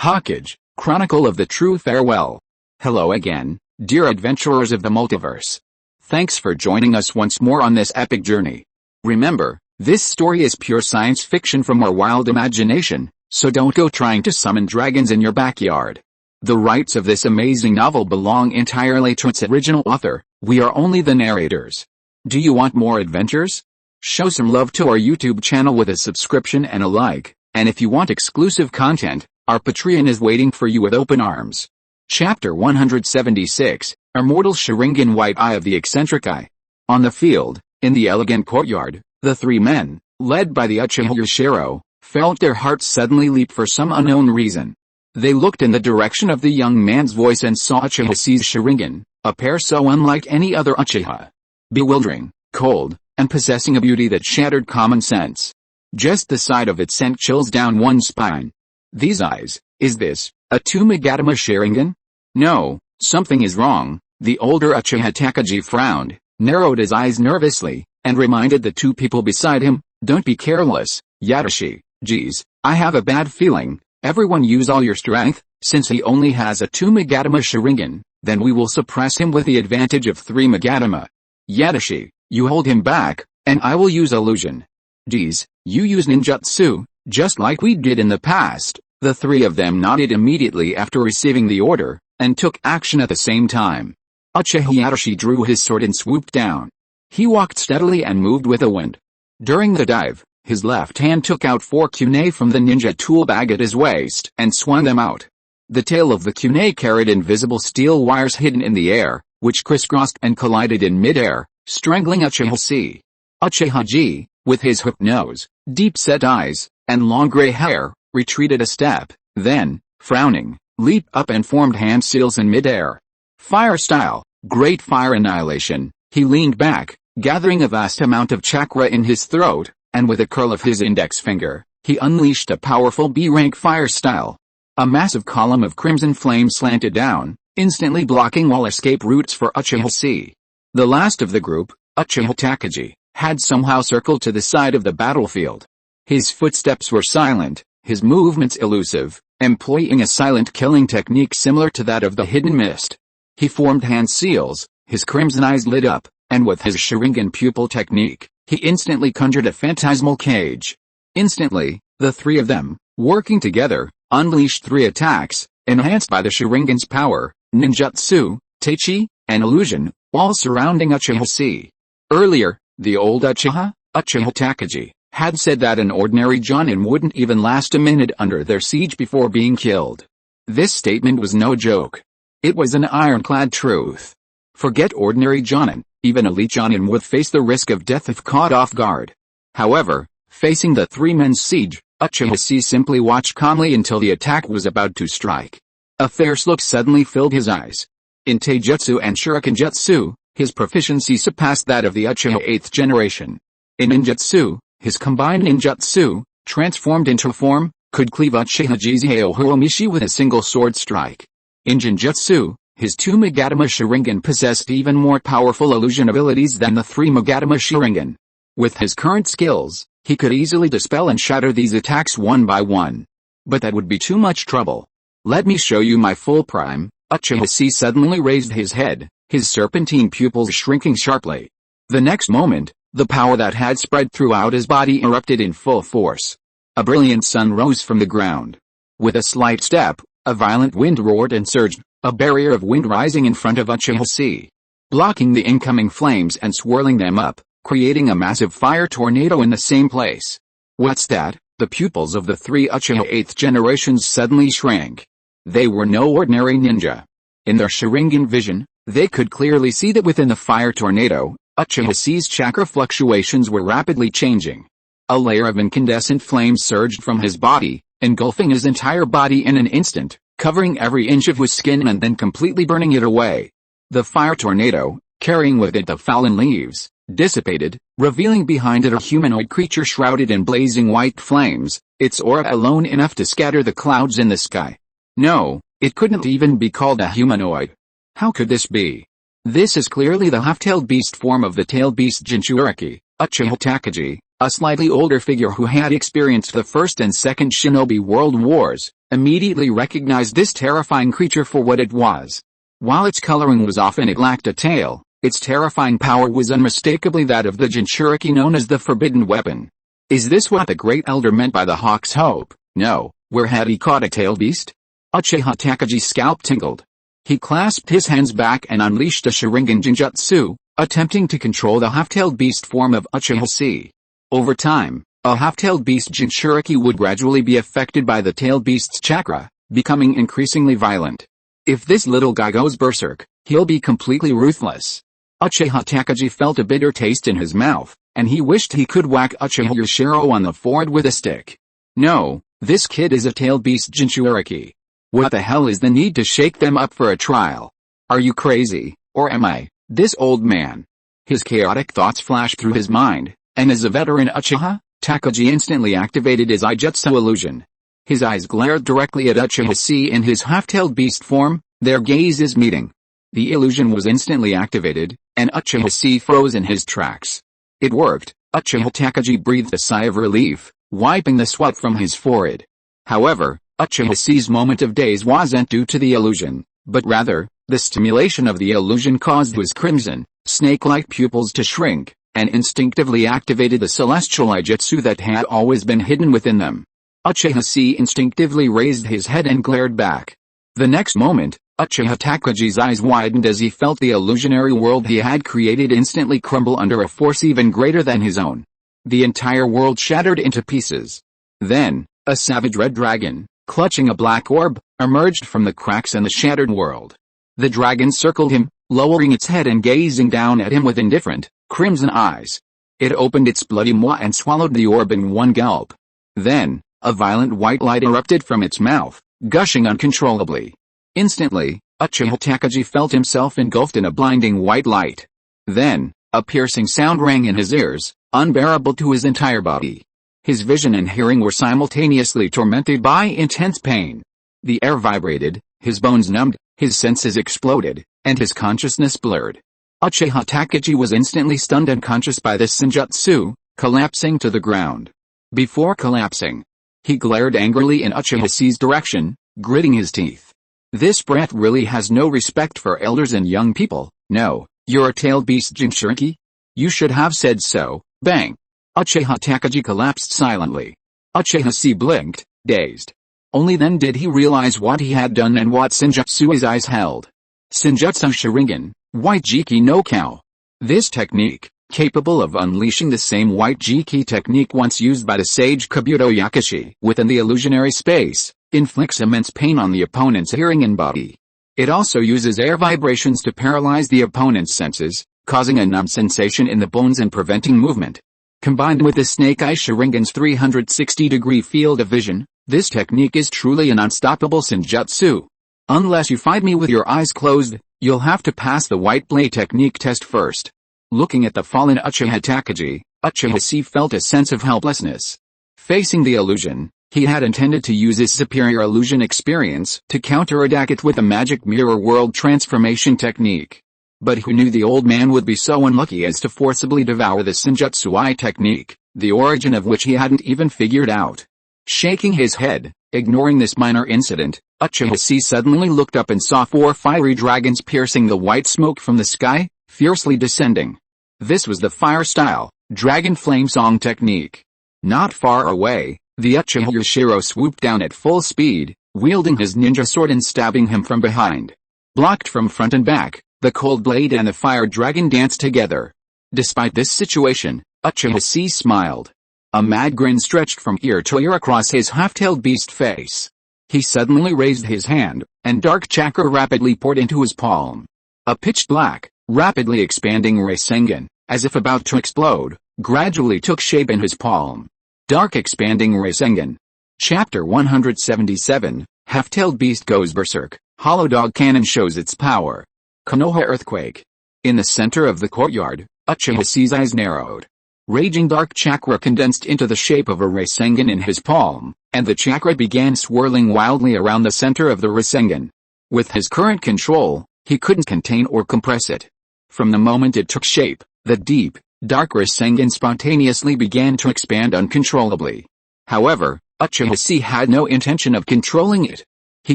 Hokage, Chronicle of the True Farewell. Hello again, dear adventurers of the multiverse. Thanks for joining us once more on this epic journey. Remember, this story is pure science fiction from our wild imagination, so don't go trying to summon dragons in your backyard. The rights of this amazing novel belong entirely to its original author, we are only the narrators. Do you want more adventures? Show some love to our YouTube channel with a subscription and a like, and if you want exclusive content, our Patreon is waiting for you with open arms. Chapter 176, Immortal Sharingan White Eye of the Eccentric Eye. On the field, in the elegant courtyard, the three men, led by the Uchiha Chi, felt their hearts suddenly leap for some unknown reason. They looked in the direction of the young man's voice and saw Uchiha Chi's Sharingan, a pair so unlike any other Uchiha. Bewildering, cold, and possessing a beauty that shattered common sense. Just the sight of it sent chills down one's spine. These eyes, is this a unimaginable Sharingan? No, something is wrong. The older Uchiha Takagi frowned, narrowed his eyes nervously, and reminded the two people beside him, "Don't be careless, Yadashi. Geez, I have a bad feeling. Everyone use all your strength. Since he only has a unimaginable Sharingan, then we will suppress him with the advantage of 3 Magatama. Yadashi, you hold him back, and I will use illusion. Geez, you use ninjutsu, just like we did in the past." The three of them nodded immediately after receiving the order, and took action at the same time. Uchiha Yadashi drew his sword and swooped down. He walked steadily and moved with the wind. During the dive, his left hand took out 4 kunai from the ninja tool bag at his waist and swung them out. The tail of the kunai carried invisible steel wires hidden in the air, which crisscrossed and collided in midair, strangling Uchiha Chi. Uchiha Chi, with his hooked nose, deep-set eyes, and long gray hair, retreated a step, then, frowning, leaped up and formed hand seals in midair. Fire style, great fire annihilation. He leaned back, gathering a vast amount of chakra in his throat, and with a curl of his index finger, he unleashed a powerful B-rank fire style. A massive column of crimson flame slanted down, instantly blocking all escape routes for Uchiha Chi. The last of the group, Uchiha Takagi, had somehow circled to the side of the battlefield. His footsteps were silent, his movements elusive, employing a silent killing technique similar to that of the hidden mist. He formed hand seals, his crimson eyes lit up, and with his Sharingan pupil technique, he instantly conjured a phantasmal cage. Instantly, the three of them, working together, unleashed 3 attacks, enhanced by the Sharingan's power, ninjutsu, teichi, and illusion, all surrounding Uchiha Chi. Earlier, the old Uchiha Takagi, had said that an ordinary genin wouldn't even last a minute under their siege before being killed. This statement was no joke. It was an ironclad truth. Forget ordinary genin, even elite genin would face the risk of death if caught off guard. However, facing the 3 men's siege, Uchiha Chi simply watched calmly until the attack was about to strike. A fierce look suddenly filled his eyes. In taijutsu and shuriken jutsu, his proficiency surpassed that of the Uchiha 8th generation. In ninjutsu, his combined ninjutsu, transformed into form, could cleave Uchiha Chi's Hohomishi with a single sword strike. In Jinjutsu, his 2 Magatama Sharingan possessed even more powerful illusion abilities than the 3 Magatama Sharingan. With his current skills, he could easily dispel and shatter these attacks one by one. But that would be too much trouble. Let me show you my full prime. Uchiha Chi suddenly raised his head, his serpentine pupils shrinking sharply. The next moment, the power that had spread throughout his body erupted in full force. A brilliant sun rose from the ground. With a slight step, a violent wind roared and surged, a barrier of wind rising in front of Uchiha Chi, blocking the incoming flames and swirling them up, creating a massive fire tornado in the same place. What's that? The pupils of the 3 Uchiha 8th generations suddenly shrank. They were no ordinary ninja. In their Sharingan vision, they could clearly see that within the fire tornado, Uchiha Chi's chakra fluctuations were rapidly changing. A layer of incandescent flame surged from his body, engulfing his entire body in an instant, covering every inch of his skin and then completely burning it away. The fire tornado, carrying with it the fallen leaves, dissipated, revealing behind it a humanoid creature shrouded in blazing white flames, its aura alone enough to scatter the clouds in the sky. No, it couldn't even be called a humanoid. How could this be? This is clearly the half-tailed beast form of the tailed beast Jinchuriki, Uchiha Takagi, a slightly older figure who had experienced the First and Second Shinobi World Wars, immediately recognized this terrifying creature for what it was. While its coloring was off and it lacked a tail, its terrifying power was unmistakably that of the Jinchuriki known as the Forbidden Weapon. Is this what the Great Elder meant by the Hawk's Hope? No, where had he caught a tailed beast? Uchiha Takagi's scalp tingled. He clasped his hands back and unleashed a Sharingan Jinjutsu, attempting to control the half-tailed beast form of Uchiha Chi. Over time, a half-tailed beast Jinchuriki would gradually be affected by the tailed beast's chakra, becoming increasingly violent. If this little guy goes berserk, he'll be completely ruthless. Uchiha Takagi felt a bitter taste in his mouth, and he wished he could whack Uchiha Yoshiro on the forehead with a stick. No, this kid is a tailed beast Jinchuriki. What the hell is the need to shake them up for a trial? Are you crazy, or am I, this old man? His chaotic thoughts flashed through his mind, and as a veteran Uchiha, Takagi instantly activated his Ijutsu illusion. His eyes glared directly at Uchiha Chi in his half-tailed beast form, their gazes meeting. The illusion was instantly activated, and Uchiha Chi froze in his tracks. It worked. Uchiha Takagi breathed a sigh of relief, wiping the sweat from his forehead. However, Uchiha Chi's moment of daze wasn't due to the illusion, but rather, the stimulation of the illusion caused his crimson, snake-like pupils to shrink, and instinctively activated the celestial Ijutsu that had always been hidden within them. Uchiha Chi instinctively raised his head and glared back. The next moment, Uchiha Takagi's eyes widened as he felt the illusionary world he had created instantly crumble under a force even greater than his own. The entire world shattered into pieces. Then, a savage red dragon, clutching a black orb, emerged from the cracks in the shattered world. The dragon circled him, lowering its head and gazing down at him with indifferent, crimson eyes. It opened its bloody maw and swallowed the orb in one gulp. Then, a violent white light erupted from its mouth, gushing uncontrollably. Instantly, Uchiha Takagi felt himself engulfed in a blinding white light. Then, a piercing sound rang in his ears, unbearable to his entire body. His vision and hearing were simultaneously tormented by intense pain. The air vibrated, his bones numbed, his senses exploded, and his consciousness blurred. Uchiha Takagi was instantly stunned unconscious by this senjutsu, collapsing to the ground. Before collapsing, he glared angrily in Uchiha Chi's direction, gritting his teeth. This brat really has no respect for elders and young people. No, you're a tailed beast Jinchuriki? You should have said so. Bang! Uchiha Takagi collapsed silently. Uchiha Chi blinked, dazed. Only then did he realize what he had done and what senjutsu his eyes held. Senjutsu Sharingan, White Jiki no Kao. This technique, capable of unleashing the same White Jiki technique once used by the sage Kabuto Yakushi within the illusionary space, inflicts immense pain on the opponent's hearing and body. It also uses air vibrations to paralyze the opponent's senses, causing a numb sensation in the bones and preventing movement. Combined with the Snake Eye Sharingan's 360-degree field of vision, this technique is truly an unstoppable senjutsu. Unless you fight me with your eyes closed, you'll have to pass the White Blade technique test first. Looking at the fallen Uchiha Takagi, Uchiha Chi felt a sense of helplessness. Facing the illusion, he had intended to use his superior illusion experience to counterattack it with a magic mirror world transformation technique. But who knew the old man would be so unlucky as to forcibly devour the Senjutsu Eye technique, the origin of which he hadn't even figured out. Shaking his head, ignoring this minor incident, Uchiha Chi suddenly looked up and saw 4 fiery dragons piercing the white smoke from the sky, fiercely descending. This was the fire-style, dragon flame song technique. Not far away, the Uchiha Yoshiro swooped down at full speed, wielding his ninja sword and stabbing him from behind. Blocked from front and back, the cold blade and the fire dragon danced together. Despite this situation, Uchiha Chi smiled. A mad grin stretched from ear to ear across his half-tailed beast face. He suddenly raised his hand, and dark chakra rapidly poured into his palm. A pitch-black, rapidly expanding Rasengan, as if about to explode, gradually took shape in his palm. Dark expanding Rasengan. Chapter 177, Half-tailed Beast Goes Berserk, Hollow Dog Cannon shows its power. Konoha Earthquake. In the center of the courtyard, Uchiha Chi's eyes narrowed. Raging dark chakra condensed into the shape of a Rasengan in his palm, and the chakra began swirling wildly around the center of the Rasengan. With his current control, he couldn't contain or compress it. From the moment it took shape, the deep, dark Rasengan spontaneously began to expand uncontrollably. However, Uchiha Chi had no intention of controlling it. He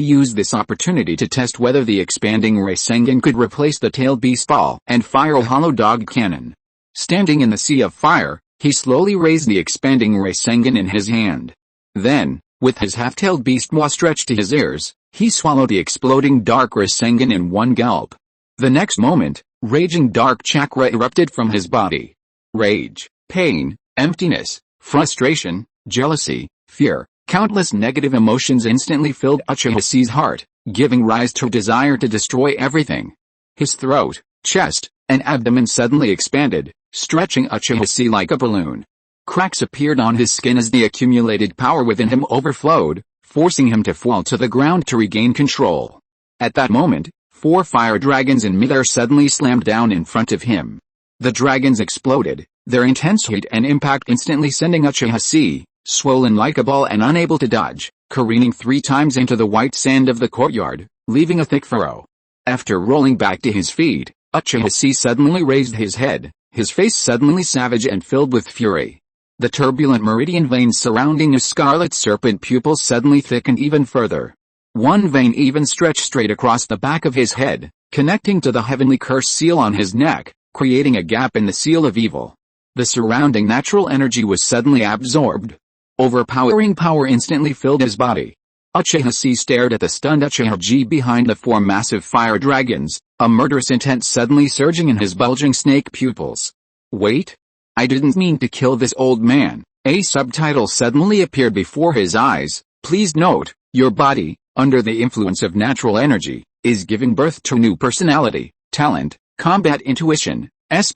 used this opportunity to test whether the expanding Rasengan could replace the tailed beast ball and fire a hollow dog cannon. Standing in the sea of fire, he slowly raised the expanding Rasengan in his hand. Then, with his half-tailed beast maw stretched to his ears, he swallowed the exploding dark Rasengan in one gulp. The next moment, raging dark chakra erupted from his body. Rage, pain, emptiness, frustration, jealousy, fear, countless negative emotions instantly filled Uchiha Chi's heart, giving rise to a desire to destroy everything. His throat, chest, and abdomen suddenly expanded, stretching Uchiha Chi like a balloon. Cracks appeared on his skin as the accumulated power within him overflowed, forcing him to fall to the ground to regain control. At that moment, 4 fire dragons in midair suddenly slammed down in front of him. The dragons exploded, their intense heat and impact instantly sending Uchiha Chi, swollen like a ball and unable to dodge, careening 3 times into the white sand of the courtyard, leaving a thick furrow. After rolling back to his feet, Uchiha Chi suddenly raised his head, his face suddenly savage and filled with fury. The turbulent meridian veins surrounding his scarlet serpent pupils suddenly thickened even further. One vein even stretched straight across the back of his head, connecting to the heavenly curse seal on his neck, creating a gap in the seal of evil. The surrounding natural energy was suddenly absorbed. Overpowering power instantly filled his body. Uchiha Chi stared at the stunned Uchiha Chi behind the 4 massive fire dragons, a murderous intent suddenly surging in his bulging snake pupils. Wait! I didn't mean to kill this old man. A subtitle suddenly appeared before his eyes. Please note, your body, under the influence of natural energy, is giving birth to new personality, talent, combat intuition, S+,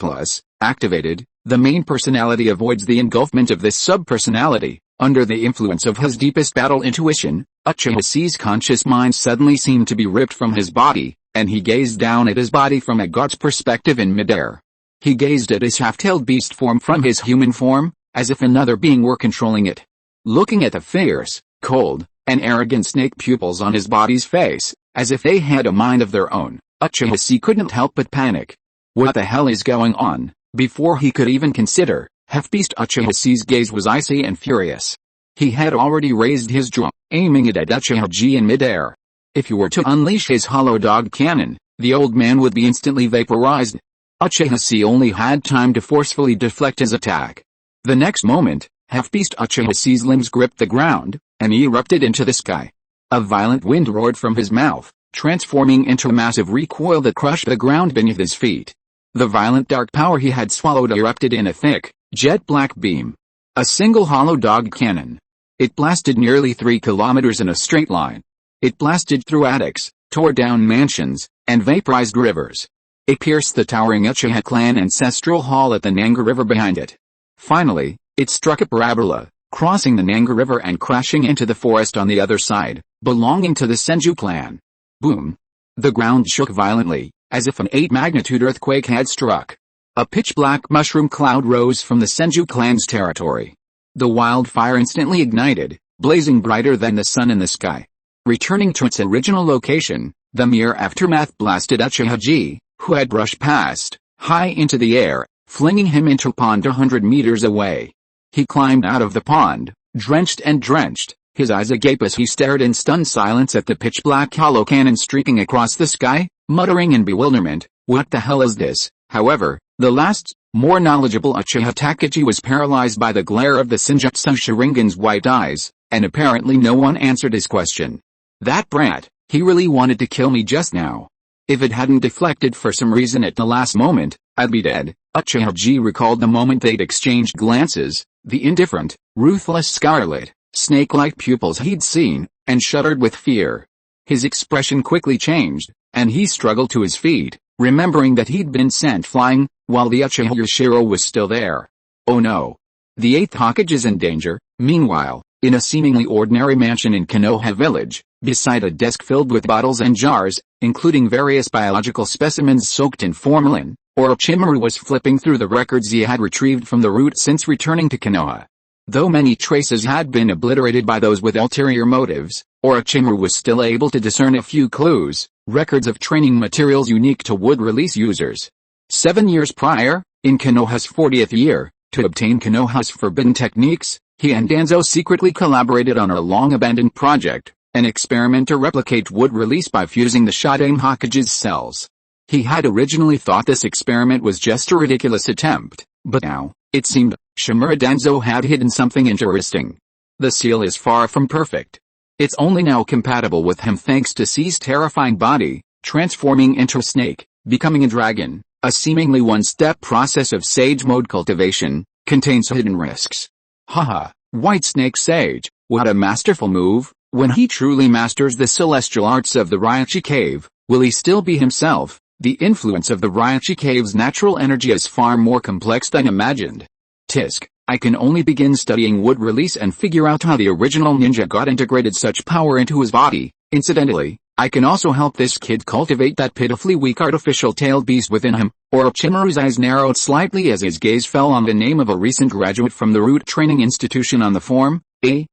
activated. The main personality avoids the engulfment of this sub-personality. Under the influence of his deepest battle intuition, Uchiha Chi's conscious mind suddenly seemed to be ripped from his body, and he gazed down at his body from a god's perspective in midair. He gazed at his half-tailed beast form from his human form, as if another being were controlling it. Looking at the fierce, cold, and arrogant snake pupils on his body's face, as if they had a mind of their own, Uchiha Chi couldn't help but panic. What the hell is going on? Before he could even consider, half-beast Uchiha Chi's gaze was icy and furious. He had already raised his jaw, aiming it at Uchiha Chi in midair. If he were to unleash his hollow dog cannon, the old man would be instantly vaporized. Uchiha Chi only had time to forcefully deflect his attack. The next moment, half-beast Uchiha Chi's limbs gripped the ground, and he erupted into the sky. A violent wind roared from his mouth, transforming into a massive recoil that crushed the ground beneath his feet. The violent dark power he had swallowed erupted in a thick, jet-black beam. A single hollow dog cannon. It blasted nearly 3 kilometers in a straight line. It blasted through attics, tore down mansions, and vaporized rivers. It pierced the towering Uchiha clan ancestral hall at the Nanga River behind it. Finally, it struck a parabola, crossing the Nanga River and crashing into the forest on the other side, belonging to the Senju clan. Boom! The ground shook violently, as if an 8-magnitude earthquake had struck. A pitch-black mushroom cloud rose from the Senju clan's territory. The wildfire instantly ignited, blazing brighter than the sun in the sky. Returning to its original location, the mere aftermath blasted Uchiha Chi, who had brushed past, high into the air, flinging him into a pond 100 meters away. He climbed out of the pond, drenched and drenched, his eyes agape as he stared in stunned silence at the pitch-black hollow cannon streaking across the sky, muttering in bewilderment, "What the hell is this?" However, the last, more knowledgeable Uchiha Takechi was paralyzed by the glare of the Senjutsu Sharingan's white eyes, and apparently no one answered his question. That brat, he really wanted to kill me just now. If it hadn't deflected for some reason at the last moment, I'd be dead. Uchiha Chi recalled the moment they'd exchanged glances, the indifferent, ruthless scarlet, snake-like pupils he'd seen, and shuddered with fear. His expression quickly changed, and he struggled to his feet, remembering that he'd been sent flying, while the Uchiha Yashiro was still there. Oh no! The 8th Hokage is in danger. Meanwhile, in a seemingly ordinary mansion in Konoha village, beside a desk filled with bottles and jars, including various biological specimens soaked in formalin, Orochimaru was flipping through the records he had retrieved from the route since returning to Konoha. Though many traces had been obliterated by those with ulterior motives, Orochimaru was still able to discern a few clues, records of training materials unique to wood release users. 7 years prior, in Konoha's 40th year, to obtain Konoha's forbidden techniques, He and Danzo secretly collaborated on a long-abandoned project, an experiment to replicate wood release by fusing the Shodaime Hokage's cells. He had originally thought this experiment was just a ridiculous attempt, but now, it seemed, Shimura Danzo had hidden something interesting. The seal is far from perfect. It's only now compatible with him thanks to C's terrifying body, transforming into a snake, becoming a dragon. A seemingly one-step process of sage mode cultivation, contains hidden risks. Haha, White Snake Sage, what a masterful move. When he truly masters the celestial arts of the Ryochi Cave, will he still be himself? The influence of the Ryochi Cave's natural energy is far more complex than imagined. Tisk, I can only begin studying wood release and figure out how the original ninja god integrated such power into his body. Incidentally, I can also help this kid cultivate that pitifully weak artificial tailed beast within him. Orochimaru's eyes narrowed slightly as his gaze fell on the name of a recent graduate from the Root Training Institution on the form. He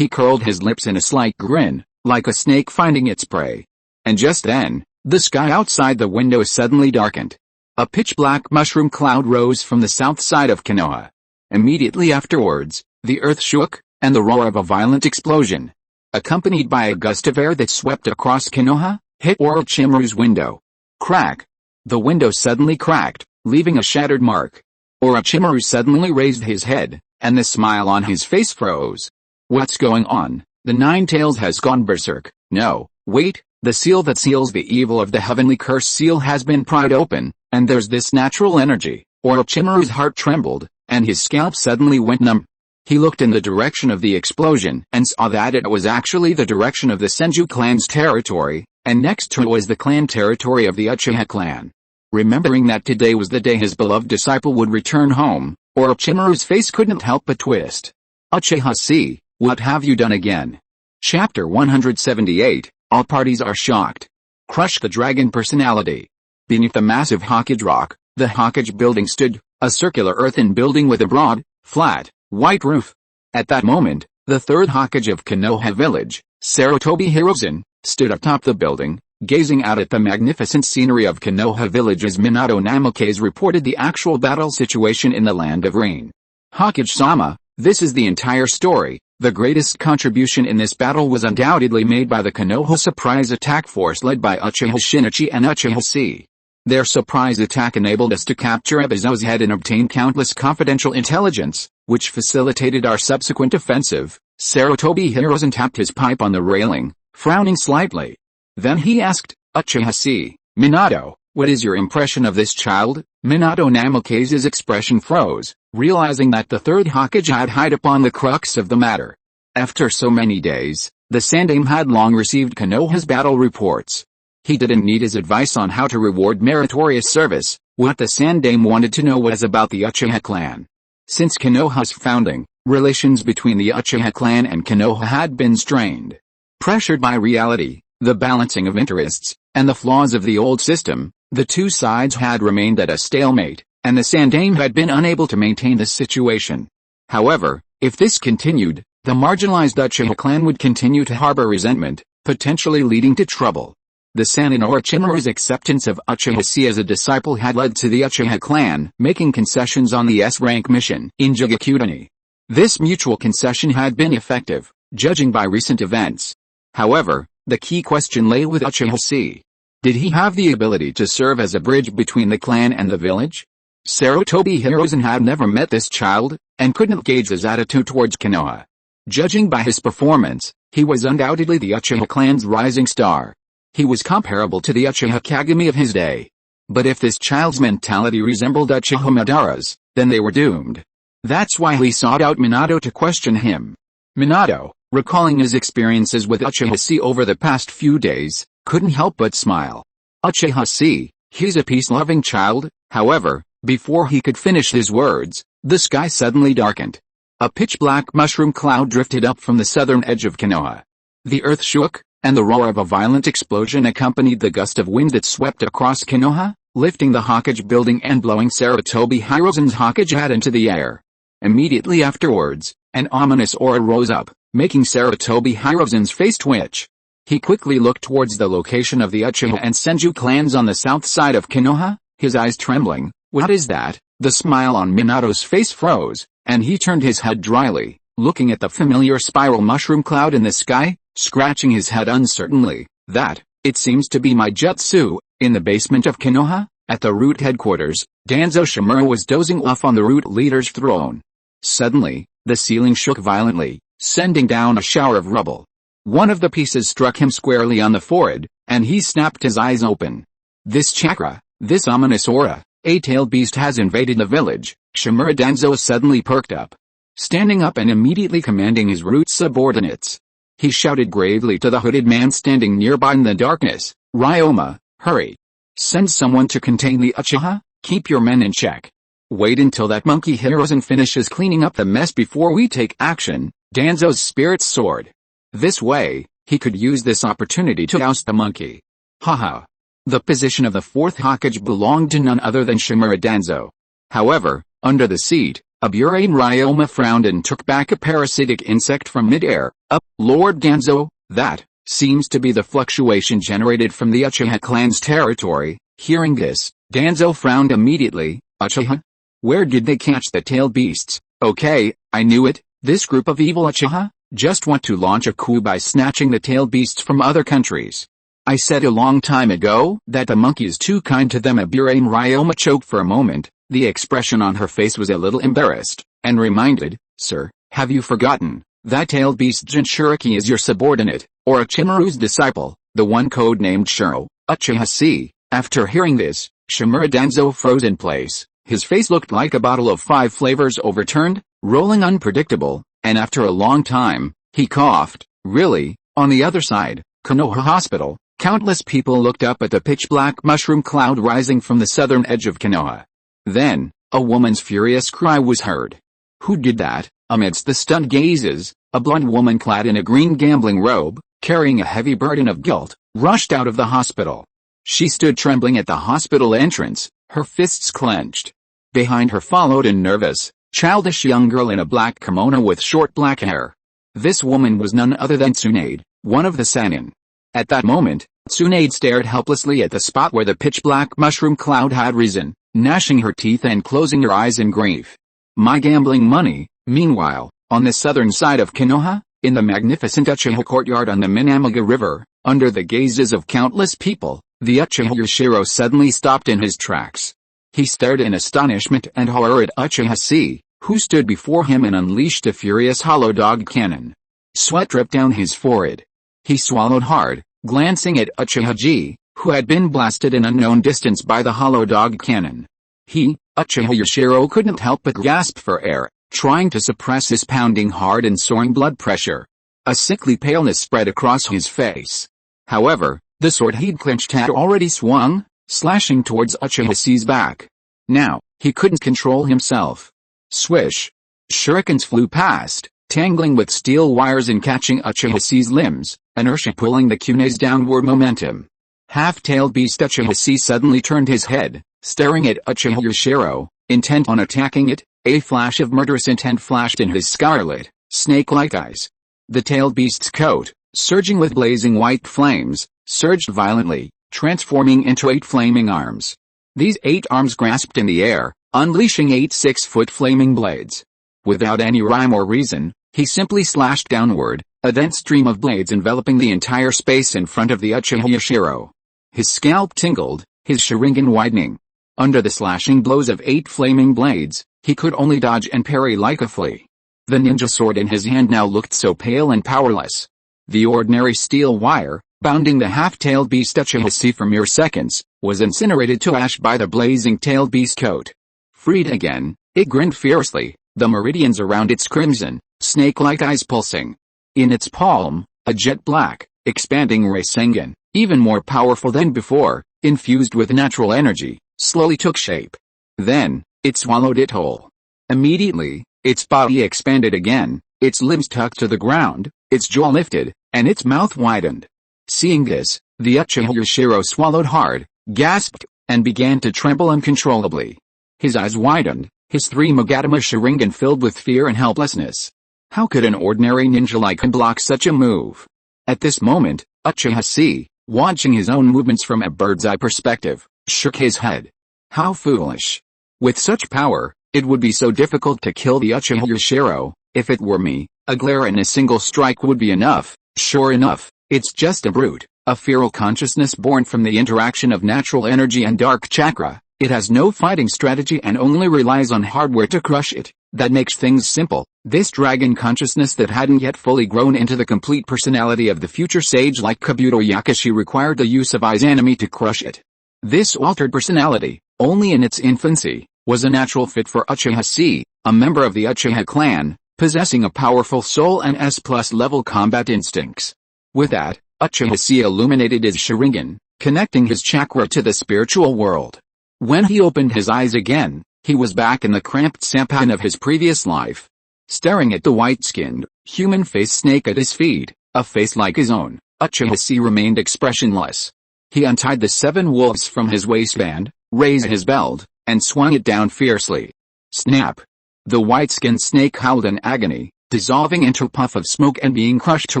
curled his lips in a slight grin, like a snake finding its prey. And just then, the sky outside the window suddenly darkened. A pitch-black mushroom cloud rose from the south side of Konoha. Immediately afterwards, the earth shook, and the roar of a violent explosion, accompanied by a gust of air that swept across Konoha, hit Orochimaru's window. Crack! The window suddenly cracked, leaving a shattered mark. Orochimaru suddenly raised his head, and the smile on his face froze. What's going on? The Nine Tails has gone berserk. No, wait, the seal that seals the evil of the heavenly curse seal has been pried open, and there's this natural energy. Orochimaru's heart trembled, and his scalp suddenly went numb. He looked in the direction of the explosion and saw that it was actually the direction of the Senju clan's territory, and next to it was the clan territory of the Uchiha clan. Remembering that today was the day his beloved disciple would return home, Orochimaru's face couldn't help but twist. Uchiha Chi, what have you done again? Chapter 178, All parties are shocked. Crush the dragon personality. Beneath the massive Hokage rock, the Hokage building stood, a circular earthen building with a broad, flat, white roof. At that moment, the third Hokage of Konoha village, Sarutobi Hiruzen, stood atop the building, gazing out at the magnificent scenery of Konoha village as Minato Namikaze reported the actual battle situation in the Land of Rain. Hokage-sama, this is the entire story. The greatest contribution in this battle was undoubtedly made by the Konoha surprise attack force led by Uchiha Shinichi and Uchiha Chi. Their surprise attack enabled us to capture Ebizo's head and obtain countless confidential intelligence, which facilitated our subsequent offensive. Sarutobi Hiruzen tapped his pipe on the railing, frowning slightly. Then he asked, Uchiha Chi, Minato, what is your impression of this child? Minato Namikaze's expression froze, realizing that the third Hokage had hit upon the crux of the matter. After so many days, the Sandaime had long received Konoha's battle reports. He didn't need his advice on how to reward meritorious service. What the Sandaime wanted to know was about the Uchiha clan. Since Konoha's founding, relations between the Uchiha clan and Konoha had been strained. Pressured by reality, the balancing of interests, and the flaws of the old system, the two sides had remained at a stalemate, and the Sandaime had been unable to maintain this situation. However, if this continued, the marginalized Uchiha clan would continue to harbor resentment, potentially leading to trouble. The Sanin Orochimaru's acceptance of Uchiha Chi as a disciple had led to the Uchiha clan making concessions on the S-rank mission in Jigakudani. This mutual concession had been effective, judging by recent events. However, the key question lay with Uchiha Chi. Did he have the ability to serve as a bridge between the clan and the village? Sarutobi Hiruzen had never met this child, and couldn't gauge his attitude towards Konoha. Judging by his performance, he was undoubtedly the Uchiha clan's rising star. He was comparable to the Uchiha Kagami of his day. But if this child's mentality resembled Uchiha Madara's, then they were doomed. That's why he sought out Minato to question him. Minato, recalling his experiences with Uchiha Chi over the past few days, couldn't help but smile. Uchiha Chi, he's a peace-loving child. However, before he could finish his words, the sky suddenly darkened. A pitch-black mushroom cloud drifted up from the southern edge of Konoha. The earth shook, and the roar of a violent explosion accompanied the gust of wind that swept across Konoha, lifting the Hokage building and blowing Sarutobi Hiruzen's Hokage hat into the air. Immediately afterwards, an ominous aura rose up, making Sarutobi Hiruzen's face twitch. He quickly looked towards the location of the Uchiha and Senju clans on the south side of Konoha, his eyes trembling. What is that? The smile on Minato's face froze, and he turned his head dryly. looking at the familiar spiral mushroom cloud in the sky, scratching his head uncertainly. That, it seems to be my jutsu. In the basement of Konoha, at the root headquarters, Danzo Shimura was dozing off on the root leader's throne. Suddenly, the ceiling shook violently, sending down a shower of rubble. One of the pieces struck him squarely on the forehead, and he snapped his eyes open. This chakra, this ominous aura, a tailed beast has invaded the village. Shimura Danzo suddenly perked up. Standing up and immediately commanding his root subordinates, he shouted gravely to the hooded man standing nearby in the darkness, "Ryoma, hurry. Send someone to contain the Uchiha, keep your men in check. Wait until that monkey Hiruzen finishes cleaning up the mess before we take action." Danzo's spirits soared. This way, he could use this opportunity to oust the monkey. Haha. The position of the fourth Hokage belonged to none other than Shimura Danzo. However, under the seat, Aburane Ryoma frowned and took back a parasitic insect from midair. "Up, Lord Danzo, that seems to be the fluctuation generated from the Uchiha clan's territory." Hearing this, Danzo frowned immediately. "Uchiha? Where did they catch the tailed beasts?" "Okay, I knew it. This group of evil Uchiha just want to launch a coup by snatching the tailed beasts from other countries. I said a long time ago that the monkey is too kind to them." Aburane Ryoma choked for a moment. The expression on her face was a little embarrassed, and reminded, "Sir, have you forgotten that tailed beast Jinchuriki is your subordinate, or Orochimaru's disciple, the one code-named Shiro, Uchiha Chi?" After hearing this, Shimura Danzo froze in place. His face looked like a bottle of 5 flavors overturned, rolling unpredictable, and after a long time, he coughed. "Really?" On the other side, Konoha Hospital, countless people looked up at the pitch-black mushroom cloud rising from the southern edge of Konoha. Then, a woman's furious cry was heard. "Who did that?" Amidst the stunned gazes, a blonde woman clad in a green gambling robe, carrying a heavy burden of guilt, rushed out of the hospital. She stood trembling at the hospital entrance, her fists clenched. Behind her followed a nervous, childish young girl in a black kimono with short black hair. This woman was none other than Tsunade, one of the Sannin. At that moment, Tsunade stared helplessly at the spot where the pitch-black mushroom cloud had risen, gnashing her teeth and closing her eyes in grief. My gambling money. Meanwhile, on the southern side of Konoha, in the magnificent Uchiha courtyard on the Minamiga River, under the gazes of countless people, the Uchiha Yushiro suddenly stopped in his tracks. He stared in astonishment and horror at Uchiha Chi, who stood before him and unleashed a furious hollow dog cannon. Sweat dripped down his forehead. He swallowed hard, glancing at Uchiha Chi, who had been blasted an unknown distance by the hollow dog cannon. He, Uchiha Yushiro, couldn't help but gasp for air, trying to suppress his pounding heart and soaring blood pressure. A sickly paleness spread across his face. However, the sword he'd clenched had already swung, slashing towards Uchiha Chi's back. Now, he couldn't control himself. Swish! Shurikens flew past, tangling with steel wires and catching Uchiha Chi's limbs, inertia pulling the kune's downward momentum. Half-tailed beast Uchiha Chi suddenly turned his head, staring at Uchiha Yushiro, intent on attacking it. A flash of murderous intent flashed in his scarlet, snake-like eyes. The tailed beast's coat, surging with blazing white flames, surged violently, transforming into 8 flaming arms. These 8 arms grasped in the air, unleashing 8 6-foot flaming blades. Without any rhyme or reason, he simply slashed downward, a dense stream of blades enveloping the entire space in front of the Uchiha Yushiro. His scalp tingled, his Sharingan widening. Under the slashing blows of 8 flaming blades, he could only dodge and parry like a flea. The ninja sword in his hand now looked so pale and powerless. The ordinary steel wire, bounding the half-tailed beast Uchiha Chi for mere seconds, was incinerated to ash by the blazing tailed beast coat. Freed again, it grinned fiercely, the meridians around its crimson, snake-like eyes pulsing. In its palm, a jet-black, expanding Rasengan, even more powerful than before, infused with natural energy, slowly took shape. Then, it swallowed it whole. Immediately, its body expanded again, its limbs tucked to the ground, its jaw lifted, and its mouth widened. Seeing this, the Uchiha Yushiro swallowed hard, gasped, and began to tremble uncontrollably. His eyes widened, his 3 Magatama Sharingan filled with fear and helplessness. How could an ordinary ninja like him block such a move? At this moment, Uchiha Chi, watching his own movements from a bird's-eye perspective, shook his head. How foolish. With such power, it would be so difficult to kill the Uchiha Yushiro. If it were me, a glare and a single strike would be enough. Sure enough, it's just a brute, a feral consciousness born from the interaction of natural energy and dark chakra. It has no fighting strategy and only relies on hardware to crush it. That makes things simple. This dragon consciousness that hadn't yet fully grown into the complete personality of the future sage like Kabuto Yakashi required the use of Izanami to crush it. This altered personality, only in its infancy, was a natural fit for Uchiha Chi, a member of the Uchiha clan, possessing a powerful soul and S+ level combat instincts. With that, Uchiha Chi illuminated his Sharingan, connecting his chakra to the spiritual world. When he opened his eyes again, he was back in the cramped sampan of his previous life. Staring at the white-skinned, human-faced snake at his feet, a face like his own, Uchiha Chi remained expressionless. He untied the 7 wolves from his waistband, raised his belt, and swung it down fiercely. Snap! The white-skinned snake howled in agony, dissolving into a puff of smoke and being crushed to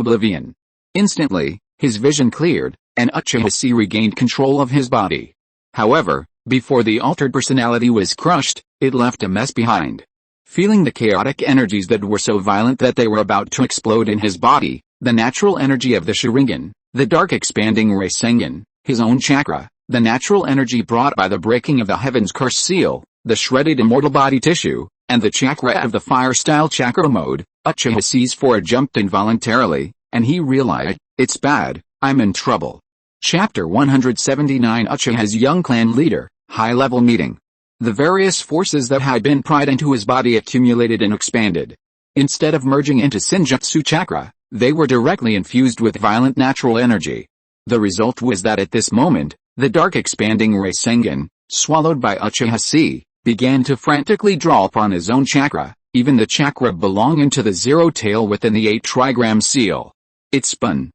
oblivion. Instantly, his vision cleared, and Uchiha Chi regained control of his body. However, before the altered personality was crushed, it left a mess behind. Feeling the chaotic energies that were so violent that they were about to explode in his body, the natural energy of the Sharingan, the dark expanding Rasengan, his own chakra, the natural energy brought by the breaking of the Heaven's Curse seal, the shredded immortal body tissue, and the chakra of the fire-style chakra mode, Uchiha Chi's forehead jumped involuntarily, and he realized, it's bad, I'm in trouble. Chapter 179 Uchiha's young clan leader, high-level meeting. The various forces that had been pried into his body accumulated and expanded. Instead of merging into Senjutsu chakra, they were directly infused with violent natural energy. The result was that at this moment, the dark expanding Rasengan, swallowed by Uchiha Chi, began to frantically draw upon his own chakra, even the chakra belonging to the zero tail within the 8 trigram seal. It spun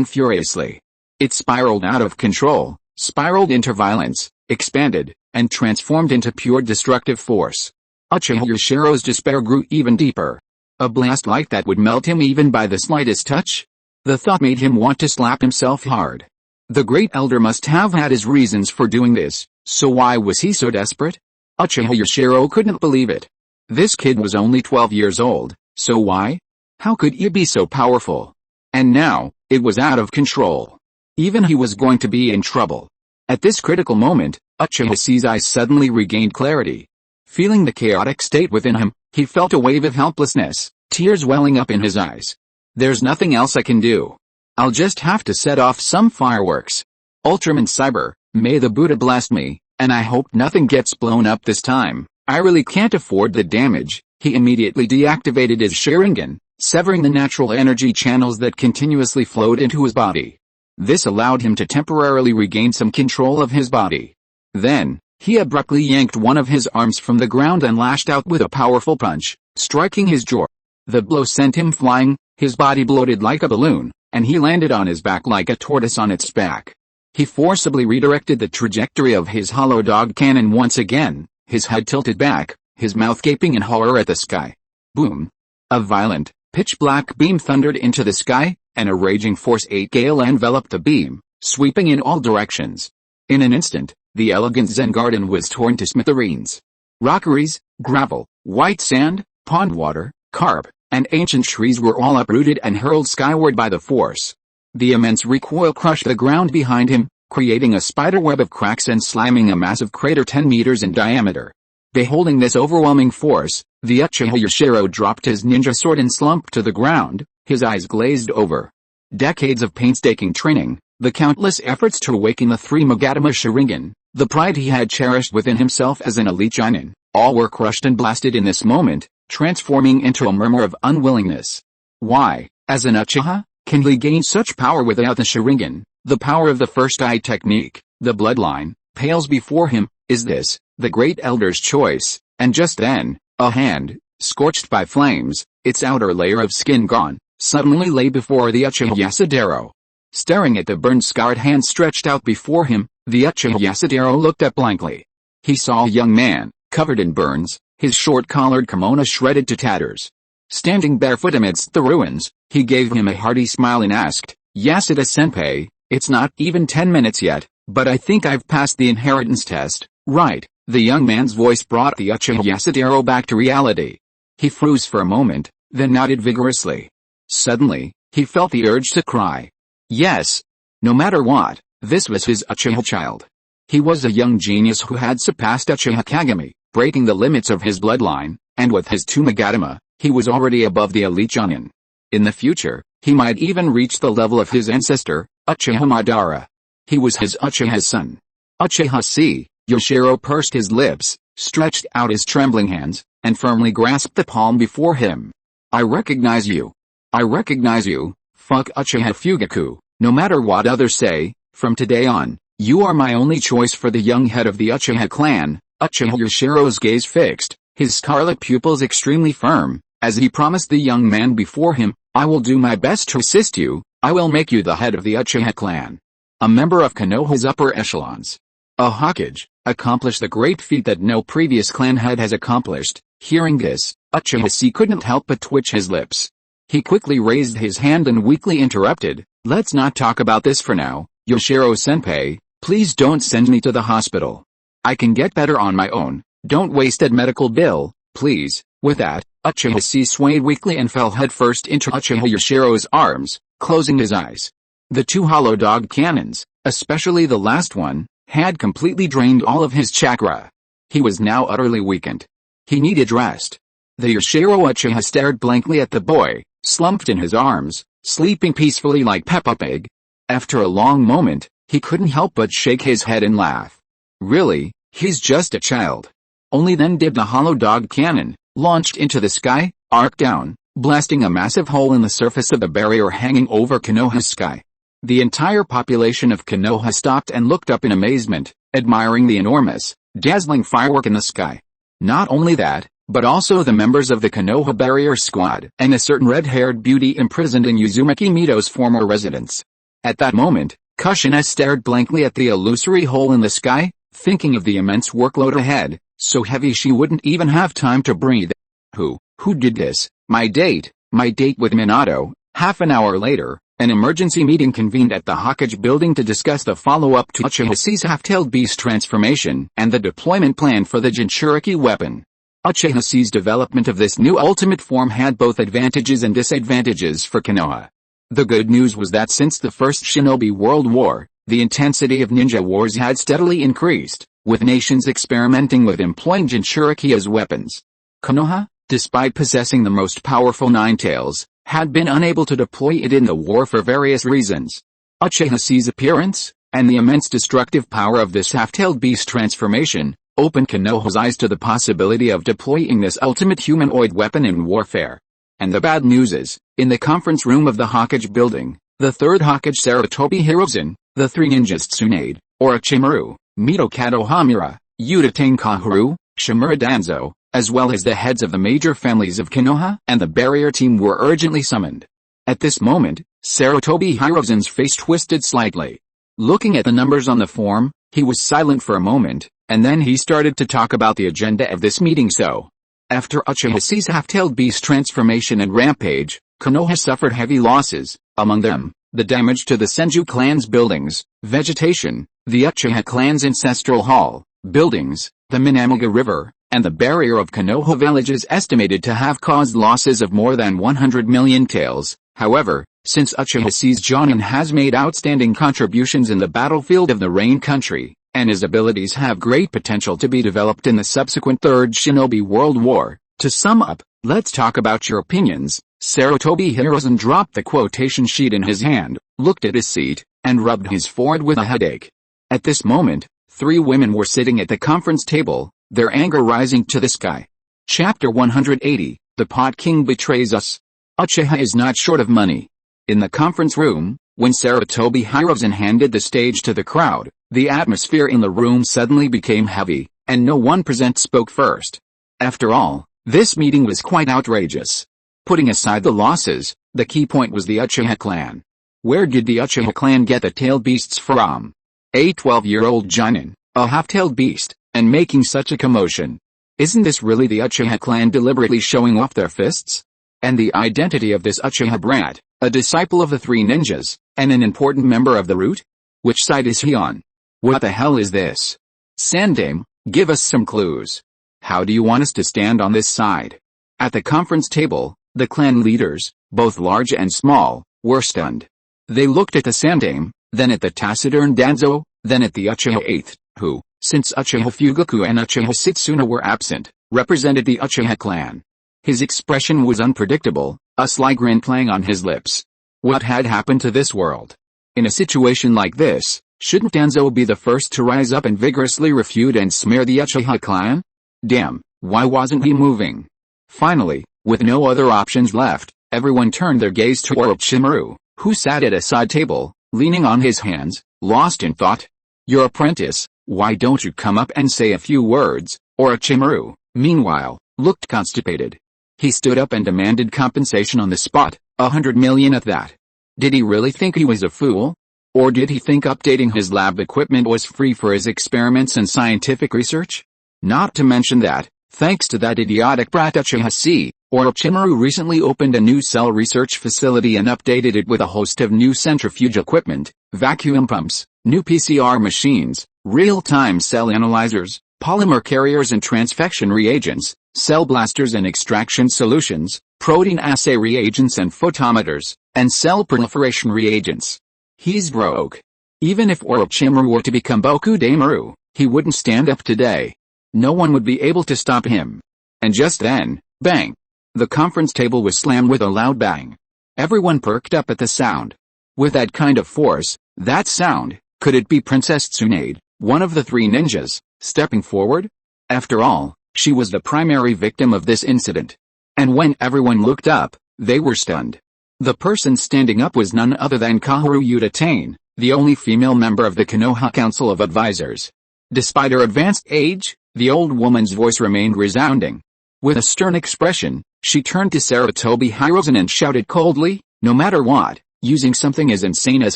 furiously. It spiraled out of control, spiraled into violence, expanded, and transformed into pure destructive force. Uchiha Yoshiro's despair grew even deeper. A blast like that would melt him even by the slightest touch? The thought made him want to slap himself hard. The great elder must have had his reasons for doing this, so why was he so desperate? Uchiha Yoshiro couldn't believe it. This kid was only 12 years old, so why? How could he be so powerful? And now, it was out of control. Even he was going to be in trouble. At this critical moment, Uchiha Chi's eyes suddenly regained clarity. Feeling the chaotic state within him, he felt a wave of helplessness, tears welling up in his eyes. There's nothing else I can do. I'll just have to set off some fireworks. Ultraman Cyber, may the Buddha bless me, and I hope nothing gets blown up this time. I really can't afford the damage. He immediately deactivated his Sharingan, severing the natural energy channels that continuously flowed into his body. This allowed him to temporarily regain some control of his body. Then, he abruptly yanked one of his arms from the ground and lashed out with a powerful punch, striking his jaw. The blow sent him flying, his body bloated like a balloon, and he landed on his back like a tortoise on its back. He forcibly redirected the trajectory of his hollow dog cannon once again, his head tilted back, his mouth gaping in horror at the sky. Boom! A violent, pitch-black beam thundered into the sky, and a raging force 8 gale enveloped the beam, sweeping in all directions. In an instant, the elegant Zen garden was torn to smithereens. Rockeries, gravel, white sand, pond water, carp, and ancient trees were all uprooted and hurled skyward by the force. The immense recoil crushed the ground behind him, creating a spiderweb of cracks and slamming a massive crater 10 meters in diameter. Beholding this overwhelming force, the Uchiha Yoshiro dropped his ninja sword and slumped to the ground, his eyes glazed over. Decades of painstaking training, the countless efforts to awaken the 3 Magatama Sharingan, the pride he had cherished within himself as an elite Chunin, all were crushed and blasted in this moment, transforming into a murmur of unwillingness. Why, as an Uchiha, can he gain such power without the Sharingan? The power of the first eye technique, the bloodline, pales before him. Is this the great elder's choice? And just then, a hand, scorched by flames, its outer layer of skin gone, suddenly lay before the Uchiha Yasudaro. Staring at the burn-scarred hand stretched out before him, the Uchiha Yasudaro looked up blankly. He saw a young man, covered in burns, his short-collared kimono shredded to tatters. Standing barefoot amidst the ruins, he gave him a hearty smile and asked, "Yasuda-senpai, it's not even 10 minutes yet, but I think I've passed the inheritance test, right?" The young man's voice brought the Uchiha Yasudaro back to reality. He froze for a moment, then nodded vigorously. Suddenly, he felt the urge to cry. Yes. No matter what, this was his Uchiha child. He was a young genius who had surpassed Uchiha Kagami, breaking the limits of his bloodline, and with his Tumagatama, he was already above the elite Jonin. In the future, he might even reach the level of his ancestor, Uchiha Madara. He was his Uchiha's son. Uchiha Chi. Yoshiro pursed his lips, stretched out his trembling hands, and firmly grasped the palm before him. I recognize you. I recognize you, fuck Uchiha Fugaku, no matter what others say, from today on, you are my only choice for the young head of the Uchiha clan. Uchiha Yoshiro's gaze fixed, his scarlet pupils extremely firm, as he promised the young man before him, I will do my best to assist you, I will make you the head of the Uchiha clan. A member of Konoha's upper echelons. A Hokage, accomplished the great feat that no previous clan head has accomplished. Hearing this, Uchiha Chi couldn't help but twitch his lips. He quickly raised his hand and weakly interrupted, let's not talk about this for now, Yoshiro-senpai, please don't send me to the hospital. I can get better on my own, don't waste that medical bill, please. With that, Uchiha Chi swayed weakly and fell headfirst into Uchiha Yoshiro's arms, closing his eyes. The two hollow dog cannons, especially the last one, had completely drained all of his chakra. He was now utterly weakened. He needed rest. The Yoshiro Uchiha stared blankly at the boy, slumped in his arms, sleeping peacefully like Peppa Pig. After a long moment, he couldn't help but shake his head and laugh. Really, he's just a child. Only then did the hollow dog cannon, launched into the sky, arc down, blasting a massive hole in the surface of the barrier hanging over Konoha's sky. The entire population of Konoha stopped and looked up in amazement, admiring the enormous, dazzling firework in the sky. Not only that, but also the members of the Konoha barrier squad and a certain red-haired beauty imprisoned in Uzumaki Mito's former residence. At that moment, Kushina stared blankly at the illusory hole in the sky, thinking of the immense workload ahead, so heavy she wouldn't even have time to breathe. Who did this? My date with Minato. Half an hour later, an emergency meeting convened at the Hokage building to discuss the follow-up to Uchiha Chi's half-tailed beast transformation and the deployment plan for the Jinchuriki weapon. Uchiha Chi's development of this new ultimate form had both advantages and disadvantages for Konoha. The good news was that since the First Shinobi World War, the intensity of ninja wars had steadily increased, with nations experimenting with employing Jinchuriki as weapons. Konoha, despite possessing the most powerful Nine Tails, had been unable to deploy it in the war for various reasons. Uchiha Chi's appearance, and the immense destructive power of this half-tailed beast transformation, opened Konoha's eyes to the possibility of deploying this ultimate humanoid weapon in warfare. And the bad news is, in the conference room of the Hokage building, the third Hokage Sarutobi Hiruzen, the three ninjas Tsunade, Orochimaru, Mito Kadohamura, Utatane Kaharu, Shimura Danzo, as well as the heads of the major families of Konoha and the barrier team were urgently summoned. At this moment, Sarutobi Hiruzen's face twisted slightly. Looking at the numbers on the form, he was silent for a moment, and then he started to talk about the agenda of this meeting. So, after Uchiha Chi's half-tailed beast transformation and rampage, Konoha suffered heavy losses, among them, the damage to the Senju clan's buildings, vegetation, the Uchiha clan's ancestral hall, buildings, the Minamiga River, and the barrier of Konoha village is estimated to have caused losses of more than 100 million taels. However, since Uchiha Chi's Jonin has made outstanding contributions in the battlefield of the Rain Country, and his abilities have great potential to be developed in the subsequent Third Shinobi World War, to sum up, let's talk about your opinions. Sarutobi Hiruzen dropped the quotation sheet in his hand, looked at his seat, and rubbed his forehead with a headache. At this moment, three women were sitting at the conference table, their anger rising to the sky. Chapter 180, The Pot King Betrays Us. Uchiha is not short of money. In the conference room, when Sarutobi Hiruzen handed the stage to the crowd, the atmosphere in the room suddenly became heavy, and no one present spoke first. After all, this meeting was quite outrageous. Putting aside the losses, the key point was the Uchiha clan. Where did the Uchiha clan get the tailed beasts from? A 12-year-old Jonin, a half-tailed beast, and making such a commotion. Isn't this really the Uchiha clan deliberately showing off their fists? And the identity of this Uchiha brat, a disciple of the three ninjas, and an important member of the root? Which side is he on? What the hell is this? Sandame, give us some clues. How do you want us to stand on this side? At the conference table, the clan leaders, both large and small, were stunned. They looked at the Sandaime, then at the taciturn Danzo, then at the Uchiha Eighth, who, since Uchiha Fugaku and Uchiha Setsuna were absent, represented the Uchiha clan. His expression was unpredictable, a sly grin playing on his lips. What had happened to this world? In a situation like this, shouldn't Danzo be the first to rise up and vigorously refute and smear the Uchiha clan? Damn, why wasn't he moving? Finally, with no other options left, everyone turned their gaze to Orochimaru, who sat at a side table, leaning on his hands, lost in thought. Your apprentice, why don't you come up and say a few words? Orochimaru, meanwhile, looked constipated. He stood up and demanded compensation on the spot, 100 million at that. Did he really think he was a fool? Or did he think updating his lab equipment was free for his experiments and scientific research? Not to mention that, thanks to that idiotic brat Uchiha Chi, Orochimaru recently opened a new cell research facility and updated it with a host of new centrifuge equipment, vacuum pumps, new PCR machines, real-time cell analyzers, polymer carriers and transfection reagents, cell blasters and extraction solutions, protein assay reagents and photometers, and cell proliferation reagents. He's broke. Even if Orochimaru were to become Boku Damaru, he wouldn't stand up today. No one would be able to stop him. And just then, bang! The conference table was slammed with a loud bang. Everyone perked up at the sound. With that kind of force, that sound, could it be Princess Tsunade, one of the three ninjas, stepping forward? After all, she was the primary victim of this incident. And when everyone looked up, they were stunned. The person standing up was none other than Kaoru Uchiha, the only female member of the Konoha Council of Advisors. Despite her advanced age, the old woman's voice remained resounding. With a stern expression, she turned to Sarutobi Hiruzen and shouted coldly, no matter what, using something as insane as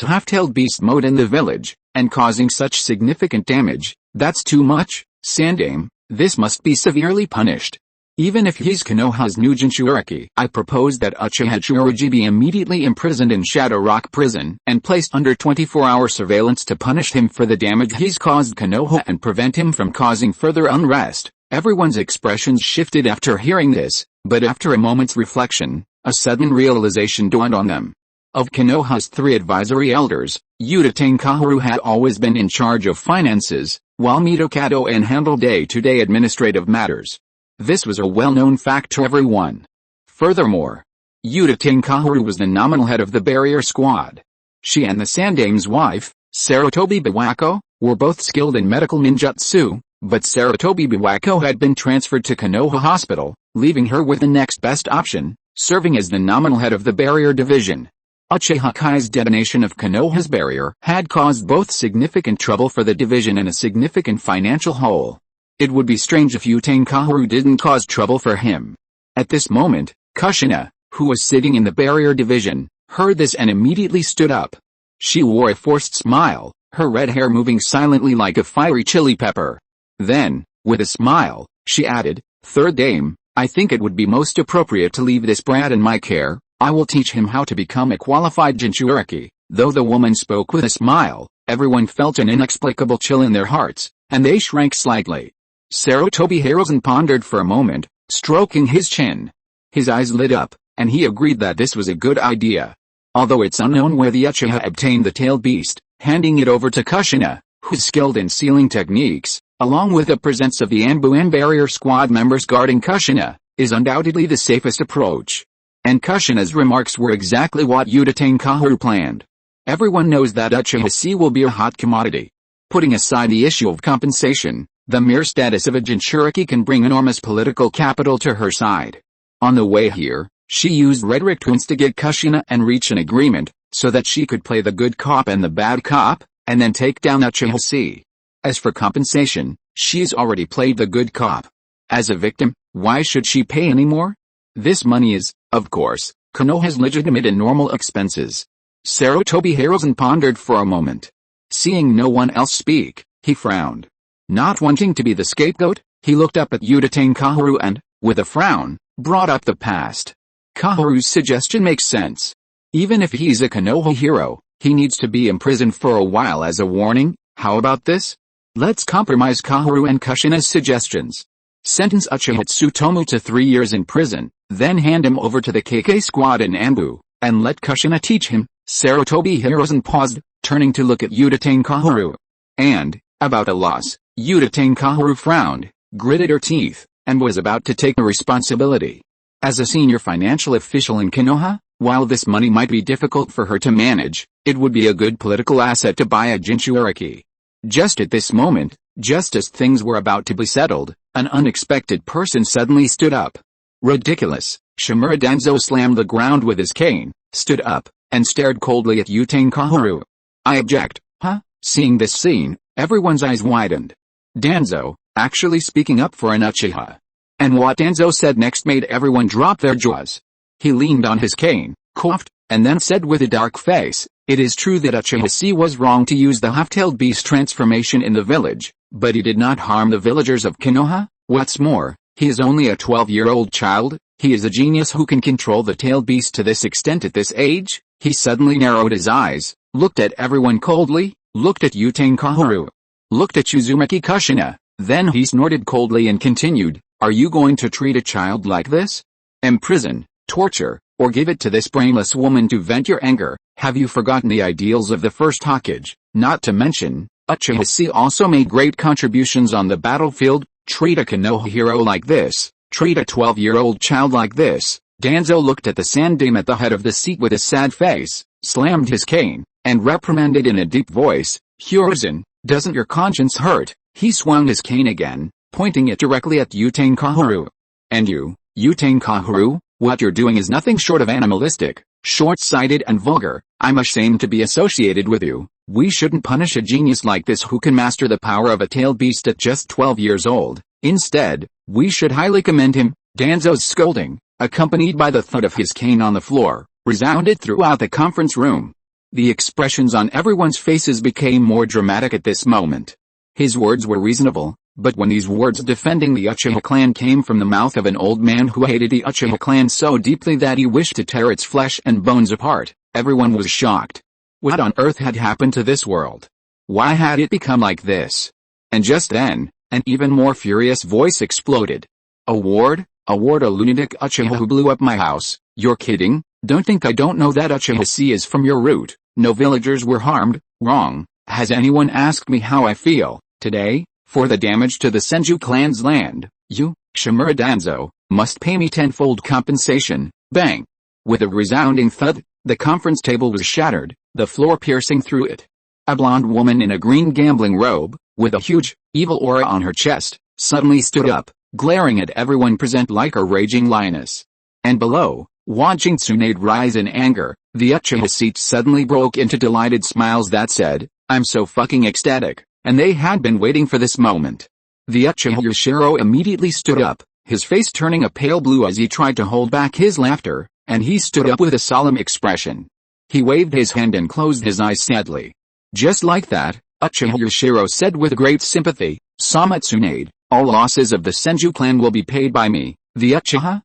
half-tailed beast mode in the village, and causing such significant damage, that's too much, Sandaime, this must be severely punished. Even if he's Konoha's new Jinchuriki, I propose that Uchiha Tsurugi be immediately imprisoned in Shadow Rock Prison, and placed under 24-hour surveillance to punish him for the damage he's caused Konoha and prevent him from causing further unrest. Everyone's expressions shifted after hearing this, but after a moment's reflection, a sudden realization dawned on them. Of Konoha's three advisory elders, Uchiha Kaoru had always been in charge of finances, while Mitokado handled day-to-day administrative matters. This was a well-known fact to everyone. Furthermore, Uchiha Kaoru was the nominal head of the barrier squad. She and the Sandaime's wife, Sarutobi Biwako, were both skilled in medical ninjutsu, but Sarutobi Biwako had been transferred to Konoha Hospital, leaving her with the next best option, serving as the nominal head of the barrier division. Uchiha Chi's detonation of Konoha's barrier had caused both significant trouble for the division and a significant financial hole. It would be strange if Uchiha Kaoru didn't cause trouble for him. At this moment, Kushina, who was sitting in the barrier division, heard this and immediately stood up. She wore a forced smile, her red hair moving silently like a fiery chili pepper. Then, with a smile, she added, Third Dame, I think it would be most appropriate to leave this brat in my care. I will teach him how to become a qualified Jinchuriki. Though the woman spoke with a smile, everyone felt an inexplicable chill in their hearts, and they shrank slightly. Sarutobi Hiruzen pondered for a moment, stroking his chin. His eyes lit up, and he agreed that this was a good idea. Although it's unknown where the Uchiha obtained the tailed beast, handing it over to Kushina, who's skilled in sealing techniques, along with the presence of the Anbuan barrier squad members guarding Kushina, is undoubtedly the safest approach. And Kushina's remarks were exactly what Uchiha Kaoru planned. Everyone knows that Uchiha Chi will be a hot commodity. Putting aside the issue of compensation, the mere status of a Jinchuriki can bring enormous political capital to her side. On the way here, she used rhetoric to instigate Kushina and reach an agreement, so that she could play the good cop and the bad cop, and then take down Uchiha Chi. As for compensation, she's already played the good cop. As a victim, why should she pay any more? This money is, of course, Konoha's legitimate and normal expenses. Sarutobi Hiruzen pondered for a moment. Seeing no one else speak, he frowned. Not wanting to be the scapegoat, he looked up at Uchiha Kaoru and, with a frown, brought up the past. Kaoru's suggestion makes sense. Even if he's a Konoha hero, he needs to be imprisoned for a while as a warning. How about this? Let's compromise Kaoru and Kushina's suggestions. Sentence Uchiha Tsutomu to 3 years in prison, then hand him over to the KK squad in Anbu, and let Kushina teach him. Sarutobi Hiruzen paused, turning to look at Udatane Kaharu. And, about the loss, Udatane Kaharu frowned, gritted her teeth, and was about to take the responsibility. As a senior financial official in Konoha, while this money might be difficult for her to manage, it would be a good political asset to buy a Jinchuuriki. Just at this moment, just as things were about to be settled, an unexpected person suddenly stood up. Ridiculous. Shimura Danzo slammed the ground with his cane, stood up, and stared coldly at Udatane Kaharu. I object. Huh? Seeing this scene, everyone's eyes widened. Danzo, actually speaking up for an Uchiha. And what Danzo said next made everyone drop their jaws. He leaned on his cane, coughed, and then said with a dark face, it is true that Uchiha Chi was wrong to use the half-tailed beast transformation in the village, but he did not harm the villagers of Konoha. What's more, he is only a 12-year-old child. He is a genius who can control the tailed beast to this extent at this age. He suddenly narrowed his eyes, looked at everyone coldly, looked at Udatane Kaharu, looked at Uzumaki Kushina, then he snorted coldly and continued, are you going to treat a child like this? Imprison, torture, or give it to this brainless woman to vent your anger? Have you forgotten the ideals of the first Hokage? Not to mention, Uchiha Chi also made great contributions on the battlefield. Treat a Konoha hero like this. Treat a 12-year-old child like this. Danzo looked at the Sandaime at the head of the seat with a sad face, slammed his cane, and reprimanded in a deep voice, Hiruzen, doesn't your conscience hurt? He swung his cane again, pointing it directly at Udatane Kaharu. And you, Udatane Kaharu, what you're doing is nothing short of animalistic, short-sighted and vulgar. I'm ashamed to be associated with you. We shouldn't punish a genius like this who can master the power of a tailed beast at just 12 years old. Instead, we should highly commend him. Danzo's scolding, accompanied by the thud of his cane on the floor, resounded throughout the conference room. The expressions on everyone's faces became more dramatic at this moment. His words were reasonable, but when these words defending the Uchiha clan came from the mouth of an old man who hated the Uchiha clan so deeply that he wished to tear its flesh and bones apart, everyone was shocked. What on earth had happened to this world? Why had it become like this? And just then, an even more furious voice exploded. Award a lunatic Uchiha who blew up my house. You're kidding? Don't think I don't know that Uchiha Chi is from your root. No villagers were harmed. Wrong. Has anyone asked me how I feel today? For the damage to the Senju clan's land, you, Shimura Danzo, must pay me tenfold compensation. Bang! With a resounding thud, the conference table was shattered, the floor piercing through it. A blonde woman in a green gambling robe, with a huge, evil aura on her chest, suddenly stood up, glaring at everyone present like a raging lioness. And below, watching Tsunade rise in anger, the Uchiha seat suddenly broke into delighted smiles that said, I'm so fucking ecstatic, and they had been waiting for this moment. The Uchiha Yoshiro immediately stood up, his face turning a pale blue as he tried to hold back his laughter, and he stood up with a solemn expression. He waved his hand and closed his eyes sadly. Just like that, Uchiha Yoshiro said with great sympathy, Sama Tsunade, all losses of the Senju clan will be paid by me. The Uchiha?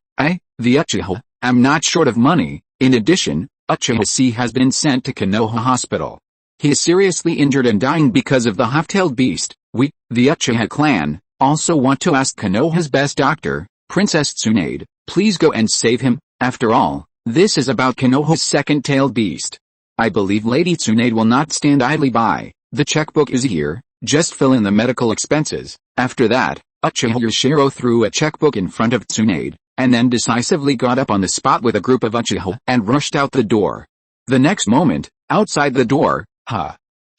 The Uchiha, am not short of money. In addition, Uchiha C has been sent to Konoha Hospital. He is seriously injured and dying because of the half-tailed beast. We, the Uchiha clan, also want to ask Konoha's best doctor, Princess Tsunade, please go and save him. After all, this is about Konoha's second-tailed beast. I believe Lady Tsunade will not stand idly by. The checkbook is here, just fill in the medical expenses. After that, Uchiha Yoshiro threw a checkbook in front of Tsunade, and then decisively got up on the spot with a group of Uchiha and rushed out the door. The next moment, outside the door,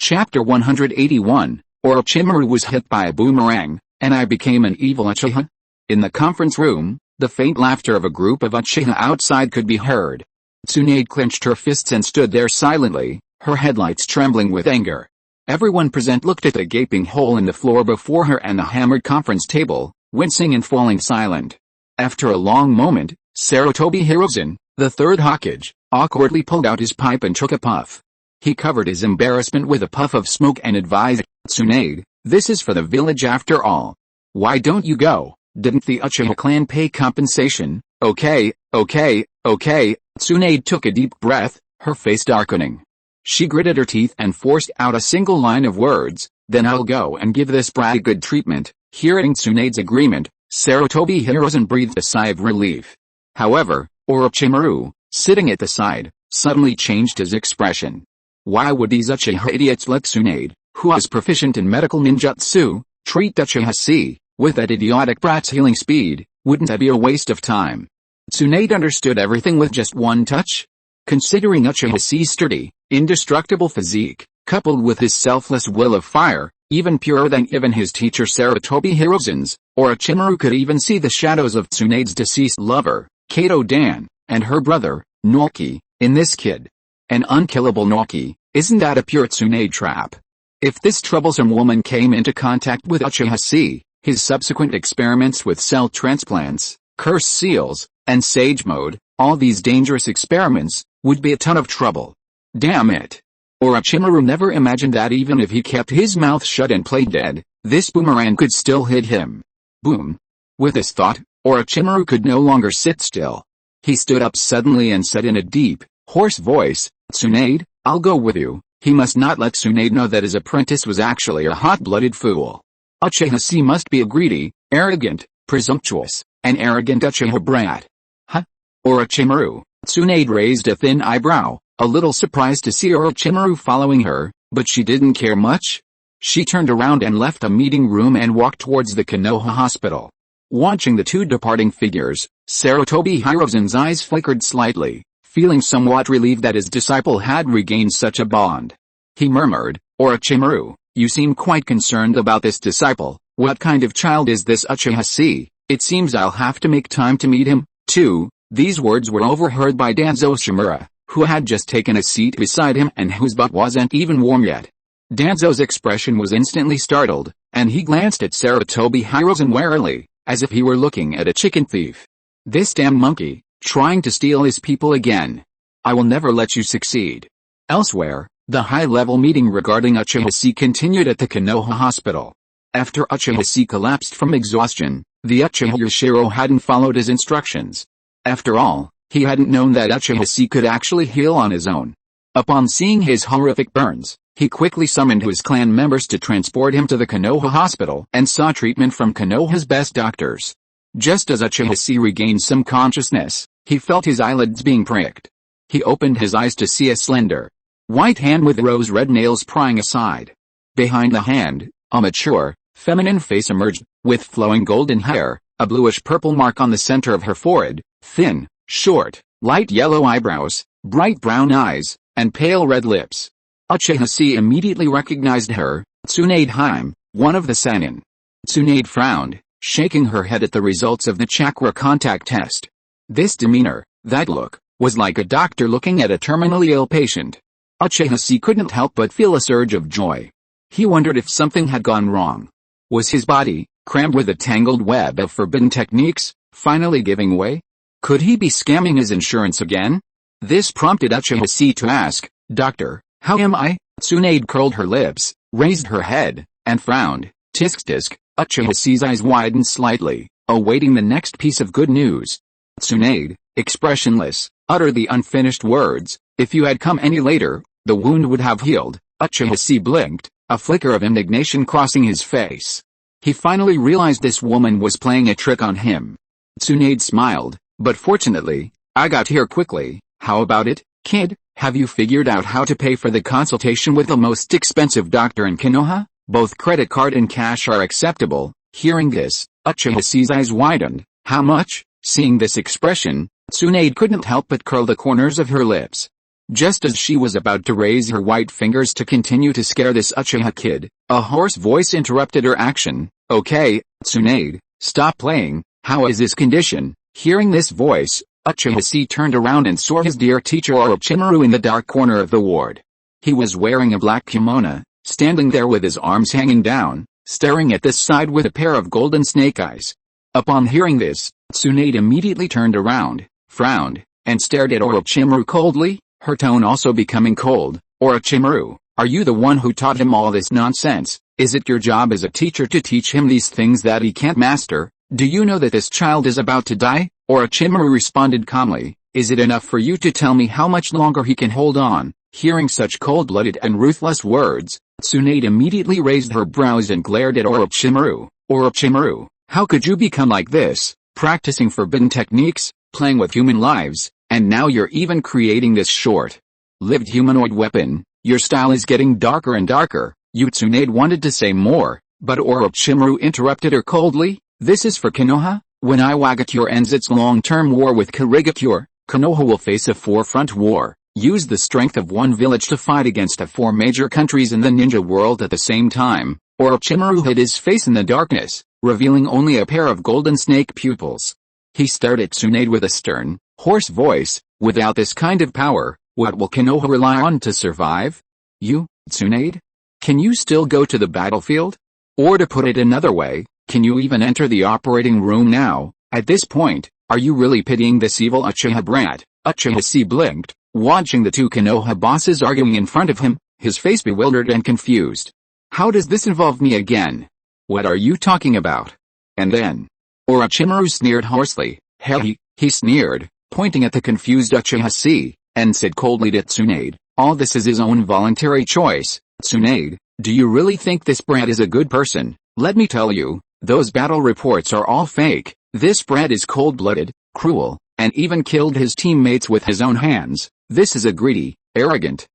Chapter 181, Orochimaru was hit by a boomerang, and I became an evil Uchiha? In the conference room, the faint laughter of a group of Uchiha outside could be heard. Tsunade clenched her fists and stood there silently, her headlights trembling with anger. Everyone present looked at the gaping hole in the floor before her and the hammered conference table, wincing and falling silent. After a long moment, Sarutobi Hiruzen, the third Hokage, awkwardly pulled out his pipe and took a puff. He covered his embarrassment with a puff of smoke and advised, Tsunade, this is for the village after all. Why don't you go? Didn't the Uchiha clan pay compensation? Okay. Tsunade took a deep breath, her face darkening. She gritted her teeth and forced out a single line of words, then I'll go and give this brat good treatment. Hearing Tsunade's agreement, Sarutobi Hiruzen breathed a sigh of relief. However, Orochimaru, sitting at the side, suddenly changed his expression. Why would these Uchiha idiots let Tsunade, who is proficient in medical ninjutsu, treat Uchiha Chi with that idiotic brat's healing speed? Wouldn't that be a waste of time? Tsunade understood everything with just one touch. Considering Uchiha Chi's sturdy, indestructible physique, coupled with his selfless will of fire, even purer than even his teacher Sarutobi Hiruzen's, Orochimaru could even see the shadows of Tsunade's deceased lover, Kato Dan, and her brother, Naoki, in this kid. An unkillable Naoki, isn't that a pure Tsunade trap? If this troublesome woman came into contact with Uchiha Chi, his subsequent experiments with cell transplants, curse seals, and sage mode, all these dangerous experiments, would be a ton of trouble. Damn it. Orochimaru never imagined that even if he kept his mouth shut and played dead, this boomerang could still hit him. Boom. With this thought, Orochimaru could no longer sit still. He stood up suddenly and said in a deep, hoarse voice, Tsunade, I'll go with you. He must not let Tsunade know that his apprentice was actually a hot-blooded fool. Uchiha Chi must be a greedy, arrogant, presumptuous, and arrogant Uchiha brat. Huh? Orochimaru. Tsunade raised a thin eyebrow, a little surprised to see Orochimaru following her, but she didn't care much. She turned around and left the meeting room and walked towards the Konoha hospital. Watching the two departing figures, Sarutobi Hiruzen's eyes flickered slightly, feeling somewhat relieved that his disciple had regained such a bond. He murmured, Orochimaru, you seem quite concerned about this disciple. What kind of child is this Uchiha Chi? It seems I'll have to make time to meet him, too. These words were overheard by Danzo Shimura, who had just taken a seat beside him and whose butt wasn't even warm yet. Danzo's expression was instantly startled, and he glanced at Sarutobi Hiruzen warily, as if he were looking at a chicken thief. This damn monkey, trying to steal his people again. I will never let you succeed. Elsewhere, the high-level meeting regarding Uchiha Chi continued at the Konoha hospital. After Uchiha Chi collapsed from exhaustion, the Uchiha Yashiro hadn't followed his instructions. After all, he hadn't known that Uchiha Chi could actually heal on his own. Upon seeing his horrific burns, he quickly summoned his clan members to transport him to the Konoha hospital and sought treatment from Konoha's best doctors. Just as Uchiha Chi regained some consciousness, he felt his eyelids being pricked. He opened his eyes to see a slender, white hand with rose-red nails prying aside. Behind the hand, a mature, feminine face emerged, with flowing golden hair, a bluish-purple mark on the center of her forehead, thin, short, light yellow eyebrows, bright brown eyes, and pale red lips. Uchiha Chi immediately recognized her, Tsunade Haim, one of the Sannin. Tsunade frowned, shaking her head at the results of the chakra contact test. This demeanor, that look, was like a doctor looking at a terminally ill patient. Uchiha Chi couldn't help but feel a surge of joy. He wondered if something had gone wrong. Was his body, crammed with a tangled web of forbidden techniques, finally giving way? Could he be scamming his insurance again? This prompted Uchiha Chi to ask, Doctor, how am I? Tsunade curled her lips, raised her head, and frowned. Tisk-tisk. Uchiha Chi's eyes widened slightly, awaiting the next piece of good news. Tsunade, expressionless, uttered the unfinished words, if you had come any later, the wound would have healed. Uchiha Chi blinked, a flicker of indignation crossing his face. He finally realized this woman was playing a trick on him. Tsunade smiled, but fortunately, I got here quickly. How about it, kid? Have you figured out how to pay for the consultation with the most expensive doctor in Konoha? Both credit card and cash are acceptable. Hearing this, Uchiha Chi's eyes widened. How much? Seeing this expression, Tsunade couldn't help but curl the corners of her lips. Just as she was about to raise her white fingers to continue to scare this Uchiha kid, a hoarse voice interrupted her action. Okay, Tsunade, stop playing. How is his condition? Hearing this voice, Uchiha Chi turned around and saw his dear teacher Orochimaru in the dark corner of the ward. He was wearing a black kimono, standing there with his arms hanging down, staring at this side with a pair of golden snake eyes. Upon hearing this, Tsunade immediately turned around, frowned, and stared at Orochimaru coldly, her tone also becoming cold. Orochimaru, are you the one who taught him all this nonsense? Is it your job as a teacher to teach him these things that he can't master? Do you know that this child is about to die? Orochimaru responded calmly, is it enough for you to tell me how much longer he can hold on? Hearing such cold-blooded and ruthless words, Tsunade immediately raised her brows and glared at Orochimaru. Orochimaru, How could you become like this, practicing forbidden techniques, playing with human lives, and now you're even creating this short-lived humanoid weapon? Your style is getting darker and darker." Tsunade wanted to say more, but Orochimaru interrupted her coldly. "This is for Konoha. When Iwagakure ends its long-term war with Kurigakure, Konoha will face a four-front war. Use the strength of one village to fight against the four major countries in the ninja world at the same time." Orochimaru hid his face in the darkness, revealing only a pair of golden snake pupils. He stared at Tsunade with a stern, hoarse voice. "Without this kind of power, what will Konoha rely on to survive? You, Tsunade? Can you still go to the battlefield? Or to put it another way, can you even enter the operating room now? At this point, are you really pitying this evil Uchiha brat?" Uchiha Chi blinked, watching the two Konoha bosses arguing in front of him, his face bewildered and confused. "How does this involve me again? What are you talking about?" And then, Orochimaru sneered hoarsely. "Hey," he sneered, pointing at the confused Uchiha Chi, and said coldly to Tsunade, "All this is his own voluntary choice. Tsunade, do you really think this brat is a good person? Let me tell you, those battle reports are all fake. This brat is cold-blooded, cruel, and even killed his teammates with his own hands. This is a greedy, arrogant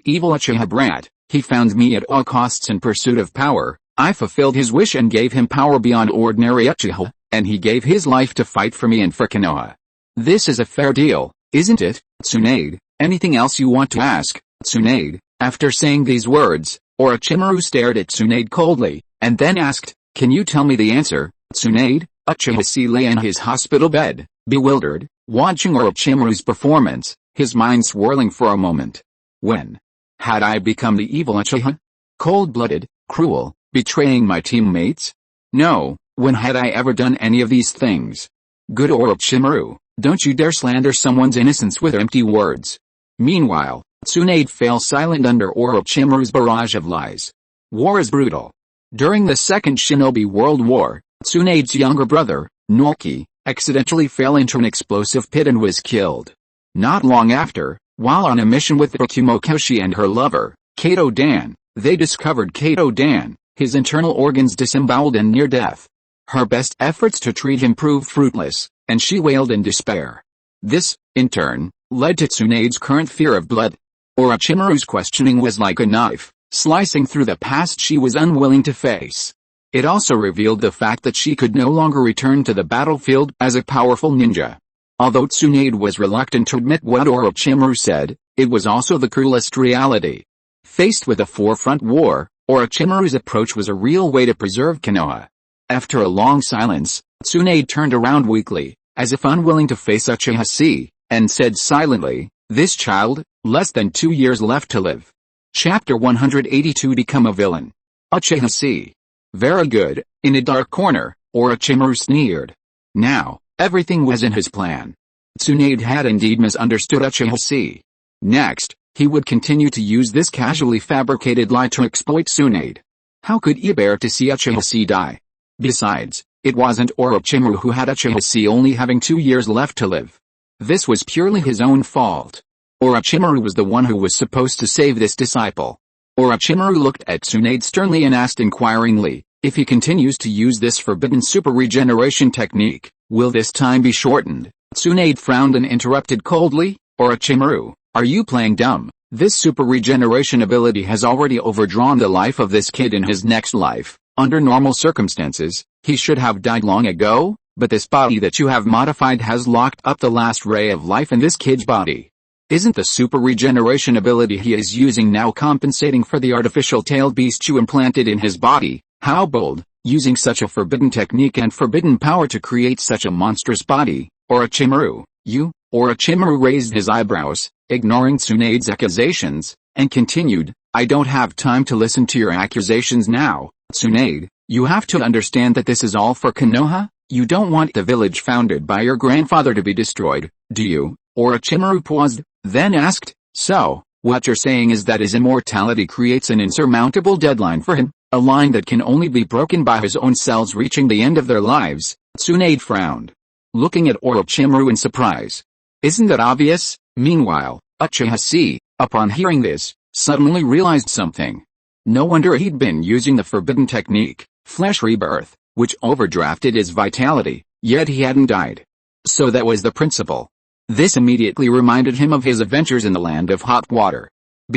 evil Uchiha brat. He found me at all costs in pursuit of power. I fulfilled his wish and gave him power beyond ordinary Uchiha, and he gave his life to fight for me and for Konoha. This is a fair deal, isn't it, Tsunade? Anything else you want to ask, Tsunade?" After saying these words, Orochimaru stared at Tsunade coldly, and then asked, "Can you tell me the answer, Tsunade?" Uchiha Chi lay in his hospital bed, bewildered, watching Orochimaru's performance, his mind swirling for a moment. When had I become the evil Uchiha? Cold-blooded, cruel, betraying my teammates? No, when had I ever done any of these things? Good Orochimaru, don't you dare slander someone's innocence with empty words. Meanwhile, Tsunade fell silent under Orochimaru's barrage of lies. War is brutal. During the Second Shinobi World War, Tsunade's younger brother, Naoki, accidentally fell into an explosive pit and was killed. Not long after, while on a mission with Bakumokoshi and her lover, Kato Dan, they discovered Kato Dan, his internal organs disemboweled and near death. Her best efforts to treat him proved fruitless, and she wailed in despair. This, in turn, led to Tsunade's current fear of blood. Orochimaru's questioning was like a knife, slicing through the past she was unwilling to face. It also revealed the fact that she could no longer return to the battlefield as a powerful ninja. Although Tsunade was reluctant to admit what Orochimaru said, it was also the cruelest reality. Faced with a four-front war, Orochimaru's approach was a real way to preserve Konoha. After a long silence, Tsunade turned around weakly, as if unwilling to face Uchiha Chi, and said silently, "This child, less than 2 years left to live." Chapter 182 Become a Villain. Uchiha Chi. Very good. In a dark corner, Orochimaru sneered. Now, everything was in his plan. Tsunade had indeed misunderstood Uchiha Chi. Next, he would continue to use this casually fabricated lie to exploit Tsunade. How could he bear to see Uchiha Chi die? Besides, it wasn't Orochimaru who had Uchiha Chi only having 2 years left to live. This was purely his own fault. Orochimaru was the one who was supposed to save this disciple. Orochimaru looked at Tsunade sternly and asked inquiringly, "If he continues to use this forbidden super regeneration technique, will this time be shortened?" Tsunade frowned and interrupted coldly, "Orochimaru, are you playing dumb? This super regeneration ability has already overdrawn the life of this kid in his next life. Under normal circumstances, he should have died long ago, but this body that you have modified has locked up the last ray of life in this kid's body. Isn't the super regeneration ability he is using now compensating for the artificial tailed beast you implanted in his body? How bold, using such a forbidden technique and forbidden power to create such a monstrous body, Orochimaru, you?" Orochimaru raised his eyebrows, ignoring Tsunade's accusations, and continued, "I don't have time to listen to your accusations now, Tsunade. You have to understand that this is all for Konoha. You don't want the village founded by your grandfather to be destroyed, do you?" Orochimaru paused, then asked, "So, what you're saying is that his immortality creates an insurmountable deadline for him, a line that can only be broken by his own cells reaching the end of their lives?" Tsunade frowned, looking at Orochimaru in surprise. "Isn't that obvious?" Meanwhile, Uchiha Chi, upon hearing this, suddenly realized something. No wonder he'd been using the forbidden technique, flesh rebirth, which overdrafted his vitality, yet he hadn't died. So that was the principle. This immediately reminded him of his adventures in the land of hot water.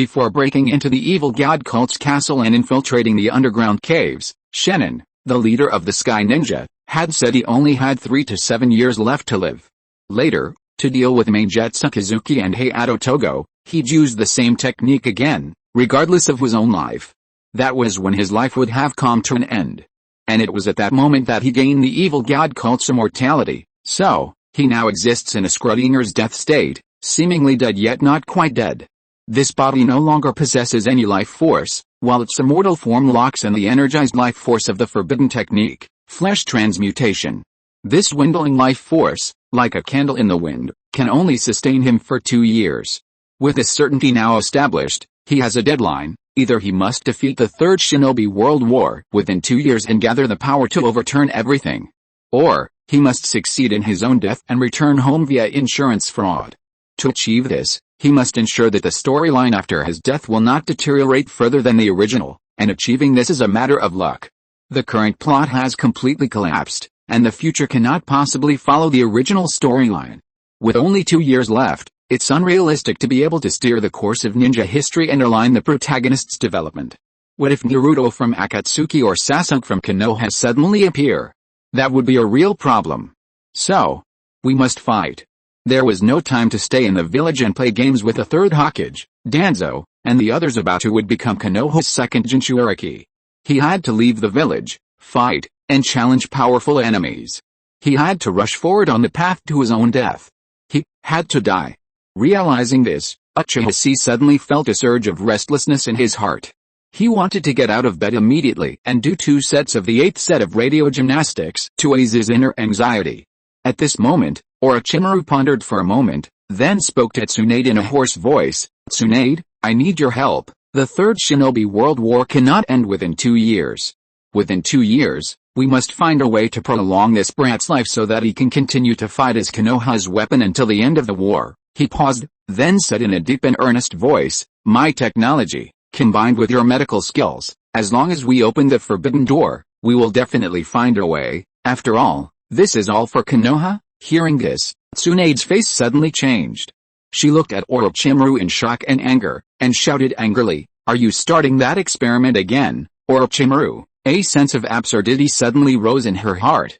Before breaking into the evil god cult's castle and infiltrating the underground caves, Shinin, the leader of the Sky Ninja, had said he only had 3 to 7 years left to live. Later, to deal with Meijetsu Kazuki and Hayato Togo, he'd used the same technique again, regardless of his own life. That was when his life would have come to an end. And it was at that moment that he gained the evil god cult's immortality, so, he now exists in a Schrödinger's death state, seemingly dead yet not quite dead. This body no longer possesses any life force, while its immortal form locks in the energized life force of the forbidden technique, flesh transmutation. This dwindling life force, like a candle in the wind, can only sustain him for 2 years. With this certainty now established, he has a deadline: either he must defeat the Third Shinobi World War within 2 years and gather the power to overturn everything, or he must succeed in his own death and return home via insurance fraud. To achieve this, he must ensure that the storyline after his death will not deteriorate further than the original, and achieving this is a matter of luck. The current plot has completely collapsed, and the future cannot possibly follow the original storyline. With only 2 years left, it's unrealistic to be able to steer the course of ninja history and align the protagonist's development. What if Naruto from Akatsuki or Sasuke from Konoha suddenly appear? That would be a real problem. So, we must fight. There was no time to stay in the village and play games with the third Hokage, Danzo, and the others about who would become Konoha's second Jinchuriki. He had to leave the village, fight, and challenge powerful enemies. He had to rush forward on the path to his own death. He had to die. Realizing this, Uchiha Chi suddenly felt a surge of restlessness in his heart. He wanted to get out of bed immediately and do 2 sets of the 8th set of radio gymnastics to ease his inner anxiety. At this moment, Orochimaru pondered for a moment, then spoke to Tsunade in a hoarse voice. "Tsunade, I need your help. The Third Shinobi World War cannot end within 2 years. Within 2 years, we must find a way to prolong this brat's life so that he can continue to fight as Konoha's weapon until the end of the war." He paused, then said in a deep and earnest voice, "My technology, combined with your medical skills, as long as we open the forbidden door, we will definitely find a way. After all, this is all for Konoha." Hearing this, Tsunade's face suddenly changed. She looked at Orochimaru in shock and anger, and shouted angrily, "Are you starting that experiment again, Orochimaru?" A sense of absurdity suddenly rose in her heart.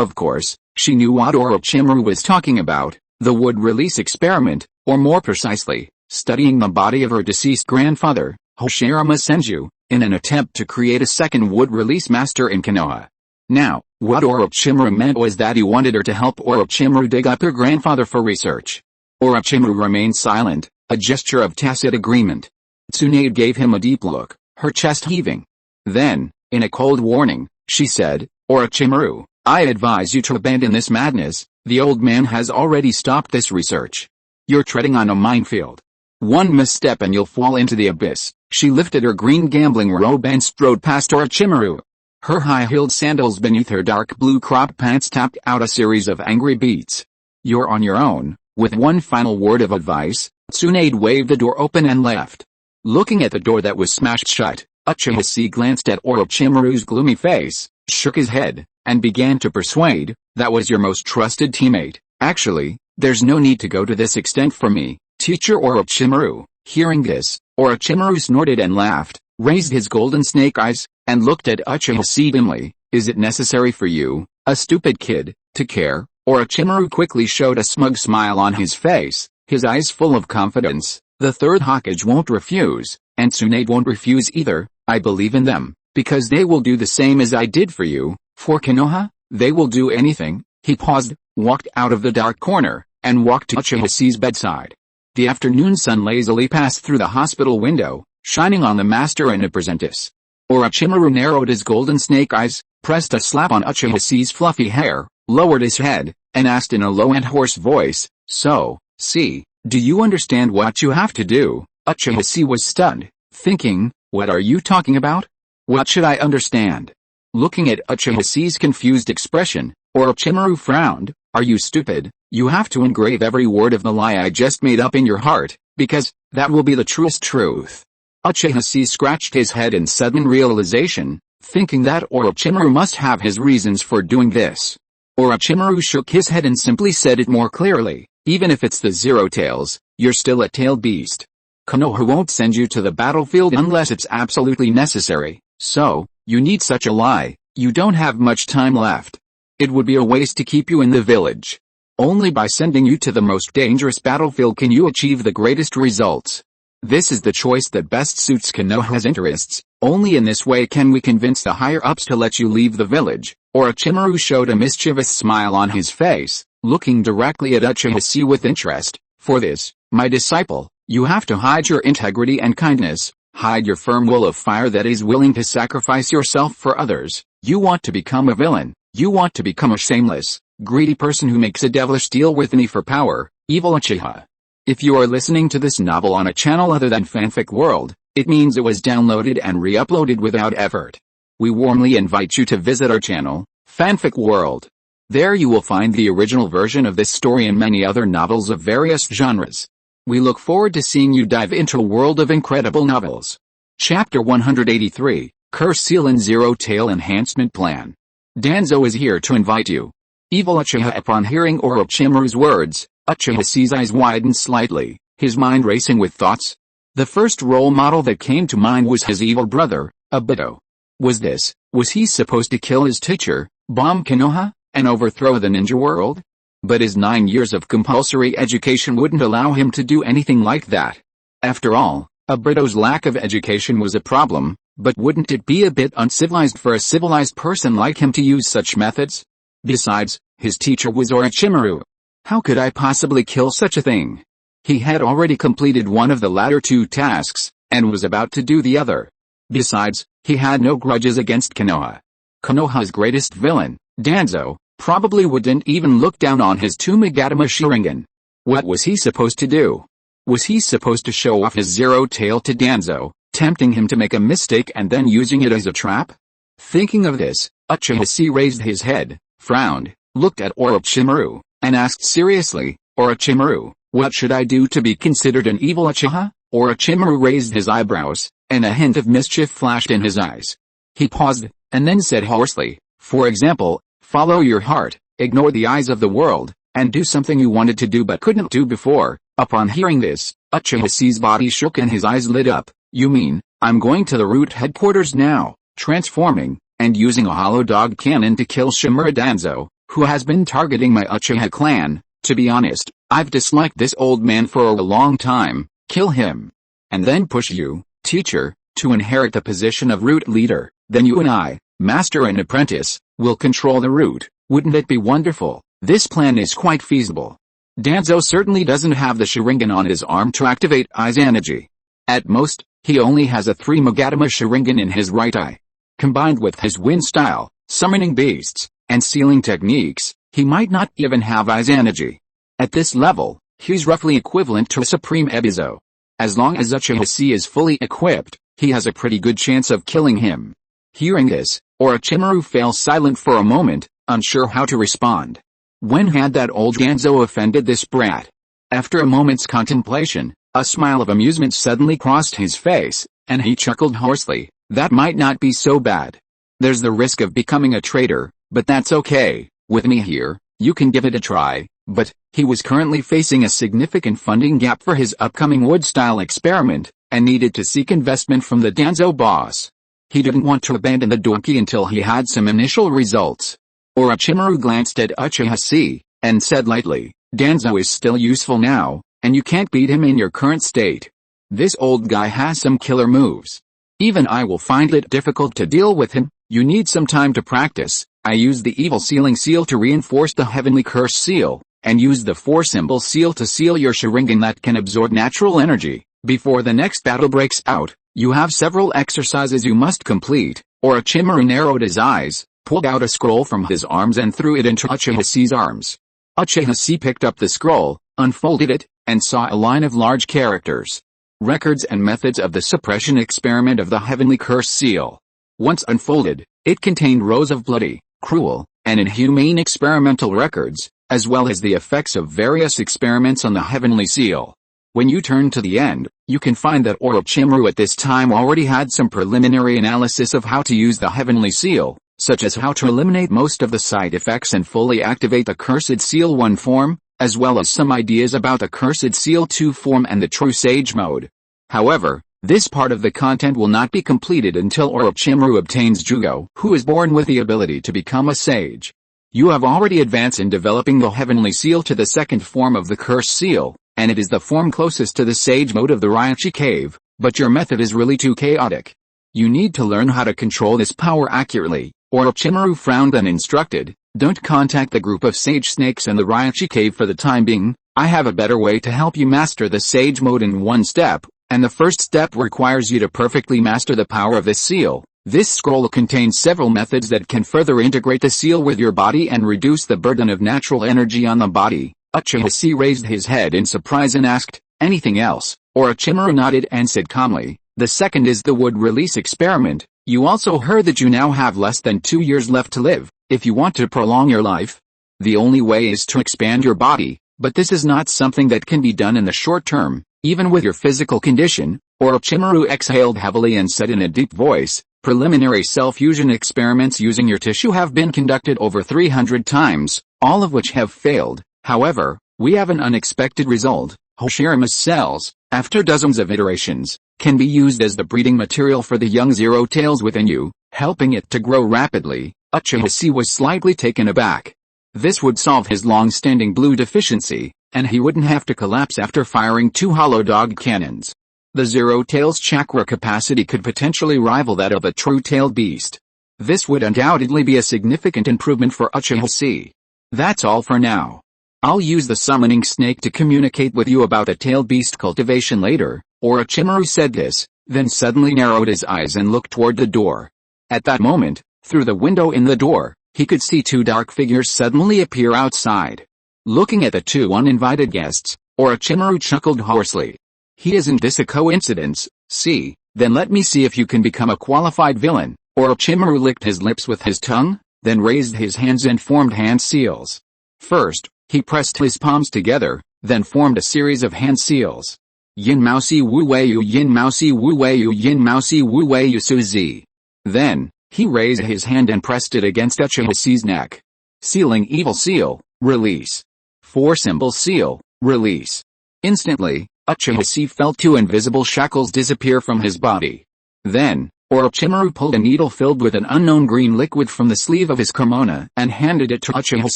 Of course, she knew what Orochimaru was talking about, the wood release experiment, or more precisely, studying the body of her deceased grandfather, Hoshirama Senju, in an attempt to create a second wood release master in Konoha. Now, what Orochimaru meant was that he wanted her to help Orochimaru dig up her grandfather for research. Orochimaru remained silent, a gesture of tacit agreement. Tsunade gave him a deep look, her chest heaving. Then, in a cold warning, she said, "Orochimaru, I advise you to abandon this madness. The old man has already stopped this research. You're treading on a minefield. One misstep and you'll fall into the abyss." She lifted her green gambling robe and strode past Orochimaru. Her high-heeled sandals beneath her dark blue crop pants tapped out a series of angry beats. "You're on your own." With one final word of advice, Tsunade waved the door open and left. Looking at the door that was smashed shut, Uchiha Chi glanced at Orochimaru's gloomy face, shook his head, and began to persuade, "That was your most trusted teammate. Actually, there's no need to go to this extent for me, teacher Orochimaru." Hearing this, Orochimaru snorted and laughed, raised his golden snake eyes, and looked at Uchiha Chi dimly. "Is it necessary for you, a stupid kid, to care?" Orochimaru quickly showed a smug smile on his face, his eyes full of confidence. "The third Hokage won't refuse, and Tsunade won't refuse either. I believe in them, because they will do the same as I did for you. For Konoha, they will do anything." He paused, walked out of the dark corner, and walked to Uchiha Chi's bedside. The afternoon sun lazily passed through the hospital window, shining on the master and apprentice. Orochimaru narrowed his golden snake eyes, pressed a slap on Uchiha Chi's fluffy hair, lowered his head, and asked in a low and hoarse voice, "So, see, do you understand what you have to do?" Uchiha Chi was stunned, thinking, "What are you talking about? What should I understand?" Looking at Uchiha Chi's confused expression, Orochimaru frowned. "Are you stupid? You have to engrave every word of the lie I just made up in your heart, because that will be the truest truth." Uchiha Chi scratched his head in sudden realization. thinking that Orochimaru must have his reasons for doing this. Orochimaru shook his head and simply said it more clearly, even if it's the Zero Tails, you're still a tailed beast. Konoha won't send you to the battlefield unless it's absolutely necessary, so, you need such a lie, you don't have much time left. It would be a waste to keep you in the village. Only by sending you to the most dangerous battlefield can you achieve the greatest results. This is the choice that best suits Konoha's interests, only in this way can we convince the higher-ups to let you leave the village. Orochimaru showed a mischievous smile on his face, looking directly at Uchiha Chi with interest. For this, my disciple, you have to hide your integrity and kindness, hide your firm will of fire that is willing to sacrifice yourself for others. You want to become a villain, you want to become a shameless, greedy person who makes a devilish deal with me for power, evil Uchiha. If you are listening to this novel on a channel other than Fanfic World, it means it was downloaded and re-uploaded without effort. We warmly invite you to visit our channel, Fanfic World. There you will find the original version of this story and many other novels of various genres. We look forward to seeing you dive into a world of incredible novels. Chapter 183, Curse Seal and Zero Tail Enhancement Plan. Danzo is here to invite you. Evil Uchiha. Upon hearing Orochimaru's words, Uchiha Chi's eyes widened slightly, his mind racing with thoughts. The first role model that came to mind was his evil brother, Obito. Was he supposed to kill his teacher, bomb Konoha, and overthrow the ninja world? But his 9 years of compulsory education wouldn't allow him to do anything like that. After all, Obito's lack of education was a problem, but wouldn't it be a bit uncivilized for a civilized person like him to use such methods? Besides, his teacher was Orochimaru. How could I possibly kill such a thing? He had already completed one of the latter two tasks, and was about to do the other. Besides, he had no grudges against Konoha. Konoha's greatest villain, Danzo, probably wouldn't even look down on his unimaginable Sharingan. What was he supposed to do? Was he supposed to show off his Zero Tail to Danzo, tempting him to make a mistake and then using it as a trap? Thinking of this, Uchiha Chi raised his head, frowned, looked at Orochimaru, and asked seriously, Orochimaru, what should I do to be considered an evil Uchiha? Orochimaru raised his eyebrows, and a hint of mischief flashed in his eyes. He paused, and then said hoarsely, for example, follow your heart, ignore the eyes of the world, and do something you wanted to do but couldn't do before. Upon hearing this, Uchiha Chi's body shook and his eyes lit up. You mean, I'm going to the root headquarters now, transforming, and using a hollow dog cannon to kill Shimura Danzo, who has been targeting my Uchiha clan? To be honest, I've disliked this old man for a long time. Kill him. And then push you, teacher, to inherit the position of root leader. Then you and I, master and apprentice, will control the root. Wouldn't it be wonderful? This plan is quite feasible. Danzo certainly doesn't have the Sharingan on his arm to activate Ai's energy. At most, he only has a 3 Magatama Sharingan in his right eye. Combined with his wind style, summoning beasts, and sealing techniques, he might not even have Ai's energy. At this level, he's roughly equivalent to a Supreme Ebizo. As long as Uchiha Chi is fully equipped, he has a pretty good chance of killing him. Hearing this, Orochimaru fell silent for a moment, unsure how to respond. When had that old Danzo offended this brat? After a moment's contemplation, a smile of amusement suddenly crossed his face, and he chuckled hoarsely. That might not be so bad. There's the risk of becoming a traitor, but that's okay. With me here, you can give it a try. But, he was currently facing a significant funding gap for his upcoming wood-style experiment, and needed to seek investment from the Danzo boss. He didn't want to abandon the donkey until he had some initial results. Orochimaru glanced at Uchiha Chi, and said lightly, Danzo is still useful now, and you can't beat him in your current state. This old guy has some killer moves. Even I will find it difficult to deal with him. You need some time to practice. I used the evil sealing seal to reinforce the heavenly curse seal, and use the 4 symbol seal to seal your Sharingan that can absorb natural energy. Before the next battle breaks out, you have several exercises you must complete. Orochimaru narrowed his eyes, pulled out a scroll from his arms and threw it into Uchiha Chi's arms. Uchiha Chi picked up the scroll, unfolded it, and saw a line of large characters. Records and methods of the suppression experiment of the heavenly curse seal. Once unfolded, it contained rows of bloody, cruel, and inhumane experimental records, as well as the effects of various experiments on the heavenly seal. When you turn to the end, You can find that Orochimaru at this time already had some preliminary analysis of how to use the Heavenly Seal, such as how to eliminate most of the side effects and fully activate the Cursed Seal 1 form, as well as some ideas about the Cursed Seal 2 form and the True Sage mode. However, this part of the content will not be completed until Orochimaru obtains Jugo, who is born with the ability to become a sage. You have already advanced in developing the Heavenly Seal to the second form of the Curse Seal, and it is the form closest to the Sage mode of the Raichi Cave, but your method is really too chaotic. You need to learn how to control this power accurately. Orochimaru frowned and instructed, don't contact the group of Sage Snakes in the Raichi Cave for the time being. I have a better way to help you master the Sage mode in one step, and the first step requires you to perfectly master the power of this seal. This scroll contains several methods that can further integrate the seal with your body and reduce the burden of natural energy on the body. Uchiha Chi raised his head in surprise and asked, anything else? Orochimaru nodded and said calmly, the second is the wood release experiment. You also heard that you now have less than 2 years left to live. If you want to prolong your life, the only way is to expand your body, but this is not something that can be done in the short term. Even with your physical condition, Orochimaru exhaled heavily and said in a deep voice, preliminary cell-fusion experiments using your tissue have been conducted over 300 times, all of which have failed. However, we have an unexpected result. Hoshirama's cells, after dozens of iterations, can be used as the breeding material for the young Zero Tails within you, helping it to grow rapidly. Uchiha Chi was slightly taken aback. This would solve his long-standing blue deficiency, and he wouldn't have to collapse after firing 2 hollow dog cannons. The Zero Tail's chakra capacity could potentially rival that of a true-tailed beast. This would undoubtedly be a significant improvement for Uchiha Chi. That's all for now. I'll use the summoning snake to communicate with you about the tailed beast cultivation later. Orochimaru said this, then suddenly narrowed his eyes and looked toward the door. At that moment, through the window in the door, he could see 2 dark figures suddenly appear outside. Looking at the 2 uninvited guests, Orochimaru chuckled hoarsely. Isn't this a coincidence? See, then let me see if you can become a qualified villain. Orochimaru licked his lips with his tongue, then raised his hands and formed hand seals. First, he pressed his palms together, then formed a series of hand seals. Yin Mao Si Wu Wei Yu Yin Mao Si Wu Wei Yu Yin Mao Si Wu Wei Yu Su Zi. Then, he raised his hand and pressed it against Uchiha Chi's neck. Sealing Evil Seal, release. 4 Symbol Seal, release. Instantly, Uchiha Chi felt 2 invisible shackles disappear from his body. Then, Orochimaru pulled a needle filled with an unknown green liquid from the sleeve of his kimono and handed it to Uchiha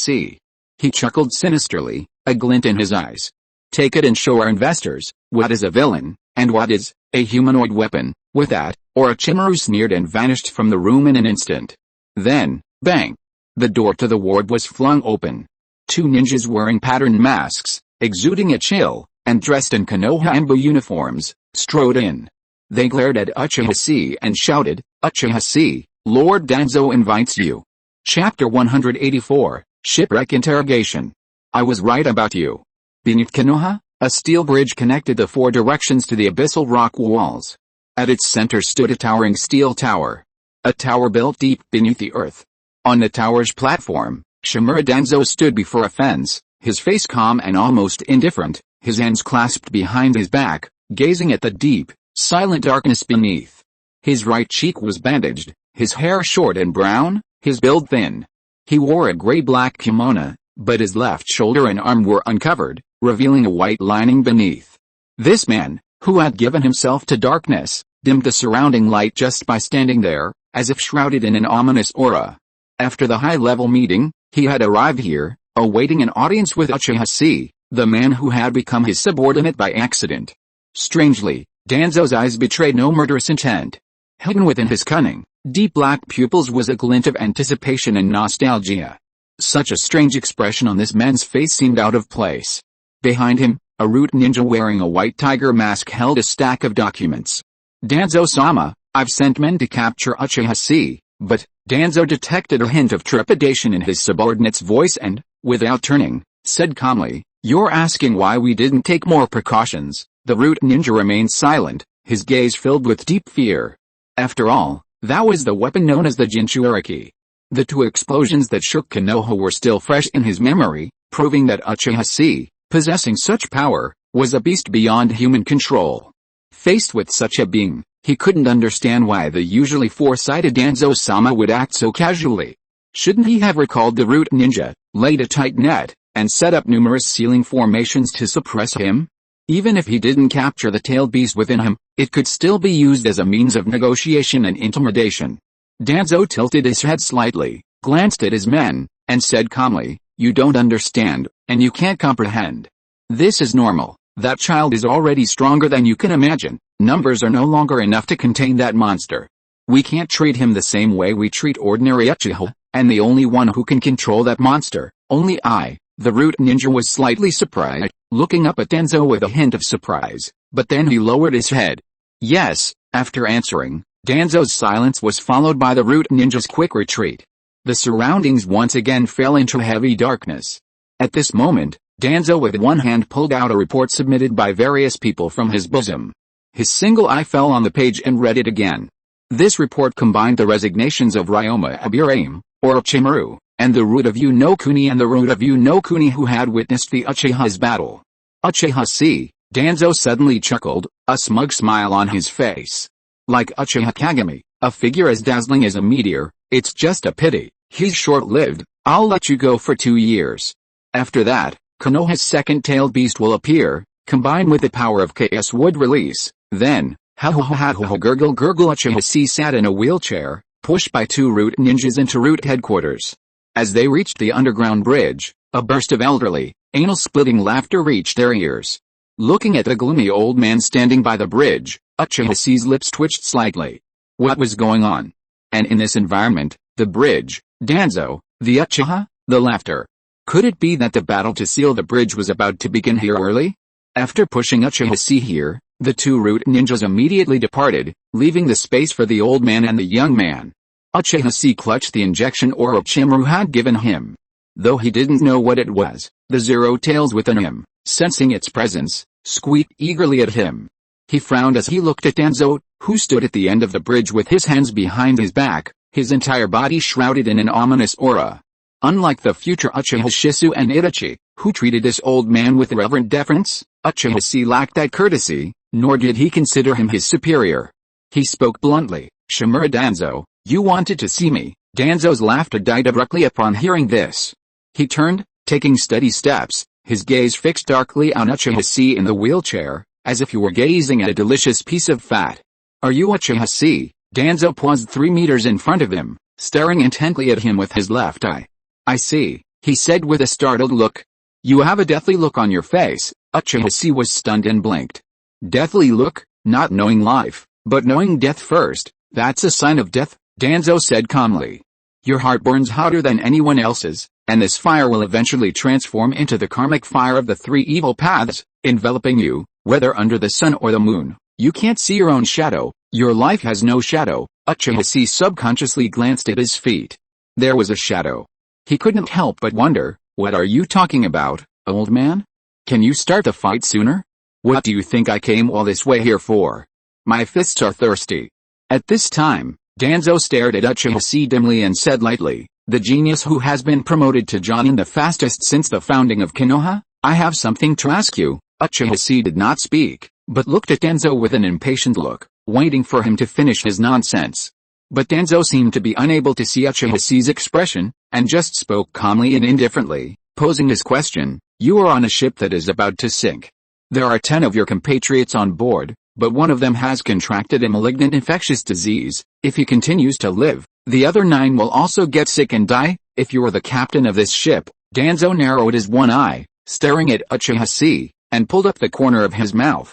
Chi. He chuckled sinisterly, a glint in his eyes. Take it and show our investors, what is a villain, and what is a humanoid weapon. With that, Orochimaru sneered and vanished from the room in an instant. Then, bang! The door to the ward was flung open. 2 ninjas wearing patterned masks, exuding a chill, and dressed in Konoha Ambu uniforms, strode in. They glared at Uchiha Chi and shouted, Uchiha Chi, Lord Danzo invites you. Chapter 184, Shipwreck Interrogation. I was right about you. Beneath Konoha, a steel bridge connected the 4 directions to the abyssal rock walls. At its center stood a towering steel tower. A tower built deep beneath the earth. On the tower's platform, Shimura Danzo stood before a fence, his face calm and almost indifferent, his hands clasped behind his back, gazing at the deep, silent darkness beneath. His right cheek was bandaged, his hair short and brown, his build thin. He wore a gray-black kimono, but his left shoulder and arm were uncovered, revealing a white lining beneath. This man, who had given himself to darkness, dimmed the surrounding light just by standing there, as if shrouded in an ominous aura. After the high-level meeting, he had arrived here, awaiting an audience with Uchiha Chi, the man who had become his subordinate by accident. Strangely, Danzo's eyes betrayed no murderous intent. Hidden within his cunning, deep black pupils was a glint of anticipation and nostalgia. Such a strange expression on this man's face seemed out of place. Behind him, a root ninja wearing a white tiger mask held a stack of documents. Danzo-sama, I've sent men to capture Uchiha Chi, but, Danzo detected a hint of trepidation in his subordinate's voice and, without turning, said calmly, you're asking why we didn't take more precautions. The root ninja remained silent, his gaze filled with deep fear. After all, that was the weapon known as the Jinchuriki. The 2 explosions that shook Konoha were still fresh in his memory, proving that Uchiha Chi, possessing such power, was a beast beyond human control. Faced with such a being, he couldn't understand why the usually foresighted Danzo-sama would act so casually. Shouldn't he have recalled the root ninja, laid a tight net, and set up numerous sealing formations to suppress him? Even if he didn't capture the tailed beast within him, it could still be used as a means of negotiation and intimidation. Danzo tilted his head slightly, glanced at his men, and said calmly, "You don't understand, and you can't comprehend. This is normal. That child is already stronger than you can imagine. Numbers are no longer enough to contain that monster. We can't treat him the same way we treat ordinary Uchiha, and the only one who can control that monster, only I." The root ninja was slightly surprised, looking up at Danzo with a hint of surprise, but then he lowered his head. Yes, after answering, Danzo's silence was followed by the root ninja's quick retreat. The surroundings once again fell into heavy darkness. At this moment, Danzo with one hand pulled out a report submitted by various people from his bosom. His single eye fell on the page and read it again. This report combined the resignations of Ryoma Abirame, or Orochimaru, and the root of Unokuni and the root of Unokuni who had witnessed the Uchiha's battle. Uchiha Chi, Danzo suddenly chuckled, a smug smile on his face. Like Uchiha Kagami, a figure as dazzling as a meteor, it's just a pity, he's short-lived. I'll let you go for 2 years. After that, Konoha's second-tailed beast will appear, combined with the power of chaos would release. Then, ha-ha-ha-ha-ha gurgle Uchiha Chi sat in a wheelchair, pushed by 2 root ninjas into root headquarters. As they reached the underground bridge, a burst of elderly, anal-splitting laughter reached their ears. Looking at the gloomy old man standing by the bridge, Uchiha Chi's lips twitched slightly. What was going on? And in this environment, the bridge, Danzo, the Uchiha, the laughter. Could it be that the battle to seal the bridge was about to begin here early? After pushing Uchiha Chi here, the 2 root ninjas immediately departed, leaving the space for the old man and the young man. Uchiha Chi clutched the injection Orochimaru had given him. Though he didn't know what it was, the Zero Tails within him, sensing its presence, squeaked eagerly at him. He frowned as he looked at Danzo, who stood at the end of the bridge with his hands behind his back, his entire body shrouded in an ominous aura. Unlike the future Uchiha Shisui and Itachi, who treated this old man with reverent deference, Uchiha Chi lacked that courtesy, nor did he consider him his superior. He spoke bluntly, "Shimura Danzo, you wanted to see me." Danzo's laughter died abruptly upon hearing this. He turned, taking steady steps, his gaze fixed darkly on Uchiha Chi in the wheelchair, as if he were gazing at a delicious piece of fat. "Are you Uchiha Chi?" Danzo paused 3 meters in front of him, staring intently at him with his left eye. "I see," he said with a startled look. "You have a deathly look on your face." Uchiha Chi was stunned and blinked. Deathly look? Not knowing life, but knowing death first, that's a sign of death, Danzo said calmly. "Your heart burns hotter than anyone else's, and this fire will eventually transform into the karmic fire of the 3 evil paths, enveloping you, whether under the sun or the moon. You can't see your own shadow, your life has no shadow." Uchiha Chi subconsciously glanced at his feet. There was a shadow. He couldn't help but wonder, what are you talking about, old man? Can you start the fight sooner? What do you think I came all this way here for? My fists are thirsty. At this time, Danzo stared at Uchiha Chi dimly and said lightly, "The genius who has been promoted to genin the fastest since the founding of Konoha? I have something to ask you." Uchiha Chi did not speak, but looked at Danzo with an impatient look, waiting for him to finish his nonsense. But Danzo seemed to be unable to see Uchiha Chi's expression, and just spoke calmly and indifferently, posing his question. "You are on a ship that is about to sink. There are 10 of your compatriots on board, but one of them has contracted a malignant infectious disease. If he continues to live, the other 9 will also get sick and die. If you are the captain of this ship," Danzo narrowed his one eye, staring at Uchiha Chi, and pulled up the corner of his mouth.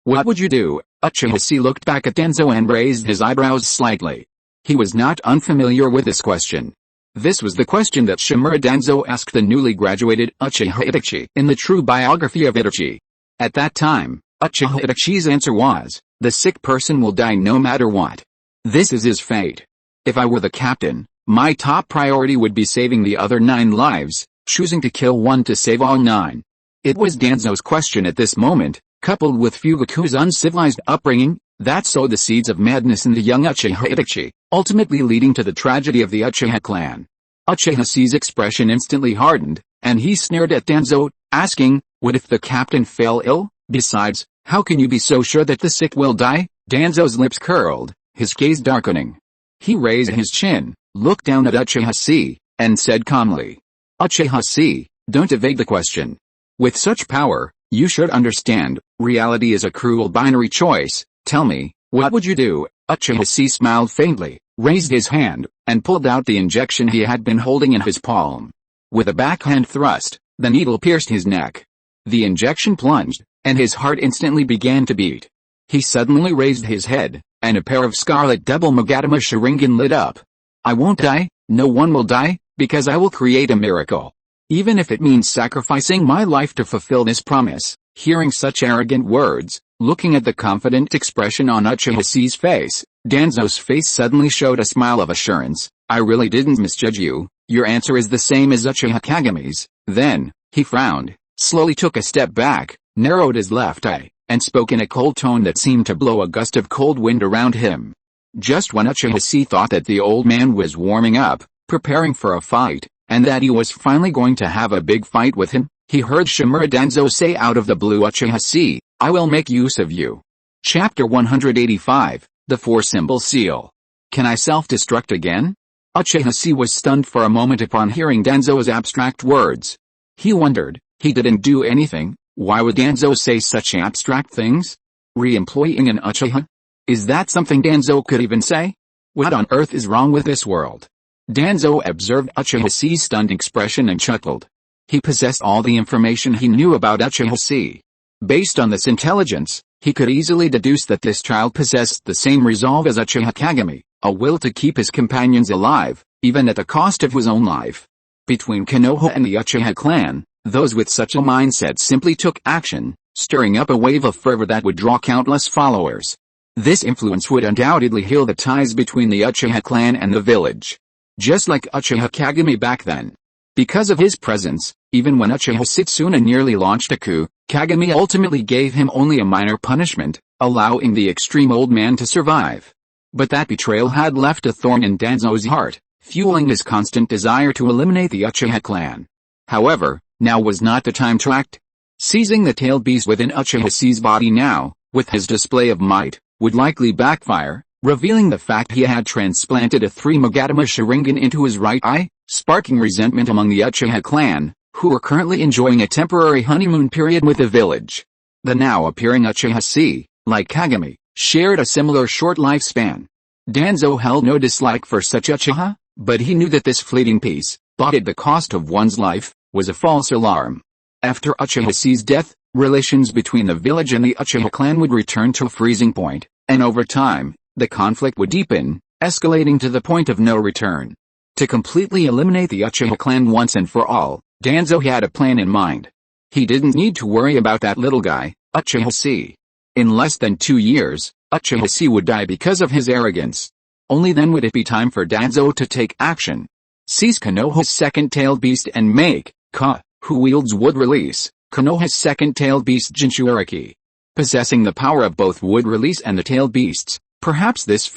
What would you do?" Uchiha Chi looked back at Danzo and raised his eyebrows slightly. He was not unfamiliar with this question. This was the question that Shimura Danzo asked the newly graduated Uchiha Itachi in the true biography of Itachi. At that time, Uchiha Itachi's answer was, "The sick person will die no matter what. This is his fate. If I were the captain, my top priority would be saving the other 9 lives, choosing to kill one to save all 9. It was Danzo's question at this moment, coupled with Fugaku's uncivilized upbringing, that sowed the seeds of madness in the young Uchiha Itachi, ultimately leading to the tragedy of the Uchiha clan. Uchiha Chi's expression instantly hardened, and he sneered at Danzo, asking, "What if the captain fell ill? Besides, How can you be so sure that the sick will die? Danzo's lips curled, his gaze darkening. He raised his chin, looked down at Uchiha Chi, and said calmly, Uchiha Chi, don't evade the question. With such power, you should understand, reality is a cruel binary choice. Tell me, what would you do? Uchiha Chi smiled faintly, raised his hand, and pulled out the injection he had been holding in his palm. With a backhand thrust, the needle pierced his neck. The injection plunged, and his heart instantly began to beat. He suddenly raised his head, and a pair of scarlet double Magatama Sharingan lit up. I won't die, no one will die, because I will create a miracle. Even if it means sacrificing my life to fulfill this promise. Hearing such arrogant words, looking at the confident expression on Uchiha Chi's face, Danzo's face suddenly showed a smile of assurance. I really didn't misjudge you. Your answer is the same as Uchiha Kageme's. Then, he frowned, slowly took a step back, narrowed his left eye, and spoke in a cold tone that seemed to blow a gust of cold wind around him. Just when Uchiha Chi thought that the old man was warming up, preparing for a fight, and that he was finally going to have a big fight with him, he heard Shimura Danzo say out of the blue, Uchiha Chi, I will make use of you. Chapter 185, The Four-Symbol Seal. Can I self-destruct again? Uchiha Chi was stunned for a moment upon hearing Danzo's abstract words. He wondered, he didn't do anything, why would Danzo say such abstract things? Re-employing an Uchiha? Is that something Danzo could even say? What on earth is wrong with this world? Danzo observed Uchiha Chi's stunned expression and chuckled. He possessed all the information he knew about Uchiha Chi. Based on this intelligence, he could easily deduce that this child possessed the same resolve as Uchiha Kagami, a will to keep his companions alive, even at the cost of his own life. Between Konoha and the Uchiha clan, those with such a mindset simply took action, stirring up a wave of fervor that would draw countless followers. This influence would undoubtedly heal the ties between the Uchiha clan and the village. Just like Uchiha Kagami back then. Because of his presence, even when Uchiha Setsuna nearly launched a coup, Kagami ultimately gave him only a minor punishment, allowing the extreme old man to survive. But that betrayal had left a thorn in Danzo's heart, fueling his constant desire to eliminate the Uchiha clan. However, now was not the time to act. Seizing the tailed beast within Uchiha Chi's body now, with his display of might, would likely backfire, revealing the fact he had transplanted a 3 Magatama Sharingan into his right eye, sparking resentment among the Uchiha clan, who were currently enjoying a temporary honeymoon period with the village. The now appearing Uchiha Chi, like Kagami, shared a similar short lifespan. Danzo held no dislike for such Uchiha, but he knew that this fleeting peace, bought at the cost of one's life, was a false alarm. After Uchiha Chi's death, relations between the village and the Uchiha clan would return to a freezing point, and over time, the conflict would deepen, escalating to the point of no return. To completely eliminate the Uchiha clan once and for all, Danzo had a plan in mind. He didn't need to worry about that little guy, Uchiha Chi. In less than 2 years, Uchiha Chi would die because of his arrogance. Only then would it be time for Danzo to take action. Seize Konoha's second-tailed beast and make Ka, who wields wood release, Konoha's second-tailed beast Jinchuriki. Possessing the power of both wood release and the tailed beasts, perhaps this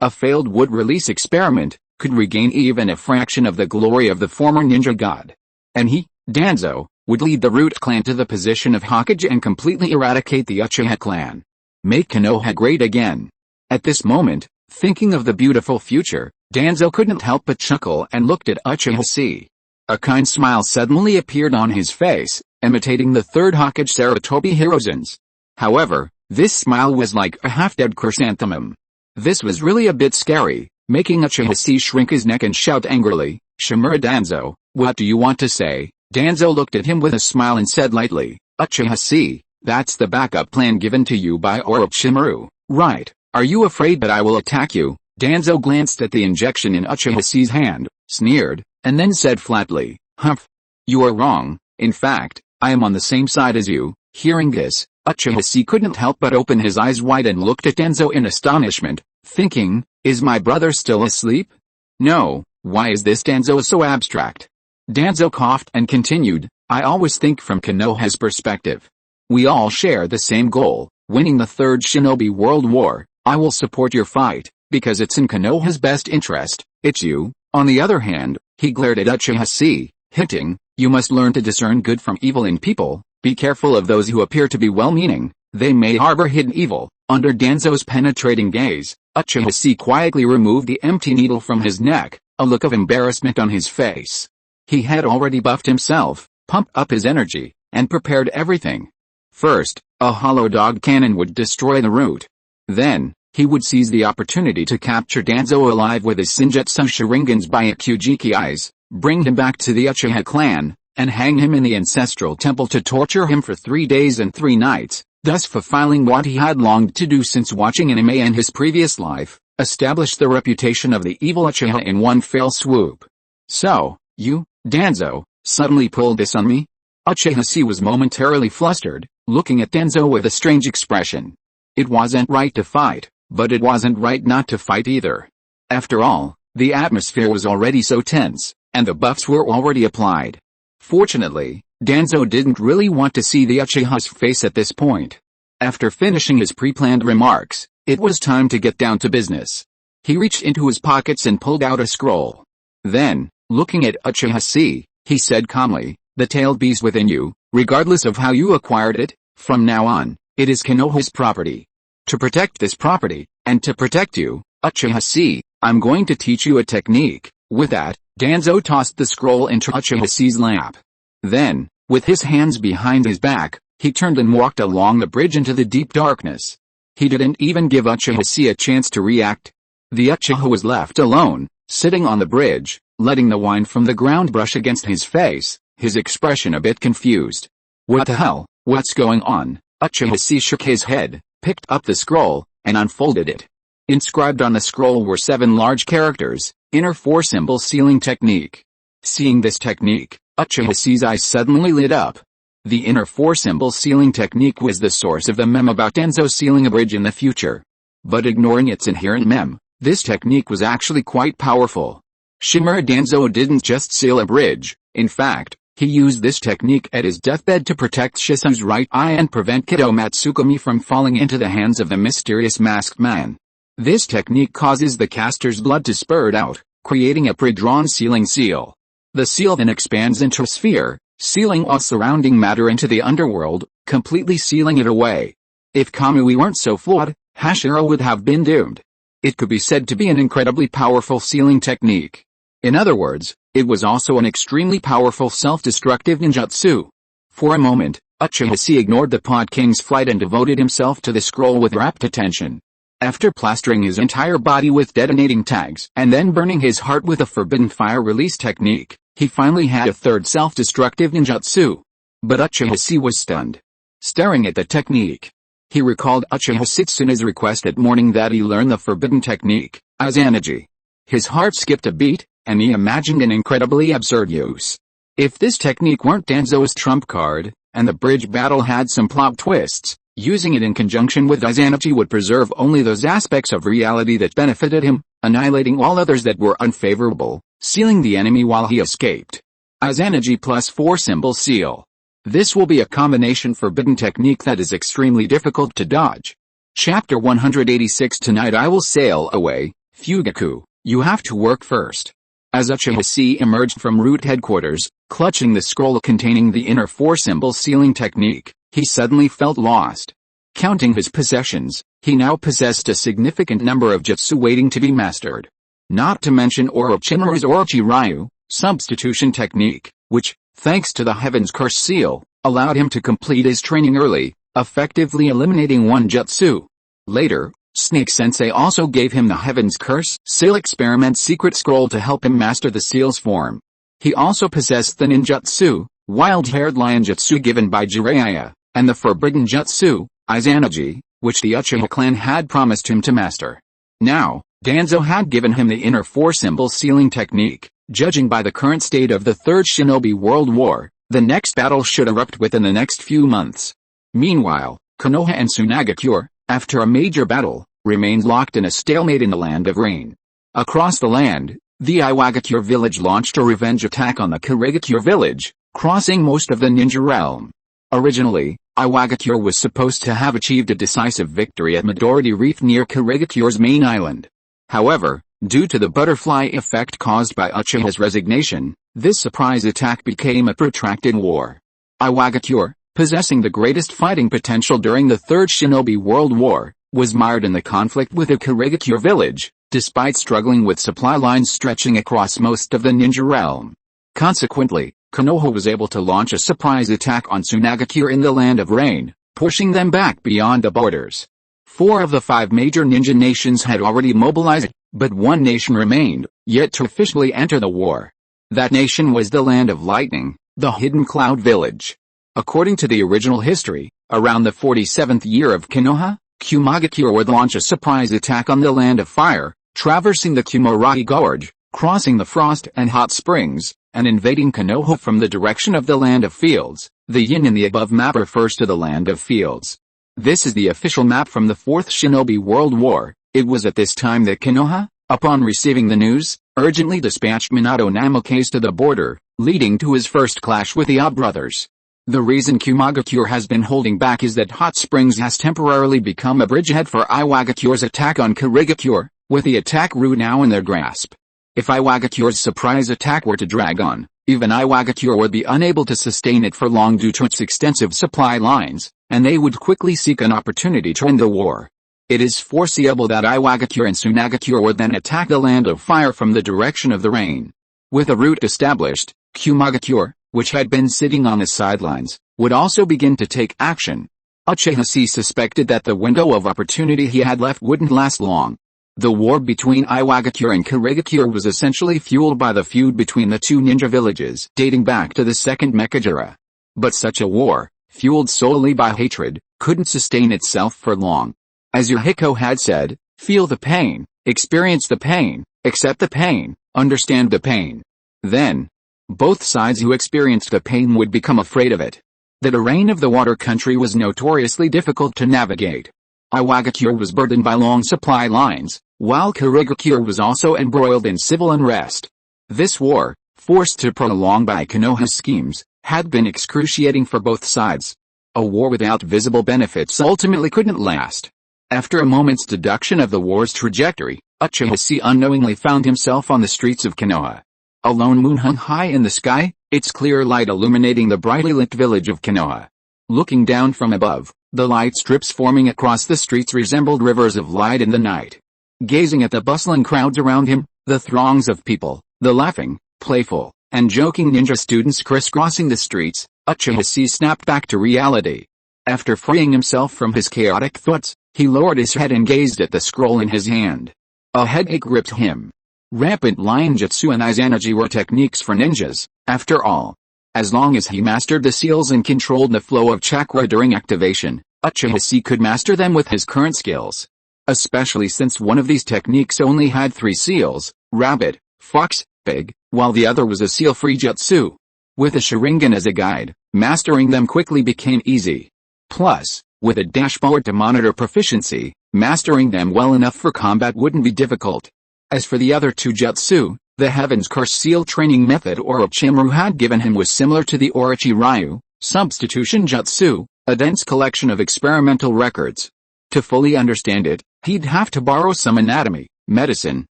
a failed wood release experiment, could regain even a fraction of the glory of the former ninja god. And he, Danzo, would lead the Root clan to the position of Hokage and completely eradicate the Uchiha clan. Make Konoha great again. At this moment, thinking of the beautiful future, Danzo couldn't help but chuckle and looked at Uchiha Chi. A kind smile suddenly appeared on his face, imitating the third Hokage Sarutobi Hiruzen's. However, this smile was like a half-dead chrysanthemum. This was really a bit scary, making Uchiha Chi shrink his neck and shout angrily, Shimura Danzo, what do you want to say? Danzo looked at him with a smile and said lightly, Uchiha Chi, that's the backup plan given to you by Orochimaru, right? Are you afraid that I will attack you? Danzo glanced at the injection in Uchiha Chi's hand, sneered, and then said flatly, Humph. You are wrong, in fact, I am on the same side as you. Hearing this, Uchiha Chi couldn't help but open his eyes wide and looked at Danzo in astonishment, thinking, is my brother still asleep? No, why is this Danzo so abstract? Danzo coughed and continued, I always think from Konoha's perspective. We all share the same goal, winning the Third Shinobi World War. I will support your fight, because it's in Konoha's best interest. It's you. On the other hand, he glared at Uchiha Chi, hinting, you must learn to discern good from evil in people, be careful of those who appear to be well-meaning, They may harbor hidden evil. Under Danzo's penetrating gaze, Uchiha Chi quietly removed the empty needle from his neck, a look of embarrassment on his face. He had already buffed himself, pumped up his energy, and prepared everything. First, a hollow dog cannon would destroy the root. Then, he would seize the opportunity to capture Danzo alive with his Senjutsu Sharingan's Byakujiki eyes, bring him back to the Uchiha clan, and hang him in the ancestral temple to torture him for 3 days and 3 nights, thus fulfilling what he had longed to do since watching anime in his previous life, establish the reputation of the evil Uchiha in one fell swoop. So, you, Danzo, suddenly pulled this on me? Uchiha Chi was momentarily flustered, looking at Danzo with a strange expression. It wasn't right to fight, but it wasn't right not to fight either. After all, the atmosphere was already so tense, and the buffs were already applied. Fortunately, Danzo didn't really want to see the Uchiha's face at this point. After finishing his pre-planned remarks, it was time to get down to business. He reached into his pockets and pulled out a scroll. Then, looking at Uchiha Chi, he said calmly, "The tailed beast within you, regardless of how you acquired it, from now on, it is Konoha's property. To protect this property, and to protect you, Uchiha Chi, I'm going to teach you a technique." With that, Danzo tossed the scroll into Uchiha Chi's lap. Then, with his hands behind his back, he turned and walked along the bridge into the deep darkness. He didn't even give Uchiha Chi a chance to react. The Uchiha was left alone, sitting on the bridge, letting the wine from the ground brush against his face, his expression a bit confused. "What the hell, what's going on?" Uchiha Chi shook his head, picked up the scroll, and unfolded it. Inscribed on the scroll were 7 large characters, "Inner 4-symbol sealing technique." Seeing this technique, Uchiha Chi's eyes suddenly lit up. The inner 4-symbol sealing technique was the source of the meme about Danzo sealing a bridge in the future. But ignoring its inherent meme, this technique was actually quite powerful. Shimura Danzo didn't just seal a bridge, in fact, he used this technique at his deathbed to protect Shisui's right eye and prevent Kido Matsukumi from falling into the hands of the mysterious masked man. This technique causes the caster's blood to spurt out, creating a pre-drawn sealing seal. The seal then expands into a sphere, sealing all surrounding matter into the underworld, completely sealing it away. If Kamui weren't so flawed, Hashira would have been doomed. It could be said to be an incredibly powerful sealing technique. In other words, it was also an extremely powerful self-destructive ninjutsu. For a moment, Uchiha Chi ignored the Pod King's flight and devoted himself to the scroll with rapt attention. After plastering his entire body with detonating tags and then burning his heart with a forbidden fire release technique, he finally had a third self-destructive ninjutsu. But Uchiha Chi was stunned. Staring at the technique, he recalled Uchiha Setsuna's request at morning that he learn the forbidden technique, Izanagi. His heart skipped a beat, and he imagined an incredibly absurd use. If this technique weren't Danzo's trump card, and the bridge battle had some plot twists, using it in conjunction with Izanagi would preserve only those aspects of reality that benefited him, annihilating all others that were unfavorable, sealing the enemy while he escaped. Izanagi plus 4-symbol seal. This will be a combination forbidden technique that is extremely difficult to dodge. Chapter 186. Tonight I will sail away, Fugaku, you have to work first. As Uchiha Chi emerged from root headquarters, clutching the scroll containing the inner 4-symbol sealing technique, he suddenly felt lost. Counting his possessions, he now possessed a significant number of jutsu waiting to be mastered. Not to mention Orochimaru's Orochi-ryu, substitution technique, which, thanks to the Heaven's Curse seal, allowed him to complete his training early, effectively eliminating one jutsu. Later, Snake Sensei also gave him the Heaven's Curse seal experiment secret scroll to help him master the seal's form. He also possessed the ninjutsu, wild-haired lion jutsu given by Jiraiya, and the forbidden jutsu, Izanagi, which the Uchiha clan had promised him to master. Now, Danzo had given him the inner 4-symbol sealing technique. Judging by the current state of the Third Shinobi World War, the next battle should erupt within the next few months. Meanwhile, Konoha and Tsunagakure, after a major battle, remained locked in a stalemate in the Land of Rain. Across the land, the Iwagakure village launched a revenge attack on the Kirigakure village, crossing most of the ninja realm. Originally, Iwagakure was supposed to have achieved a decisive victory at Midori Reef near Kirigakure's main island. However, due to the butterfly effect caused by Uchiha's resignation, this surprise attack became a protracted war. Iwagakure, possessing the greatest fighting potential during the Third Shinobi World War, was mired in the conflict with the Kurigakure village, despite struggling with supply lines stretching across most of the ninja realm. Consequently, Konoha was able to launch a surprise attack on Tsunagakure in the Land of Rain, pushing them back beyond the borders. 4 of the 5 major ninja nations had already mobilized, but one nation remained, yet to officially enter the war. That nation was the Land of Lightning, the Hidden Cloud Village. According to the original history, around the 47th year of Konoha, Kumagakure would launch a surprise attack on the Land of Fire, traversing the Kumorai Gorge, crossing the Frost and Hot Springs, and invading Konoha from the direction of the Land of Fields. The yin in the above map refers to the Land of Fields. This is the official map from the 4th Shinobi World War. It was at this time that Konoha, upon receiving the news, urgently dispatched Minato Namikaze to the border, leading to his first clash with the Odd brothers. The reason Kumagakure has been holding back is that Hot Springs has temporarily become a bridgehead for Iwagakure's attack on Kurigakure, with the attack route now in their grasp. If Iwagakure's surprise attack were to drag on, even Iwagakure would be unable to sustain it for long due to its extensive supply lines, and they would quickly seek an opportunity to end the war. It is foreseeable that Iwagakure and Tsunagakure would then attack the Land of Fire from the direction of the rain. With a route established, Kumagakure, which had been sitting on the sidelines, would also begin to take action. Uchiha Chi suspected that the window of opportunity he had left wouldn't last long. The war between Iwagakure and Kurigakure was essentially fueled by the feud between the two ninja villages dating back to the Second Meiji era. But such a war, fueled solely by hatred, couldn't sustain itself for long. As Yahiko had said, feel the pain, experience the pain, accept the pain, understand the pain. Then, both sides who experienced the pain would become afraid of it. The terrain of the water country was notoriously difficult to navigate. Iwagakure was burdened by long supply lines, while Kurigakure was also embroiled in civil unrest. This war, forced to prolong by Konoha's schemes, had been excruciating for both sides. A war without visible benefits ultimately couldn't last. After a moment's deduction of the war's trajectory, Uchiha Chi unknowingly found himself on the streets of Konoha. A lone moon hung high in the sky, its clear light illuminating the brightly lit village of Konoha. Looking down from above, the light strips forming across the streets resembled rivers of light in the night. Gazing at the bustling crowds around him, the throngs of people, the laughing, playful, and joking ninja students crisscrossing the streets, Uchiha Chi snapped back to reality. After freeing himself from his chaotic thoughts, he lowered his head and gazed at the scroll in his hand. A headache gripped him. Rampant lion jutsu and izanaji were techniques for ninjas, after all. As long as he mastered the seals and controlled the flow of chakra during activation, Uchiha Chi could master them with his current skills. Especially since one of these techniques only had 3 seals, rabbit, fox, pig, while the other was a seal-free jutsu. With a Sharingan as a guide, mastering them quickly became easy. Plus, with a dashboard to monitor proficiency, mastering them well enough for combat wouldn't be difficult. As for the other 2 jutsu, the Heaven's Curse seal training method Orochimaru had given him was similar to the Orochi Ryu, substitution jutsu, a dense collection of experimental records. To fully understand it, he'd have to borrow some anatomy, medicine,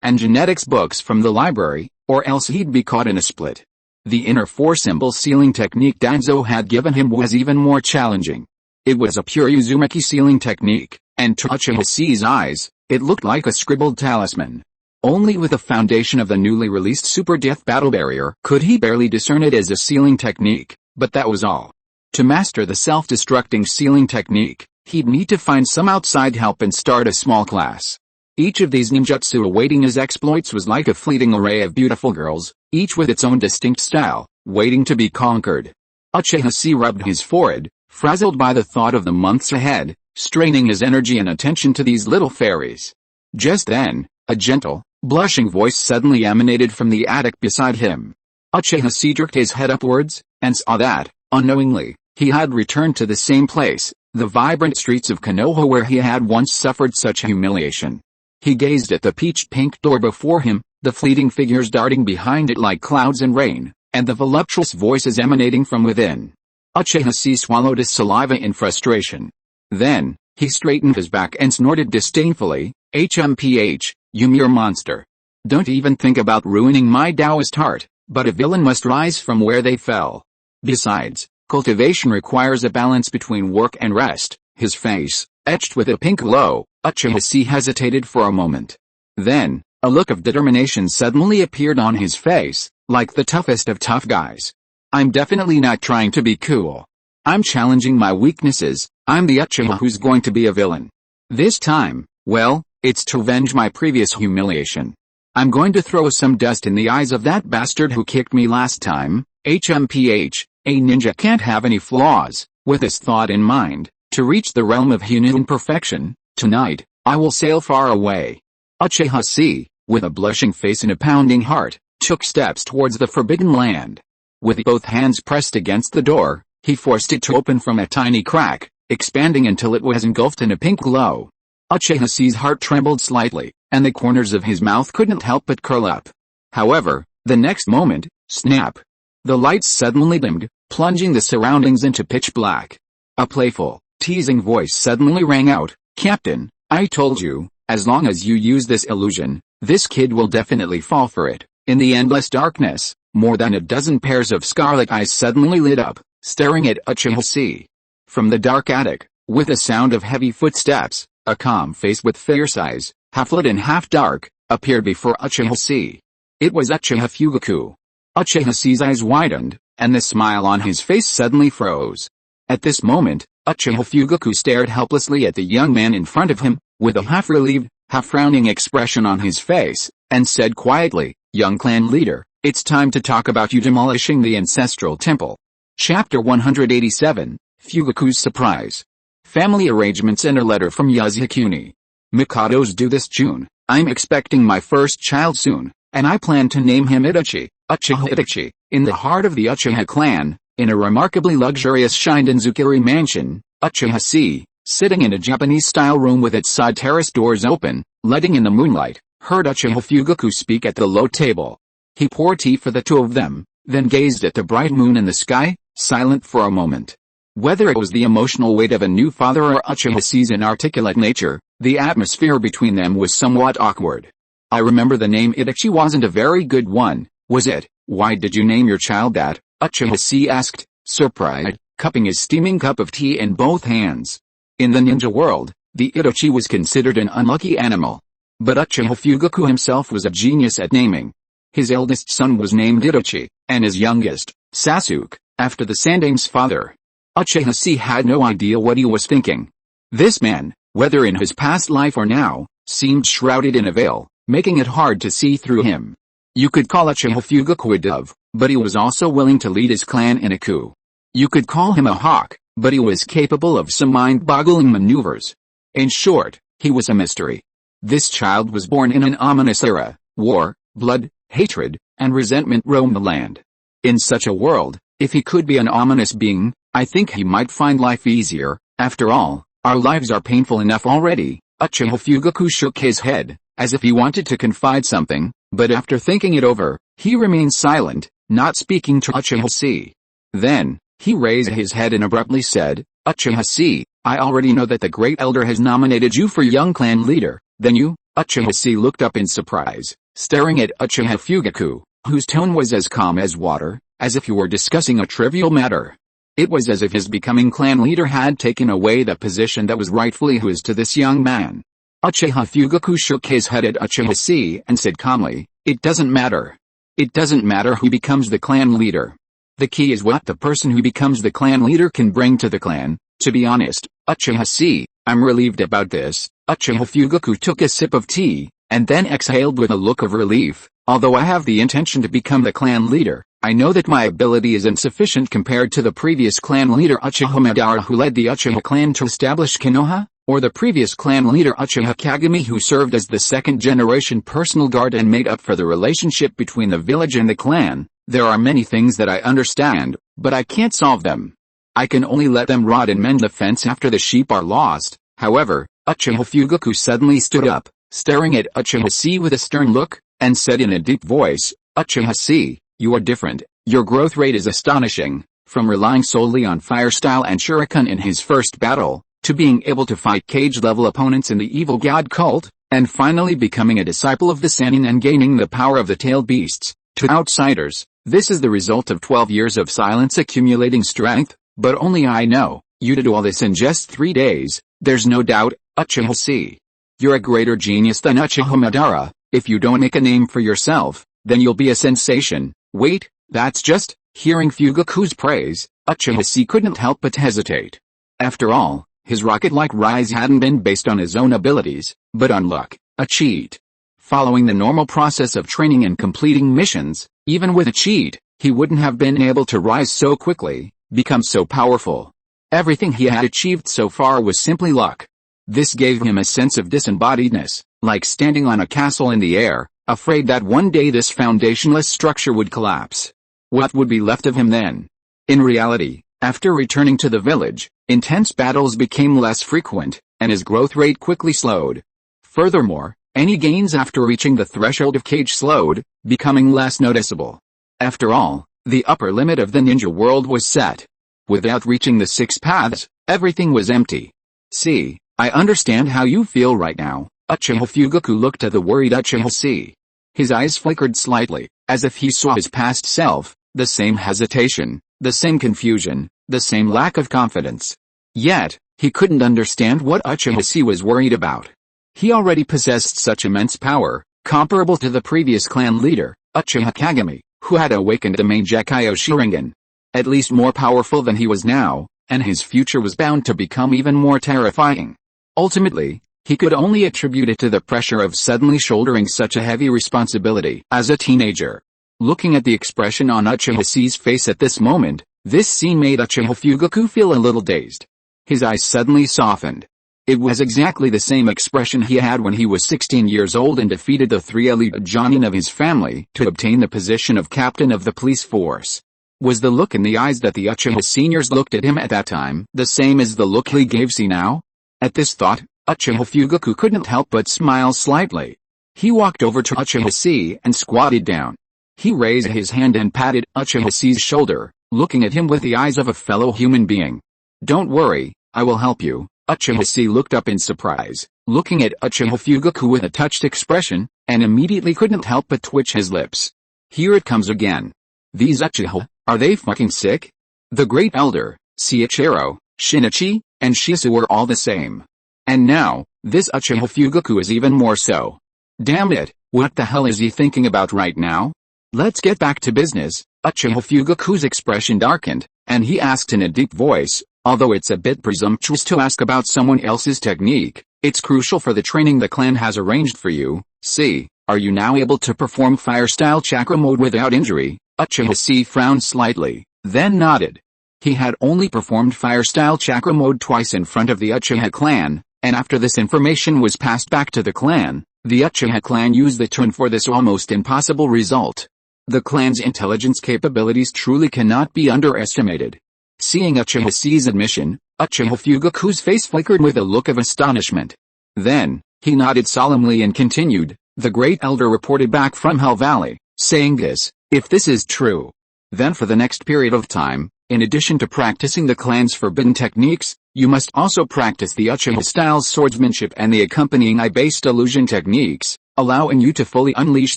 and genetics books from the library, or else he'd be caught in a split. The inner 4-symbol sealing technique Danzo had given him was even more challenging. It was a pure Uzumaki sealing technique, and to Uchiha Chi's eyes, it looked like a scribbled talisman. Only with the foundation of the newly released Super Death Battle Barrier could he barely discern it as a sealing technique, but that was all. To master the self-destructing sealing technique, he'd need to find some outside help and start a small class. Each of these ninjutsu awaiting his exploits was like a fleeting array of beautiful girls, each with its own distinct style, waiting to be conquered. Uchiha Chi rubbed his forehead, frazzled by the thought of the months ahead, straining his energy and attention to these little fairies. Just then, a gentle, blushing voice suddenly emanated from the attic beside him. Uchiha Chi jerked his head upwards, and saw that, unknowingly, he had returned to the same place, the vibrant streets of Konoha where he had once suffered such humiliation. He gazed at the peach-pink door before him, the fleeting figures darting behind it like clouds and rain, and the voluptuous voices emanating from within. Uchiha Chi swallowed his saliva in frustration. Then, he straightened his back and snorted disdainfully, HMPH, you mere monster. Don't even think about ruining my Taoist heart, but a villain must rise from where they fell. Besides, Cultivation requires a balance between work and rest. His face, etched with a pink glow, Uchiha hesitated for a moment. Then, a look of determination suddenly appeared on his face, like the toughest of tough guys. I'm definitely not trying to be cool. I'm challenging my weaknesses. I'm the Uchiha who's going to be a villain. This time, well, it's to avenge my previous humiliation. I'm going to throw some dust in the eyes of that bastard who kicked me last time. HMPH, a ninja can't have any flaws. With this thought in mind, to reach the realm of human perfection, tonight, I will sail far away. Uchiha, with a blushing face and a pounding heart, took steps towards the forbidden land. With both hands pressed against the door, he forced it to open from a tiny crack, expanding until it was engulfed in a pink glow. Uchiha's heart trembled slightly, and the corners of his mouth couldn't help but curl up. However, the next moment, snap! The lights suddenly dimmed, plunging the surroundings into pitch black. A playful, teasing voice suddenly rang out, "Captain, I told you, as long as you use this illusion, this kid will definitely fall for it." In the endless darkness, more than a dozen pairs of scarlet eyes suddenly lit up, staring at Uchiha. From the dark attic, with a sound of heavy footsteps, a calm face with fierce eyes, half lit and half dark, appeared before Uchiha. It was Uchiha Fugaku. Uchiha's eyes widened, and the smile on his face suddenly froze. At this moment, Uchiha Fugaku stared helplessly at the young man in front of him, with a half-relieved, half-frowning expression on his face, and said quietly, "Young clan leader, it's time to talk about you demolishing the ancestral temple." Chapter 187, Fugaku's Surprise. Family arrangements and a letter from Yasukuni. Mikado's due this June. I'm expecting my first child soon, and I plan to name him Uchiha Itachi, in the heart of the Uchiha clan, in a remarkably luxurious Shindenzukuri mansion. Uchiha, sitting in a Japanese-style room with its side terrace doors open, letting in the moonlight, heard Uchiha Fugaku speak at the low table. He poured tea for the two of them, then gazed at the bright moon in the sky, silent for a moment. Whether it was the emotional weight of a new father or Uchiha's inarticulate nature, the atmosphere between them was somewhat awkward. "I remember the name Itachi wasn't a very good one, was it? Why did you name your child that?" Uchiha asked, surprised, cupping his steaming cup of tea in both hands. In the ninja world, the Itachi was considered an unlucky animal. But Uchiha Fugaku himself was a genius at naming. His eldest son was named Itachi, and his youngest, Sasuke, after the Sandame's father. Uchiha had no idea what he was thinking. This man, whether in his past life or now, seemed shrouded in a veil, making it hard to see through him. You could call Uchiha Fugaku a dove, but he was also willing to lead his clan in a coup. You could call him a hawk, but he was capable of some mind-boggling maneuvers. In short, he was a mystery. This child was born in an ominous era. War, blood, hatred, and resentment roamed the land. In such a world, if he could be an ominous being, I think he might find life easier. After all, our lives are painful enough already. Uchiha Fugaku shook his head, as if he wanted to confide something, but after thinking it over, he remained silent, not speaking to Uchiha. Then, he raised his head and abruptly said, "Uchiha, I already know that the Great Elder has nominated you for young clan leader." "Then you?" Uchiha looked up in surprise, staring at Uchiha Fugaku, whose tone was as calm as water, as if he were discussing a trivial matter. It was as if his becoming clan leader had taken away the position that was rightfully his to this young man. Uchiha Fugaku shook his head at Uchiha and said calmly, "It doesn't matter. It doesn't matter who becomes the clan leader. The key is what the person who becomes the clan leader can bring to the clan. To be honest, Uchiha, I'm relieved about this." Uchiha Fugaku took a sip of tea, and then exhaled with a look of relief. "Although I have the intention to become the clan leader, I know that my ability is insufficient compared to the previous clan leader Uchiha Madara who led the Uchiha clan to establish Konoha, or the previous clan leader Uchiha Kagami who served as the second-generation personal guard and made up for the relationship between the village and the clan. There are many things that I understand, but I can't solve them. I can only let them rot and mend the fence after the sheep are lost." However, Uchiha Fugaku suddenly stood up, staring at Uchiha with a stern look, and said in a deep voice, "Uchiha, you are different. Your growth rate is astonishing. From relying solely on fire style and shuriken in his first battle, to being able to fight cage-level opponents in the evil god cult, and finally becoming a disciple of the Sannin and gaining the power of the tailed beasts, to outsiders, this is the result of 12 years of silence accumulating strength." But only I know, you to do all this in just 3 days, there's no doubt, Uchiha Chi. You're a greater genius than Uchiha Madara. If you don't make a name for yourself, then you'll be a sensation. Wait, that's just... Hearing Fugaku's praise, Uchiha Chi couldn't help but hesitate. After all, his rocket-like rise hadn't been based on his own abilities, but on luck, a cheat. Following the normal process of training and completing missions, even with a cheat, he wouldn't have been able to rise so quickly, become so powerful. Everything he had achieved so far was simply luck. This gave him a sense of disembodiedness, like standing on a castle in the air, afraid that one day this foundationless structure would collapse. What would be left of him then? In reality, after returning to the village, intense battles became less frequent, and his growth rate quickly slowed. Furthermore, any gains after reaching the threshold of Kage slowed, becoming less noticeable. After all, the upper limit of the ninja world was set. Without reaching the 6 paths, everything was empty. See, I understand how you feel right now. Uchiha Fugaku looked at the worried Uchiha Chi. His eyes flickered slightly, as if he saw his past self. The same hesitation, the same confusion, the same lack of confidence. Yet, he couldn't understand what Uchiha Chi was worried about. He already possessed such immense power, comparable to the previous clan leader, Uchiha Kagami, who had awakened the main Gekyo Sharingan. At least more powerful than he was now, and his future was bound to become even more terrifying. Ultimately, he could only attribute it to the pressure of suddenly shouldering such a heavy responsibility as a teenager. Looking at the expression on Uchiha Chi's face at this moment, this scene made Uchiha Fugaku feel a little dazed. His eyes suddenly softened. It was exactly the same expression he had when he was 16 years old and defeated the 3 elite genin of his family to obtain the position of captain of the police force. Was the look in the eyes that the Uchiha seniors looked at him at that time the same as the look he gave see now? At this thought, Uchiha Fugaku couldn't help but smile slightly. He walked over to Uchiha Chi and squatted down. He raised his hand and patted Uchiha Chi's shoulder, looking at him with the eyes of a fellow human being. Don't worry, I will help you. Uchiha Chi looked up in surprise, looking at Uchiha Fugaku with a touched expression, and immediately couldn't help but twitch his lips. Here it comes again. These Uchiha, are they fucking sick? The great elder, Seiichiro, Shinichi, and Shisui were all the same. And now, this Uchiha Fugaku is even more so. Damn it, what the hell is he thinking about right now? Let's get back to business. Uchiha Fugaku's expression darkened, and he asked in a deep voice, although it's a bit presumptuous to ask about someone else's technique, it's crucial for the training the clan has arranged for you. See, are you now able to perform fire-style chakra mode without injury? Uchiha Chi frowned slightly, then nodded. He had only performed fire-style chakra mode twice in front of the Uchiha clan, and after this information was passed back to the clan, the Uchiha clan used the turn for this almost impossible result. The clan's intelligence capabilities truly cannot be underestimated. Seeing Uchiha Chi's admission, Uchiha Fugaku's face flickered with a look of astonishment. Then, he nodded solemnly and continued, the great elder reported back from Hell Valley, saying this, if this is true, then for the next period of time, in addition to practicing the clan's forbidden techniques, you must also practice the Uchiha-style swordsmanship and the accompanying eye-based illusion techniques, allowing you to fully unleash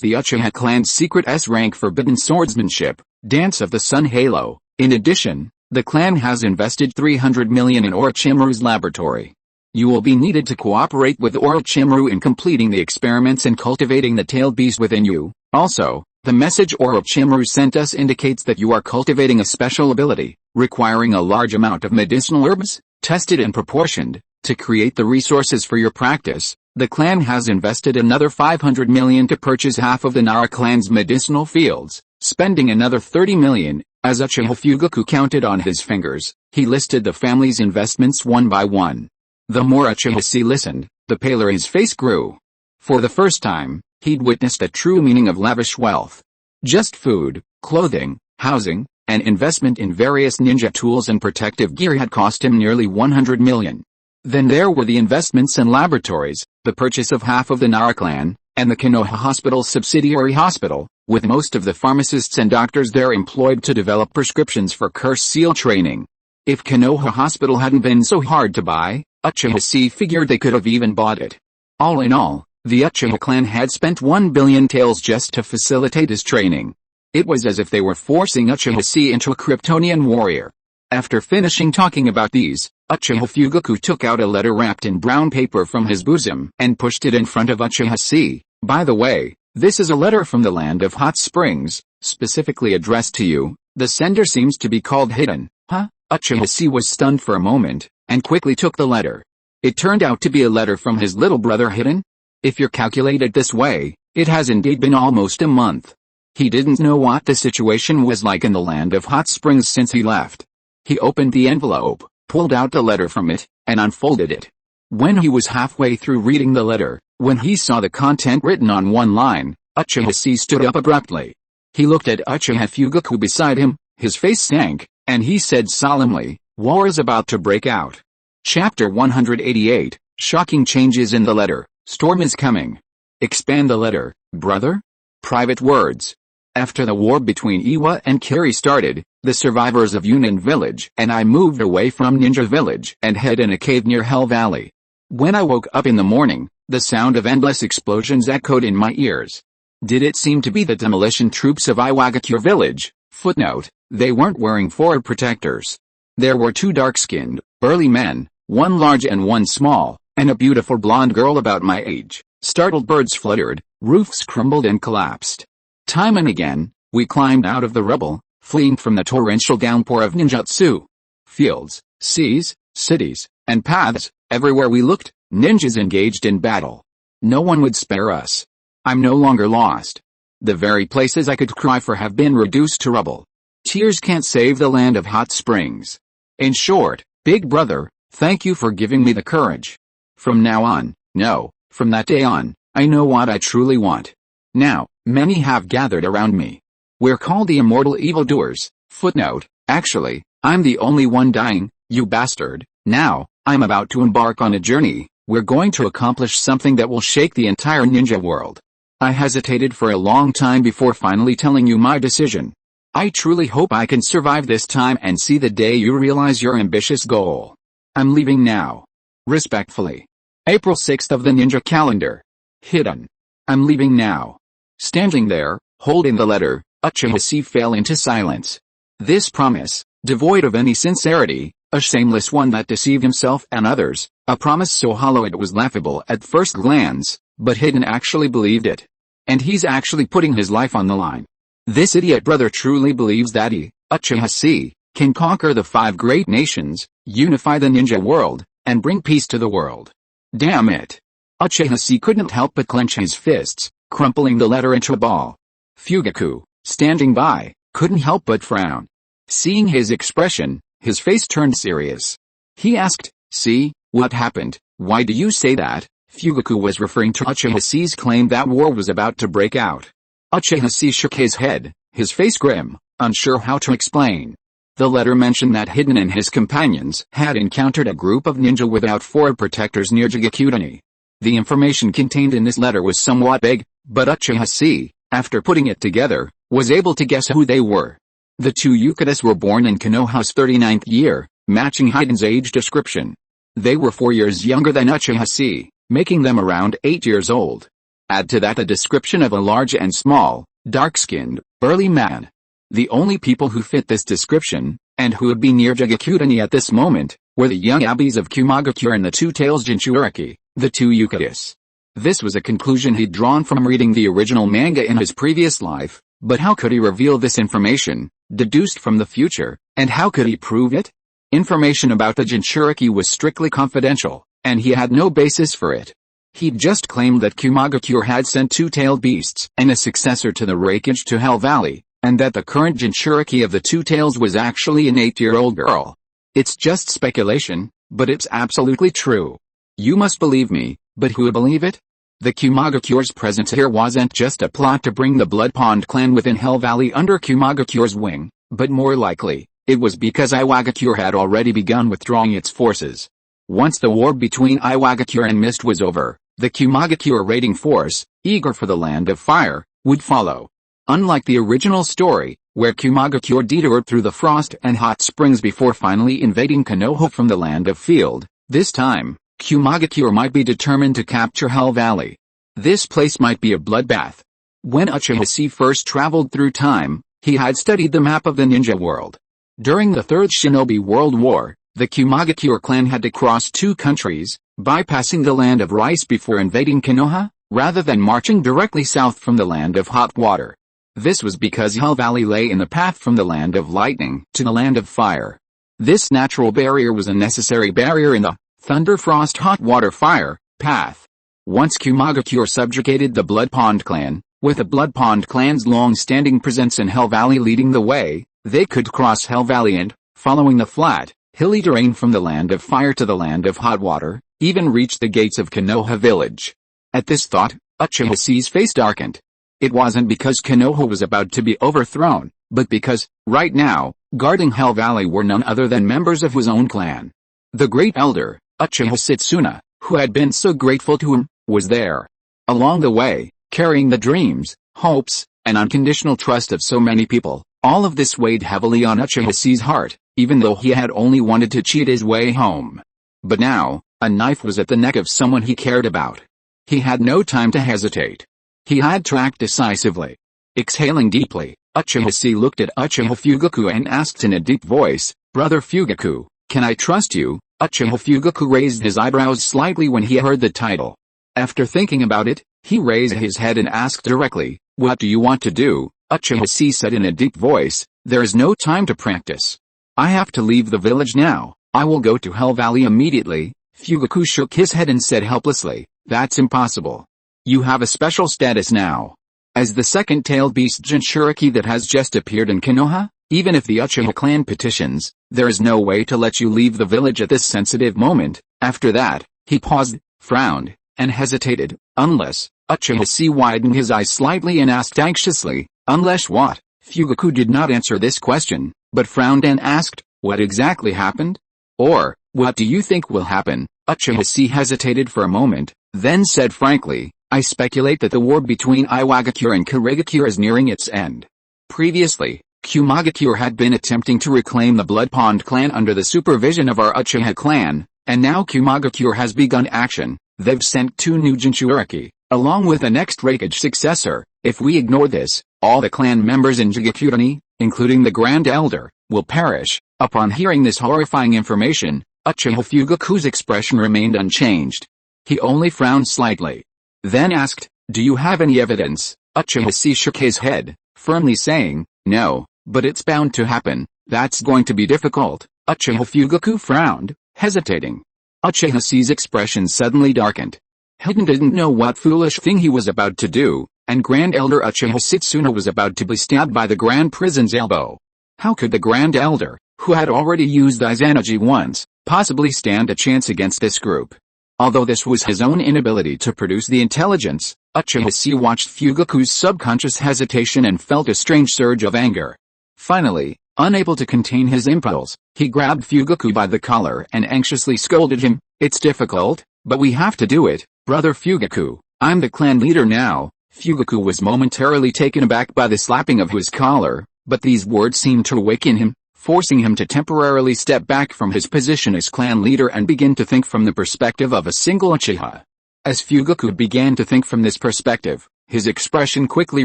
the Uchiha clan's secret S-rank forbidden swordsmanship, Dance of the Sun Halo. In addition, the clan has invested 300 million in Orochimaru's laboratory. You will be needed to cooperate with Orochimaru in completing the experiments and cultivating the tailed beast within you. Also, the message Orochimaru sent us indicates that you are cultivating a special ability, requiring a large amount of medicinal herbs, tested and proportioned, to create the resources for your practice. The clan has invested another 500 million to purchase half of the Nara clan's medicinal fields, spending another 30 million. As Uchiha Fugaku counted on his fingers, he listed the family's investments one by one. The more Uchiha Chi listened, the paler his face grew. For the first time, he'd witnessed a true meaning of lavish wealth. Just food, clothing, housing, and investment in various ninja tools and protective gear had cost him nearly 100 million. Then there were the investments in laboratories, the purchase of half of the Nara clan, and the Konoha Hospital's subsidiary hospital, with most of the pharmacists and doctors there employed to develop prescriptions for curse seal training. If Konoha Hospital hadn't been so hard to buy, Uchiha Chi figured they could have even bought it. All in all, the Uchiha clan had spent 1 billion taels just to facilitate his training. It was as if they were forcing Uchiha Chi into a Kryptonian warrior. After finishing talking about these, Uchiha Fugaku took out a letter wrapped in brown paper from his bosom and pushed it in front of Uchiha Chi. By the way, this is a letter from the land of hot springs, specifically addressed to you. The sender seems to be called Hidden. Huh? Uchiha Chi was stunned for a moment, and quickly took the letter. It turned out to be a letter from his little brother Hidden? If you calculate it this way, it has indeed been almost a month. He didn't know what the situation was like in the land of hot springs since he left. He opened the envelope, pulled out the letter from it, and unfolded it. When he was halfway through reading the letter, when he saw the content written on one line, Uchiha Chi stood up abruptly. He looked at Uchiha Fugaku beside him, his face sank, and he said solemnly, "War is about to break out." Chapter 188, Shocking Changes in the Letter. Storm is coming. Expand the letter, brother. Private words. After the war between Iwa and Kiri started, the survivors of Yunin village and I moved away from Ninja village and hid in a cave near Hell Valley. When I woke up in the morning, the sound of endless explosions echoed in my ears. Did it seem to be the demolition troops of Iwagakure village? Footnote, they weren't wearing forward protectors. There were two dark-skinned, burly men, one large and one small, and a beautiful blonde girl about my age. Startled birds fluttered, roofs crumbled and collapsed. Time and again, we climbed out of the rubble, fleeing from the torrential downpour of ninjutsu. Fields, seas, cities, and paths, everywhere we looked, ninjas engaged in battle. No one would spare us. I'm no longer lost. The very places I could cry for have been reduced to rubble. Tears can't save the land of hot springs. In short, big brother, thank you for giving me the courage. From now on, no, from that day on, I know what I truly want. Now, many have gathered around me. We're called the immortal evildoers. Footnote, actually, I'm the only one dying, you bastard. Now, I'm about to embark on a journey. We're going to accomplish something that will shake the entire ninja world. I hesitated for a long time before finally telling you my decision. I truly hope I can survive this time and see the day you realize your ambitious goal. I'm leaving now. Respectfully. April 6th of the ninja calendar. Hidden. I'm leaving now. Standing there, holding the letter, Uchiha Chi fell into silence. This promise, devoid of any sincerity, a shameless one that deceived himself and others, a promise so hollow it was laughable at first glance, but Hidden actually believed it. And he's actually putting his life on the line. This idiot brother truly believes that he, Uchiha Chi, can conquer the 5 great nations, unify the ninja world, and bring peace to the world. Damn it. Uchiha Chi couldn't help but clench his fists, crumpling the letter into a ball. Fugaku, standing by, couldn't help but frown. Seeing his expression, his face turned serious. He asked, "See, what happened? Why do you say that?" Fugaku was referring to Uchiha Chi's claim that war was about to break out. Uchiha Chi shook his head, his face grim, unsure how to explain. The letter mentioned that Hidden and his companions had encountered a group of ninja without forward protectors near Jigakudani. The information contained in this letter was somewhat vague, but Uchiha Chi, after putting it together, was able to guess who they were. The two Yukatas were born in Konoha's 39th year, matching Hidden's age description. They were 4 years younger than Uchiha Chi, making them around 8 years old. Add to that the description of a large and small, dark-skinned, burly man. The only people who fit this description, and who would be near Jigakudani at this moment, were the young abbeys of Kumagakure and the Two-Tails Jinchuriki, the two Yukatas. This was a conclusion he'd drawn from reading the original manga in his previous life, but how could he reveal this information, deduced from the future, and how could he prove it? Information about the Jinchuriki was strictly confidential, and he had no basis for it. He'd just claimed that Kumagakure had sent two-tailed beasts and a successor to the Reikage to Hell Valley, and that the current Jinchuriki of the Two-Tails was actually an 8-year-old girl. It's just speculation, but it's absolutely true. You must believe me, but who would believe it? The Kumagakure's presence here wasn't just a plot to bring the Blood Pond clan within Hell Valley under Kumagakure's wing, but more likely, it was because Iwagakure had already begun withdrawing its forces. Once the war between Iwagakure and Mist was over, the Kumagakure raiding force, eager for the Land of Fire, would follow. Unlike the original story, where Kumagakure detoured through the frost and hot springs before finally invading Konoha from the Land of Field, this time, Kumagakure might be determined to capture Hell Valley. This place might be a bloodbath. When Uchiha Chi first traveled through time, he had studied the map of the ninja world. During the Third Shinobi World War, the Kumagakure clan had to cross 2 countries, bypassing the land of rice before invading Konoha, rather than marching directly south from the land of hot water. This was because Hell Valley lay in the path from the land of lightning to the land of fire. This natural barrier was a necessary barrier in the thunder frost hot water fire path. Once Kumagakure subjugated the Blood Pond clan, with the Blood Pond clan's long-standing presence in Hell Valley leading the way, they could cross Hell Valley and, following the flat, hilly terrain from the land of fire to the land of hot water, even reach the gates of Konoha village. At this thought, Uchiha Chi's face darkened. It wasn't because Konoha was about to be overthrown, but because, right now, guarding Hell Valley were none other than members of his own clan. The great elder, Uchiha Setsuna, who had been so grateful to him, was there. Along the way, carrying the dreams, hopes, and unconditional trust of so many people, all of this weighed heavily on Uchiha Chi's heart, even though he had only wanted to cheat his way home. But now, a knife was at the neck of someone he cared about. He had no time to hesitate. He had to act decisively. Exhaling deeply, Uchiha Chi looked at Uchiha Fugaku and asked in a deep voice, "Brother Fugaku, can I trust you?" Uchiha Fugaku raised his eyebrows slightly when he heard the title. After thinking about it, he raised his head and asked directly, "What do you want to do?" Uchiha Chi said in a deep voice, "There is no time to practice. I have to leave the village now. I will go to Hell Valley immediately." Fugaku shook his head and said helplessly, "That's impossible. You have a special status now. As the second-tailed beast Jinchuriki that has just appeared in Konoha, even if the Uchiha clan petitions, there is no way to let you leave the village at this sensitive moment." After that, he paused, frowned, and hesitated, "Unless..." Uchiha Chi widened his eyes slightly and asked anxiously, "Unless what?" Fugaku did not answer this question, but frowned and asked, "What exactly happened? Or, what do you think will happen?" Uchiha Chi hesitated for a moment, then said frankly, "I speculate that the war between Iwagakure and Kurigakure is nearing its end. Previously, Kumagakure had been attempting to reclaim the Blood Pond clan under the supervision of our Uchiha clan, and now Kumagakure has begun action. They've sent 2 new Jinchuriki, along with the next Hokage successor. If we ignore this, all the clan members in Jigakurani, including the Grand Elder, will perish." Upon hearing this horrifying information, Uchiha Fugaku's expression remained unchanged. He only frowned slightly. Then asked, "Do you have any evidence?" Uchiha Chi shook his head, firmly saying, "No, but it's bound to happen. That's going to be difficult." Uchiha Fugaku frowned, hesitating. Uchiha Chi's expression suddenly darkened. He didn't know what foolish thing he was about to do, and Grand Elder Uchiha Setsuna was about to be stabbed by the Grand Prison's elbow. How could the Grand Elder, who had already used Izanagi once, possibly stand a chance against this group? Although this was his own inability to produce the intelligence, Uchiha Chi watched Fugaku's subconscious hesitation and felt a strange surge of anger. Finally, unable to contain his impulse, he grabbed Fugaku by the collar and anxiously scolded him, "It's difficult, but we have to do it, Brother Fugaku. I'm the clan leader now." Fugaku was momentarily taken aback by the slapping of his collar, but these words seemed to awaken him, forcing him to temporarily step back from his position as clan leader and begin to think from the perspective of a single Uchiha. As Fugaku began to think from this perspective, his expression quickly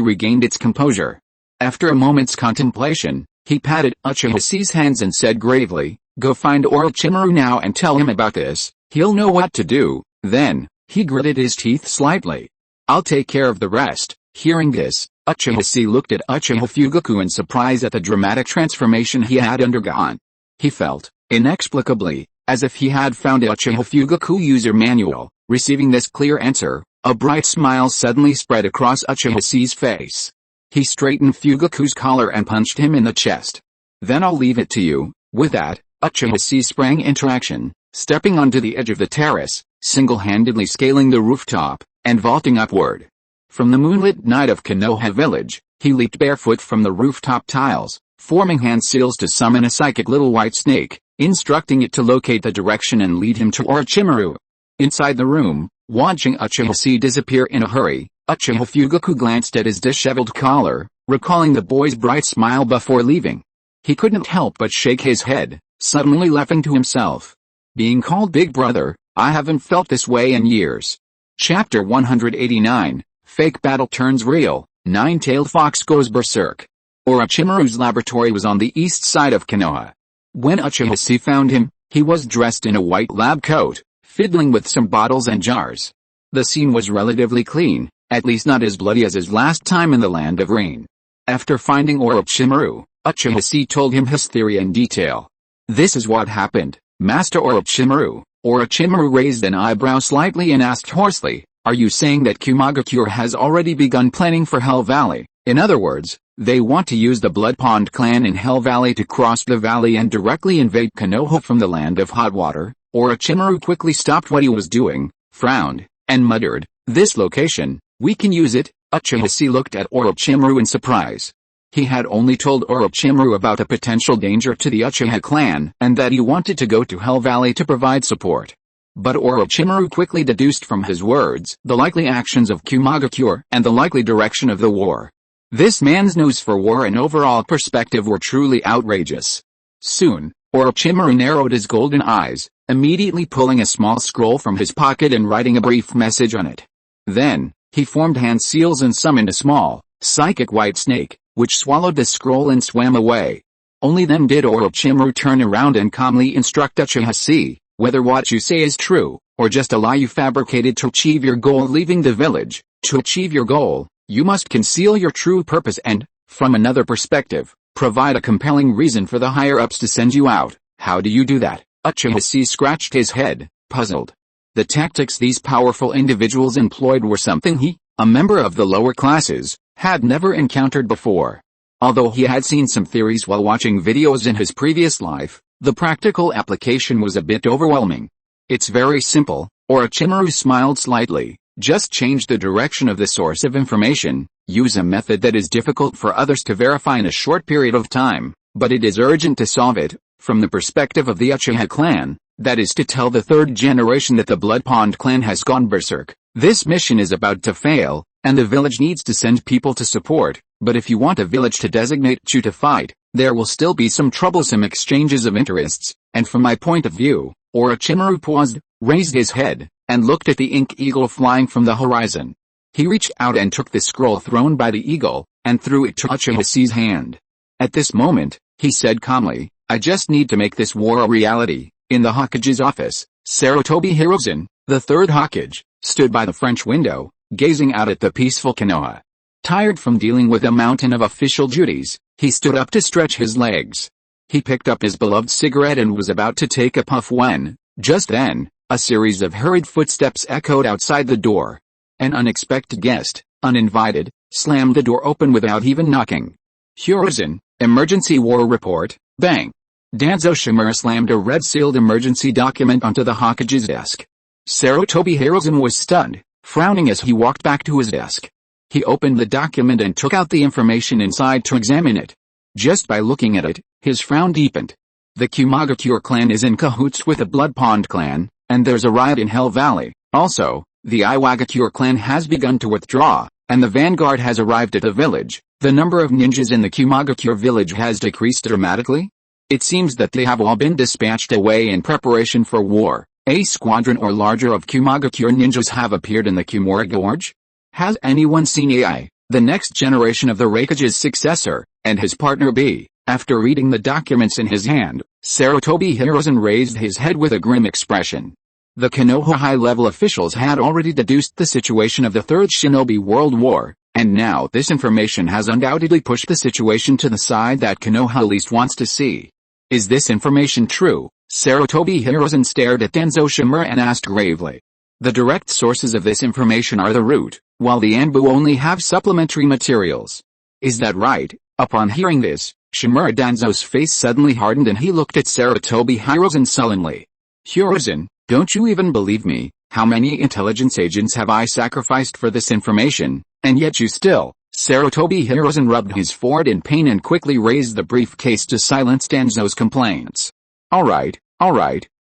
regained its composure. After a moment's contemplation, he patted Uchiha Chi's hands and said gravely, "Go find Orochimaru now and tell him about this. He'll know what to do." Then, he gritted his teeth slightly. "I'll take care of the rest." Hearing this, Uchiha Chi looked at Uchiha Fugaku in surprise at the dramatic transformation he had undergone. He felt, inexplicably, as if he had found Uchiha Fugaku user manual. Receiving this clear answer, a bright smile suddenly spread across Uchiha Chi's face. He straightened Fugaku's collar and punched him in the chest. "Then I'll leave it to you." With that, Uchiha Chi sprang into action, stepping onto the edge of the terrace, single-handedly scaling the rooftop, and vaulting upward. From the moonlit night of Konoha village, he leaped barefoot from the rooftop tiles, forming hand seals to summon a psychic little white snake, instructing it to locate the direction and lead him to Orochimaru. Inside the room, watching Uchiha Chi disappear in a hurry, Uchiha Fugaku glanced at his disheveled collar, recalling the boy's bright smile before leaving. He couldn't help but shake his head, suddenly laughing to himself. Being called Big Brother, I haven't felt this way in years. Chapter 189, Fake Battle Turns Real, Nine-Tailed Fox Goes Berserk. Orochimaru's laboratory was on the east side of Konoha. When Uchiha Chi found him, he was dressed in a white lab coat, fiddling with some bottles and jars. The scene was relatively clean, at least not as bloody as his last time in the Land of Rain. After finding Orochimaru, Uchiha Chi told him his theory in detail. "This is what happened, Master Orochimaru." Orochimaru raised an eyebrow slightly and asked hoarsely, "Are you saying that Kumagakure has already begun planning for Hell Valley? In other words, they want to use the Blood Pond clan in Hell Valley to cross the valley and directly invade Konoha from the Land of Hot Water?" Orochimaru quickly stopped what he was doing, frowned, and muttered, "This location, we can use it." Uchiha Chi looked at Orochimaru in surprise. He had only told Orochimaru about a potential danger to the Uchiha clan and that he wanted to go to Hell Valley to provide support. But Orochimaru quickly deduced from his words the likely actions of Kumagakure and the likely direction of the war. This man's nose for war and overall perspective were truly outrageous. Soon, Orochimaru narrowed his golden eyes, immediately pulling a small scroll from his pocket and writing a brief message on it. Then, he formed hand seals and summoned a small, psychic white snake, which swallowed the scroll and swam away. Only then did Orochimaru turn around and calmly instruct Uchiha Chi, "Whether what you say is true, or just a lie you fabricated to achieve your goal leaving the village, to achieve your goal, you must conceal your true purpose and, from another perspective, provide a compelling reason for the higher-ups to send you out. How do you do that?" Uchiha Chi scratched his head, puzzled. The tactics these powerful individuals employed were something he, a member of the lower classes, had never encountered before. Although he had seen some theories while watching videos in his previous life, the practical application was a bit overwhelming. "It's very simple," Orochimaru smiled slightly. "Just change the direction of the source of information, use a method that is difficult for others to verify in a short period of time, but it is urgent to solve it, from the perspective of the Uchiha clan, that is to tell the third generation that the Blood Pond clan has gone berserk. This mission is about to fail, and the village needs to send people to support, but if you want a village to designate you to fight, there will still be some troublesome exchanges of interests, and from my point of view," Orochimaru paused, raised his head, and looked at the ink eagle flying from the horizon. He reached out and took the scroll thrown by the eagle, and threw it to Uchiha Chi's hand. At this moment, he said calmly, "I just need to make this war a reality." In the Hokage's office, Sarutobi Hiruzen, the third Hokage, stood by the French window, gazing out at the peaceful Konoha. Tired from dealing with a mountain of official duties, he stood up to stretch his legs. He picked up his beloved cigarette and was about to take a puff when, just then, a series of hurried footsteps echoed outside the door. An unexpected guest, uninvited, slammed the door open without even knocking. "Hiruzen, emergency war report." Bang! Danzo Shimura slammed a red-sealed emergency document onto the Hokage's desk. Sarutobi Hiruzen was stunned, frowning as he walked back to his desk. He opened the document and took out the information inside to examine it. Just by looking at it, his frown deepened. The Kumagakure clan is in cahoots with the Blood Pond clan, and there's a riot in Hell Valley. Also, the Iwagakure clan has begun to withdraw, and the vanguard has arrived at the village. The number of ninjas in the Kumagakure village has decreased dramatically. It seems that they have all been dispatched away in preparation for war. A squadron or larger of Kumagakure ninjas have appeared in the Kumura Gorge. Has anyone seen AI, the next generation of the Hokage's successor, and his partner B? After reading the documents in his hand, Sarutobi Hiruzen raised his head with a grim expression. The Konoha high-level officials had already deduced the situation of the Third Shinobi World War, and now this information has undoubtedly pushed the situation to the side that Konoha least wants to see. Is this information true? Sarutobi Hiruzen stared at Danzo Shimura and asked gravely. The direct sources of this information are the root, while the Anbu only have supplementary materials. Is that right? Upon hearing this, Shimura Danzo's face suddenly hardened and he looked at Sarutobi Hiruzen sullenly. "Hiruzen, don't you even believe me? How many intelligence agents have I sacrificed for this information, and yet you still..." Sarutobi Hiruzen rubbed his forehead in pain and quickly raised the briefcase to silence Danzo's complaints. Alright,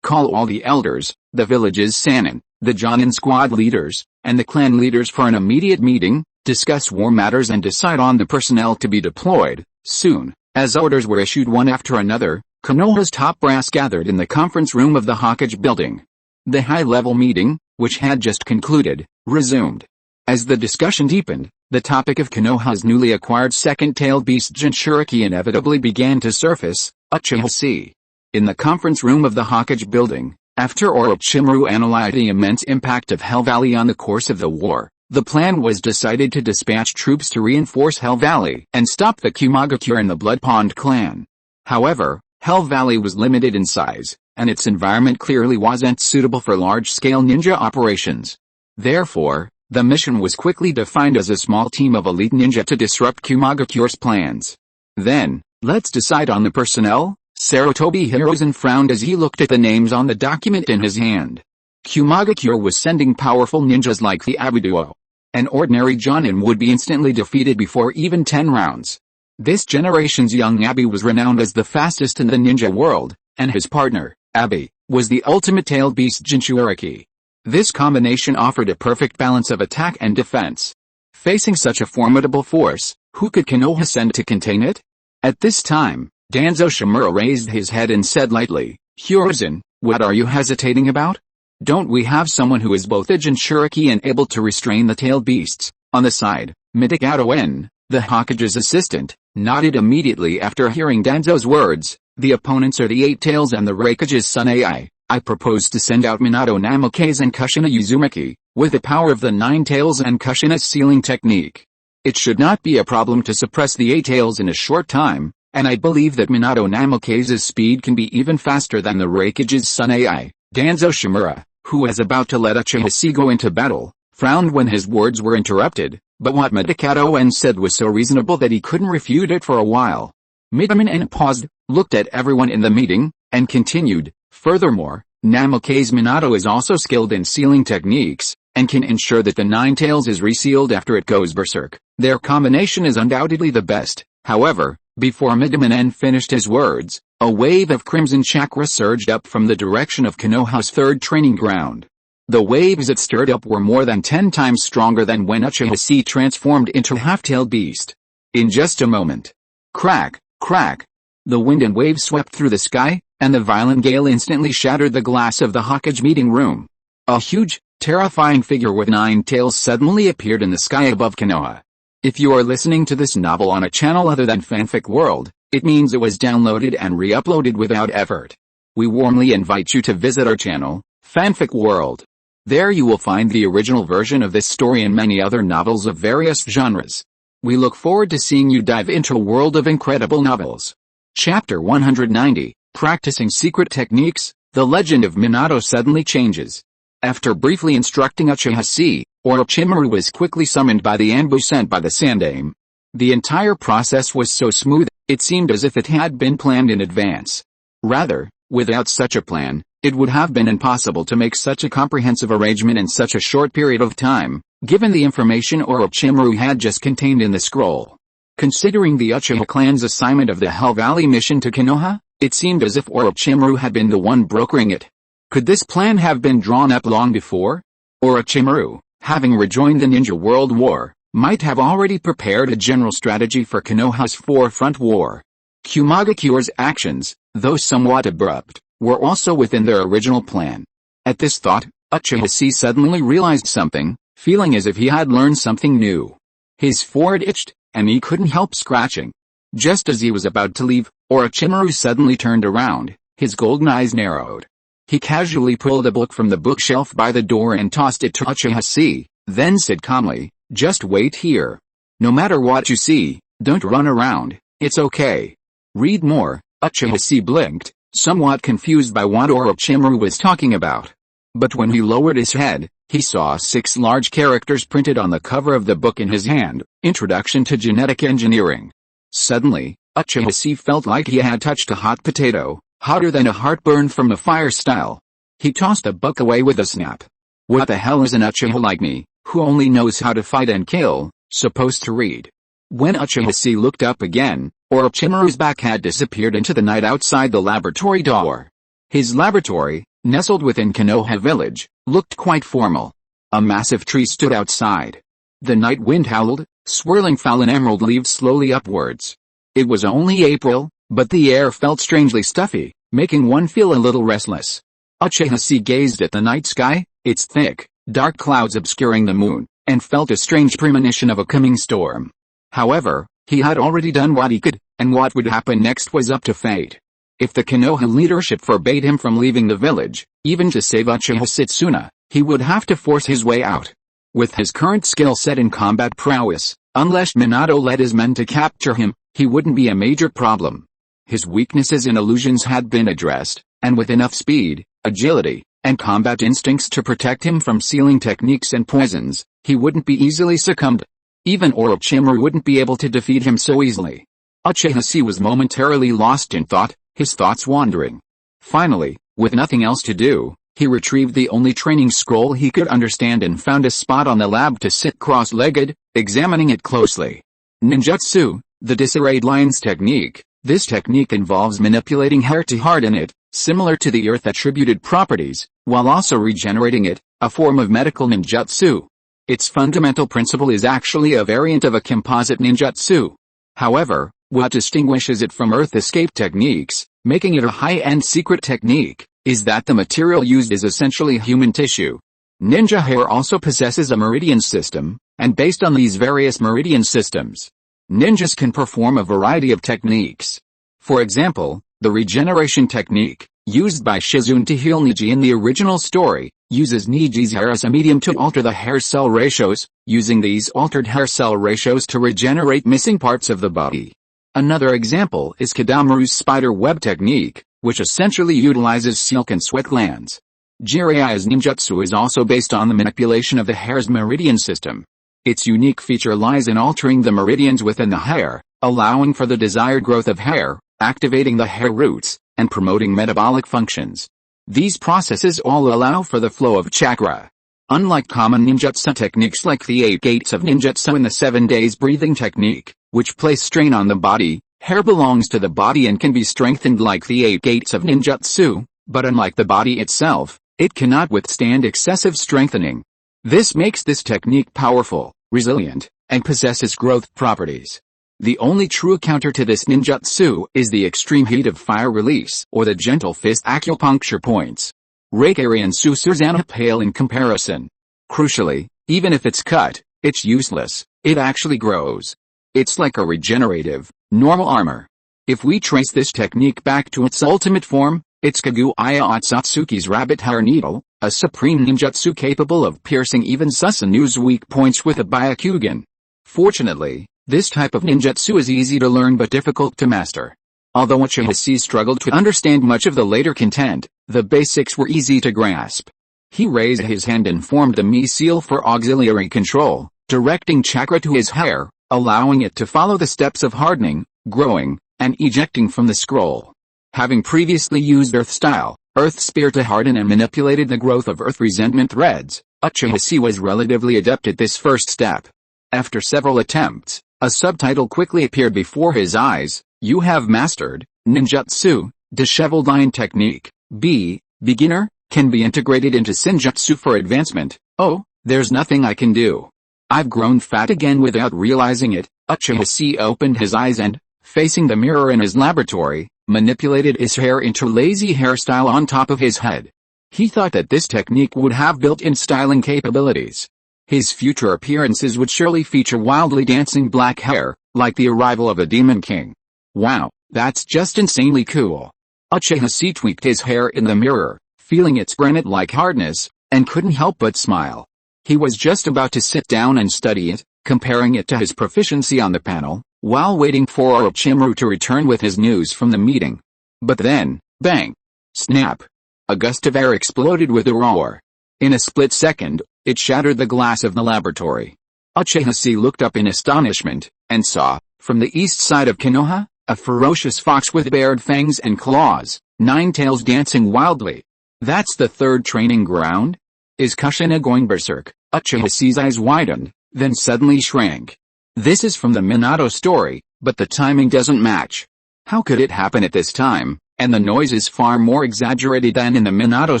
call all the elders, the village's Sannin, the Jonin squad leaders, and the clan leaders for an immediate meeting, discuss war matters and decide on the personnel to be deployed, soon." As orders were issued one after another, Konoha's top brass gathered in the conference room of the Hokage building. The high-level meeting, which had just concluded, resumed. As the discussion deepened, the topic of Konoha's newly acquired second-tailed beast Jinchuriki inevitably began to surface. Uchiha Chi. In the conference room of the Hokage building, after Orochimaru analyzed the immense impact of Hell Valley on the course of the war, the plan was decided to dispatch troops to reinforce Hell Valley and stop the Kumagakure and the Blood Pond clan. However, Hell Valley was limited in size, and its environment clearly wasn't suitable for large-scale ninja operations. Therefore, the mission was quickly defined as a small team of elite ninja to disrupt Kumagakure's plans. Then, let's decide on the personnel. Sarutobi Hiruzen frowned as he looked at the names on the document in his hand. Kumagakure was sending powerful ninjas like the Abiduo. An ordinary Jonin would be instantly defeated before even 10 rounds. This generation's young Abi was renowned as the fastest in the ninja world, and his partner, Abi, was the ultimate tailed beast Jinchuriki. This combination offered a perfect balance of attack and defense. Facing such a formidable force, who could Konoha send to contain it? At this time, Danzo Shimura raised his head and said lightly, "Hiruzen, what are you hesitating about? Don't we have someone who is both a Jinchuriki and able to restrain the tailed beasts?" On the side, Midagato-en, the Hokage's assistant, nodded immediately after hearing Danzo's words. "The opponents are the Eight Tails and the Raikage's son Ai. I propose to send out Minato Namikaze and Kushina Uzumaki, with the power of the Nine Tails and Kushina's sealing technique. It should not be a problem to suppress the Eight Tails in a short time, and I believe that Minato Namikaze's speed can be even faster than the Raikage's son Ai." Danzo Shimura, who was about to let Uchiha Chi go into battle, frowned when his words were interrupted, but what Midagato-en said was so reasonable that he couldn't refute it for a while. Midamanen paused, looked at everyone in the meeting, and continued, "Furthermore, Namikaze Minato is also skilled in sealing techniques, and can ensure that the Nine Tails is resealed after it goes berserk. Their combination is undoubtedly the best." However, before Midamanen finished his words, a wave of crimson chakra surged up from the direction of Konoha's third training ground. The waves it stirred up were more than 10 times stronger than when Uchiha Chi transformed into a half-tailed beast. In just a moment, crack, crack, the wind and waves swept through the sky, and the violent gale instantly shattered the glass of the Hokage meeting room. A huge, terrifying figure with 9 tails suddenly appeared in the sky above Konoha. If you are listening to this novel on a channel other than Fanfic World, it means it was downloaded and re-uploaded without effort. We warmly invite you to visit our channel, Fanfic World. There you will find the original version of this story and many other novels of various genres. We look forward to seeing you dive into a world of incredible novels. Chapter 190, Practicing Secret Techniques, The Legend of Minato suddenly changes. After briefly instructing Uchiha Chi, Orochimaru was quickly summoned by the Anbu sent by the Sandaime. The entire process was so smooth, it seemed as if it had been planned in advance. Rather, without such a plan, it would have been impossible to make such a comprehensive arrangement in such a short period of time, given the information Orochimaru had just contained in the scroll. Considering the Uchiha clan's assignment of the Hell Valley mission to Konoha, it seemed as if Orochimaru had been the one brokering it. Could this plan have been drawn up long before? Orochimaru, having rejoined the Ninja World War, might have already prepared a general strategy for Konoha's forefront war. Kumagakure's actions, though somewhat abrupt, were also within their original plan. At this thought, Uchiha Chi suddenly realized something, feeling as if he had learned something new. His forehead itched, and he couldn't help scratching. Just as he was about to leave, Orochimaru suddenly turned around, his golden eyes narrowed. He casually pulled a book from the bookshelf by the door and tossed it to Uchiha Chi, then said calmly, "Just wait here. No matter what you see, don't run around, it's okay. Read more." Uchiha Chi blinked, somewhat confused by what Orochimaru was talking about. But when he lowered his head, he saw 6 large characters printed on the cover of the book in his hand, Introduction to Genetic Engineering. Suddenly, Uchiha Chi felt like he had touched a hot potato, hotter than a heartburn from a fire style. He tossed the book away with a snap. What the hell is an Uchiha like me, who only knows how to fight and kill, supposed to read? When Uchiha Chi looked up again, Orochimaru's back had disappeared into the night outside the laboratory door. His laboratory, nestled within Konoha village, looked quite formal. A massive tree stood outside. The night wind howled, swirling fallen emerald leaves slowly upwards. It was only April, but the air felt strangely stuffy, making one feel a little restless. Uchiha Chi gazed at the night sky, its thick, dark clouds obscuring the moon, and felt a strange premonition of a coming storm. However, he had already done what he could, and what would happen next was up to fate. If the Konoha leadership forbade him from leaving the village, even to save Uchiha Setsuna, he would have to force his way out. With his current skill set in combat prowess, unless Minato led his men to capture him, he wouldn't be a major problem. His weaknesses in illusions had been addressed, and with enough speed, agility, and combat instincts to protect him from sealing techniques and poisons, he wouldn't be easily succumbed. Even Orochimaru wouldn't be able to defeat him so easily. Uchiha Chi was momentarily lost in thought, his thoughts wandering. Finally, with nothing else to do, he retrieved the only training scroll he could understand and found a spot on the lab to sit cross-legged, examining it closely. Ninjutsu, the disarrayed lion's technique. This technique involves manipulating hair to harden it, similar to the earth-attributed properties, while also regenerating it, a form of medical ninjutsu. Its fundamental principle is actually a variant of a composite ninjutsu. However, what distinguishes it from earth escape techniques, making it a high-end secret technique, is that the material used is essentially human tissue. Ninja hair also possesses a meridian system, and based on these various meridian systems, ninjas can perform a variety of techniques. For example, the regeneration technique, used by Shizune to heal Niji in the original story, uses Niji's hair as a medium to alter the hair cell ratios, using these altered hair cell ratios to regenerate missing parts of the body. Another example is Kadamaru's spider web technique, which essentially utilizes silk and sweat glands. Jiraiya's ninjutsu is also based on the manipulation of the hair's meridian system. Its unique feature lies in altering the meridians within the hair, allowing for the desired growth of hair, activating the hair roots, and promoting metabolic functions. These processes all allow for the flow of chakra. Unlike common ninjutsu techniques like the 8 gates of ninjutsu and the 7 days breathing technique, which place strain on the body, hair belongs to the body and can be strengthened like the 8 gates of ninjutsu, but unlike the body itself, it cannot withstand excessive strengthening. This makes this technique powerful, resilient, and possesses growth properties. The only true counter to this ninjutsu is the extreme heat of fire release or the gentle fist acupuncture points. Reikari and Susanna pale in comparison. Crucially, even if it's cut, it's useless, it actually grows. It's like a regenerative, normal armor. If we trace this technique back to its ultimate form, it's Kaguya Otsutsuki's rabbit hair needle, a supreme ninjutsu capable of piercing even Susanu's weak points with a Byakugan. Fortunately, this type of ninjutsu is easy to learn but difficult to master. Although Uchiha struggled to understand much of the later content, the basics were easy to grasp. He raised his hand and formed the Mi seal for auxiliary control, directing chakra to his hair, allowing it to follow the steps of hardening, growing, and ejecting from the scroll. Having previously used Earth-style, Earth Spear to harden and manipulated the growth of Earth resentment threads, Uchiha was relatively adept at this first step. After several attempts, a subtitle quickly appeared before his eyes: "You have mastered ninjutsu, disheveled lion technique. B, beginner, can be integrated into senjutsu for advancement. Oh, there's nothing I can do. I've grown fat again without realizing it." Uchiha opened his eyes and, facing the mirror in his laboratory, manipulated his hair into lazy hairstyle on top of his head. He thought that this technique would have built-in styling capabilities. His future appearances would surely feature wildly dancing black hair, like the arrival of a demon king. Wow, that's just insanely cool. Uchiha tweaked his hair in the mirror, feeling its granite-like hardness, and couldn't help but smile. He was just about to sit down and study it, comparing it to his proficiency on the panel, while waiting for Orochimaru to return with his news from the meeting. But then, bang! Snap! A gust of air exploded with a roar. In a split second, it shattered the glass of the laboratory. Uchiha looked up in astonishment, and saw, from the east side of Konoha, a ferocious fox with bared fangs and claws, 9 tails dancing wildly. That's the third training ground? Is Kushina going berserk? Uchiha's eyes widened, then suddenly shrank. This is from the Minato story, but the timing doesn't match. How could it happen at this time? And the noise is far more exaggerated than in the Minato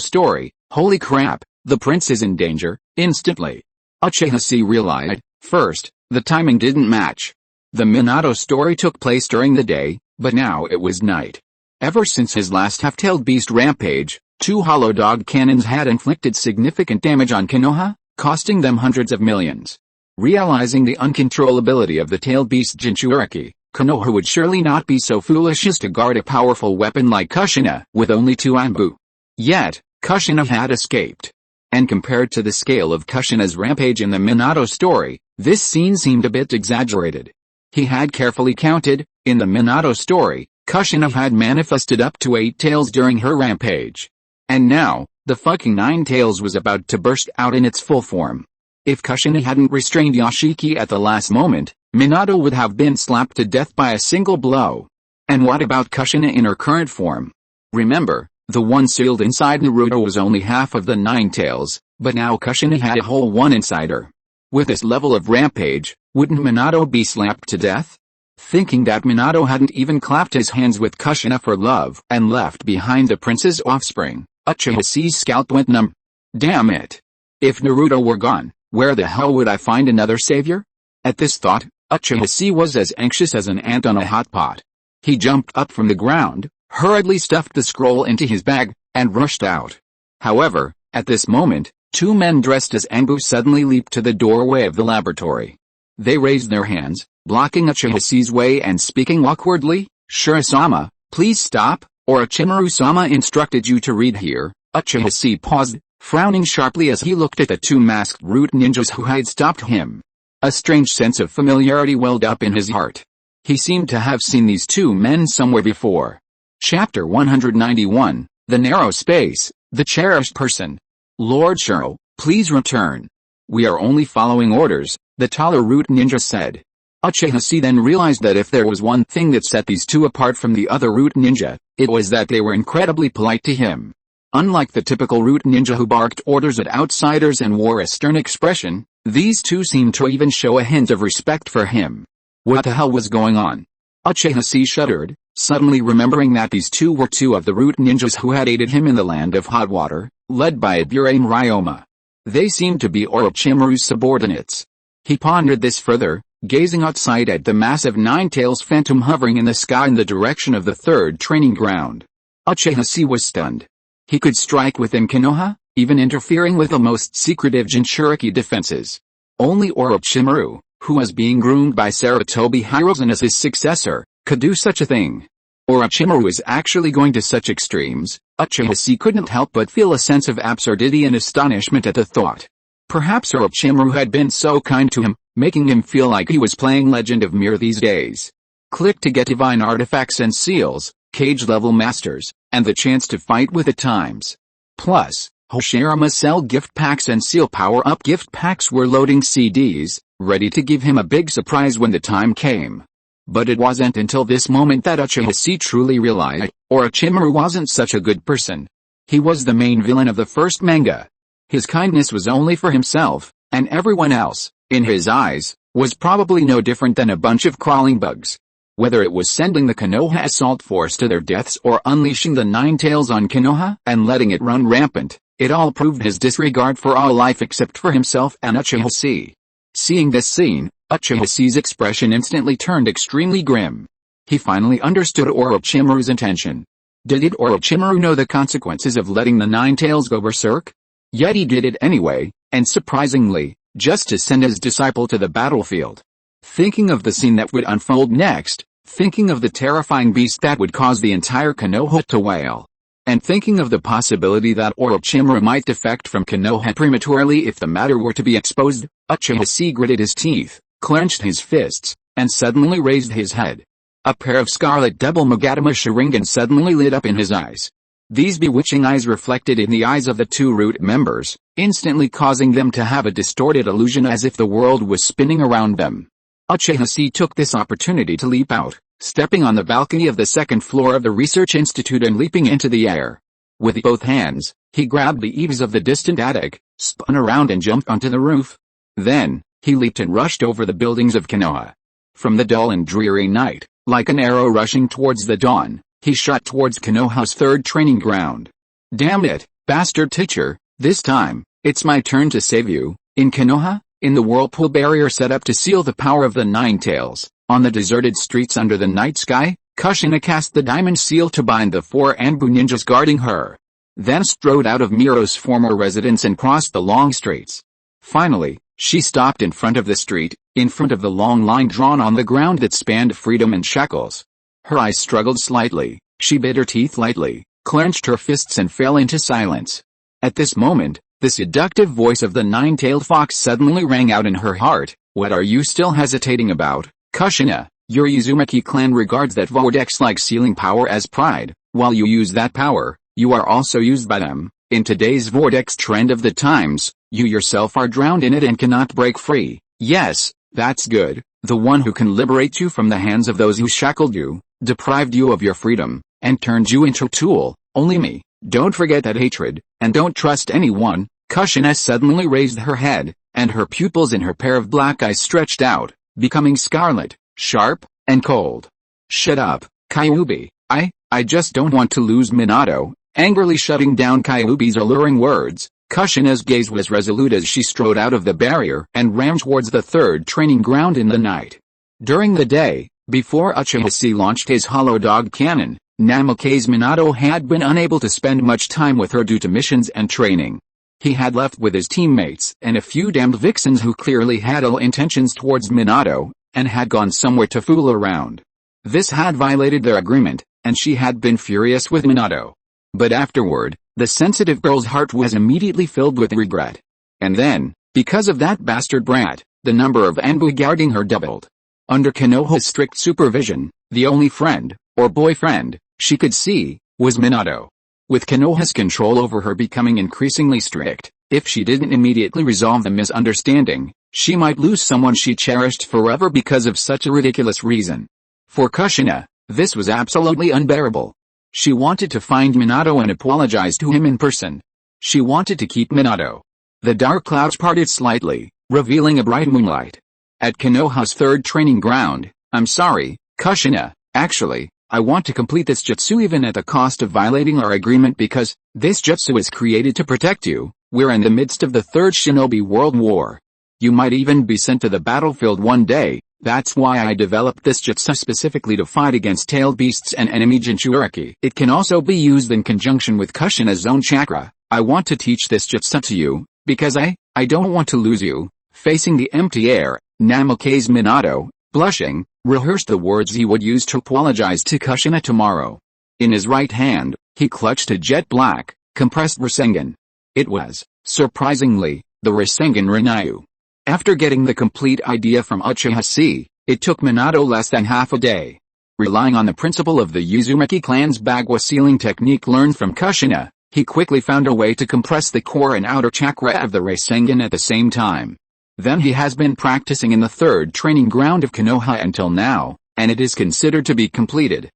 story. Holy crap, the prince is in danger, instantly. Uchiha realized, first, the timing didn't match. The Minato story took place during the day, but now it was night. Ever since his last half-tailed beast rampage, 2 hollow dog cannons had inflicted significant damage on Konoha, costing them hundreds of millions. Realizing the uncontrollability of the tailed beast Jinchuriki, Konoha would surely not be so foolish as to guard a powerful weapon like Kushina with only 2 Anbu. Yet, Kushina had escaped. And compared to the scale of Kushina's rampage in the Minato story, this scene seemed a bit exaggerated. He had carefully counted. In the Minato story, Kushina had manifested up to 8 tails during her rampage. And now, the fucking 9 tails was about to burst out in its full form. If Kushina hadn't restrained Yashiki at the last moment, Minato would have been slapped to death by a single blow. And what about Kushina in her current form? Remember, the one sealed inside Naruto was only half of the 9 tails, but now Kushina had a whole one inside her. With this level of rampage, wouldn't Minato be slapped to death? Thinking that Minato hadn't even clapped his hands with Kushina for love and left behind the prince's offspring, Uchiha's scalp went numb. Damn it! If Naruto were gone, where the hell would I find another savior? At this thought, Uchiha was as anxious as an ant on a hot pot. He jumped up from the ground, hurriedly stuffed the scroll into his bag, and rushed out. However, at this moment, 2 men dressed as Anbu suddenly leaped to the doorway of the laboratory. They raised their hands, blocking Uchiha's way and speaking awkwardly, "Shura-sama, please stop, Orochimaru-sama instructed you to read here." Uchiha paused, frowning sharply as he looked at the 2 masked root ninjas who had stopped him. A strange sense of familiarity welled up in his heart. He seemed to have seen these 2 men somewhere before. Chapter 191, The Narrow Space, The Cherished Person. "Lord Shuro, please return. We are only following orders," the taller root ninja said. Uchiha then realized that if there was one thing that set these 2 apart from the other root ninja, it was that they were incredibly polite to him. Unlike the typical root ninja who barked orders at outsiders and wore a stern expression, these 2 seemed to even show a hint of respect for him. What the hell was going on? Uchiha shuddered, suddenly remembering that these 2 were 2 of the root ninjas who had aided him in the Land of Hot Water, led by Ibure and Ryoma. They seemed to be Orochimaru's subordinates. He pondered this further, gazing outside at the massive 9 tails phantom hovering in the sky in the direction of the 3rd training ground. Uchiha was stunned. He could strike within Konoha, even interfering with the most secretive Jinchuriki defenses. Only Orochimaru, who was being groomed by Sarutobi Hiruzen as his successor, could do such a thing. Orochimaru is actually going to such extremes. Uchiha couldn't help but feel a sense of absurdity and astonishment at the thought. Perhaps Orochimaru had been so kind to him, making him feel like he was playing Legend of Mir these days. Click to get divine artifacts and seals, cage-level masters, and the chance to fight with the times. Plus, Hoshirama sell gift packs and seal power-up gift packs were loading CDs, ready to give him a big surprise when the time came. But it wasn't until this moment that Uchiha truly realized, Orochimaru wasn't such a good person. He was the main villain of the first manga. His kindness was only for himself, and everyone else, in his eyes, was probably no different than a bunch of crawling bugs. Whether it was sending the Konoha assault force to their deaths or unleashing the 9 tails on Konoha and letting it run rampant, it all proved his disregard for all life except for himself and Uchiha. Seeing this scene, Uchiha's expression instantly turned extremely grim. He finally understood Orochimaru's intention. Did Orochimaru know the consequences of letting the 9 tails go berserk? Yet he did it anyway, and surprisingly, just to send his disciple to the battlefield. Thinking of the scene that would unfold next, thinking of the terrifying beast that would cause the entire Konoha to wail, and thinking of the possibility that Orochimaru might defect from Konoha prematurely if the matter were to be exposed, Uchiha gritted his teeth, clenched his fists, and suddenly raised his head. A pair of scarlet double Magatama Sharingan suddenly lit up in his eyes. These bewitching eyes reflected in the eyes of the 2 root members, instantly causing them to have a distorted illusion as if the world was spinning around them. Uchiha took this opportunity to leap out, stepping on the balcony of the 2nd floor of the research institute and leaping into the air. With both hands, he grabbed the eaves of the distant attic, spun around and jumped onto the roof. Then, he leaped and rushed over the buildings of Konoha. From the dull and dreary night, like an arrow rushing towards the dawn, he shot towards Konoha's 3rd training ground. Damn it, bastard teacher, this time, it's my turn to save you. In Konoha, in the whirlpool barrier set up to seal the power of the 9 tails, on the deserted streets under the night sky, Kushina cast the diamond seal to bind the 4 Anbu ninjas guarding her. Then strode out of Miro's former residence and crossed the long streets. Finally, she stopped in front of the street, in front of the long line drawn on the ground that spanned freedom and shackles. Her eyes struggled slightly, she bit her teeth lightly, clenched her fists and fell into silence. At this moment, the seductive voice of the nine-tailed fox suddenly rang out in her heart. What are you still hesitating about, Kushina? Your Uzumaki clan regards that vortex-like sealing power as pride. While you use that power, you are also used by them. In today's vortex trend of the times, you yourself are drowned in it and cannot break free. Yes, that's good. The one who can liberate you from the hands of those who shackled you, deprived you of your freedom, and turned you into a tool. Only me. Don't forget that hatred, and don't trust anyone. Kushina suddenly raised her head, and her pupils in her pair of black eyes stretched out, becoming scarlet, sharp, and cold. Shut up, Kyuubi. I just don't want to lose Minato. Angrily shutting down Kyuubi's alluring words, Kushina's gaze was resolute as she strode out of the barrier and ran towards the third training ground in the night. During the day, before Uchiha Chi launched his hollow dog cannon, Namake's Minato had been unable to spend much time with her due to missions and training. He had left with his teammates and a few damned vixens who clearly had ill intentions towards Minato, and had gone somewhere to fool around. This had violated their agreement, and she had been furious with Minato. But afterward, the sensitive girl's heart was immediately filled with regret. And then, because of that bastard brat, the number of envy guarding her doubled. Under Konoha's strict supervision, the only friend, or boyfriend, she could see, was Minato. With Konoha's control over her becoming increasingly strict, if she didn't immediately resolve the misunderstanding, she might lose someone she cherished forever because of such a ridiculous reason. For Kushina, this was absolutely unbearable. She wanted to find Minato and apologize to him in person. She wanted to keep Minato. The dark clouds parted slightly, revealing a bright moonlight. At Konoha's third training ground, I'm sorry, Kushina, actually, I want to complete this jutsu even at the cost of violating our agreement because, this jutsu is created to protect you. We're in the midst of the Third Shinobi World War. You might even be sent to the battlefield one day. That's why I developed this jutsu specifically to fight against tailed beasts and enemy Jinchuriki. It can also be used in conjunction with Kushina's own chakra. I want to teach this jutsu to you, because I don't want to lose you. Facing the empty air, Namake's Minato, blushing, rehearsed the words he would use to apologize to Kushina tomorrow. In his right hand, he clutched a jet black, compressed Rasengan. It was, surprisingly, the Rasengan Rinryu. After getting the complete idea from Uchiha Chi, it took Minato less than half a day. Relying on the principle of the Uzumaki clan's Bagua sealing technique learned from Kushina, he quickly found a way to compress the core and outer chakra of the Rasengan at the same time. Then he has been practicing in the third training ground of Konoha until now, and it is considered to be completed.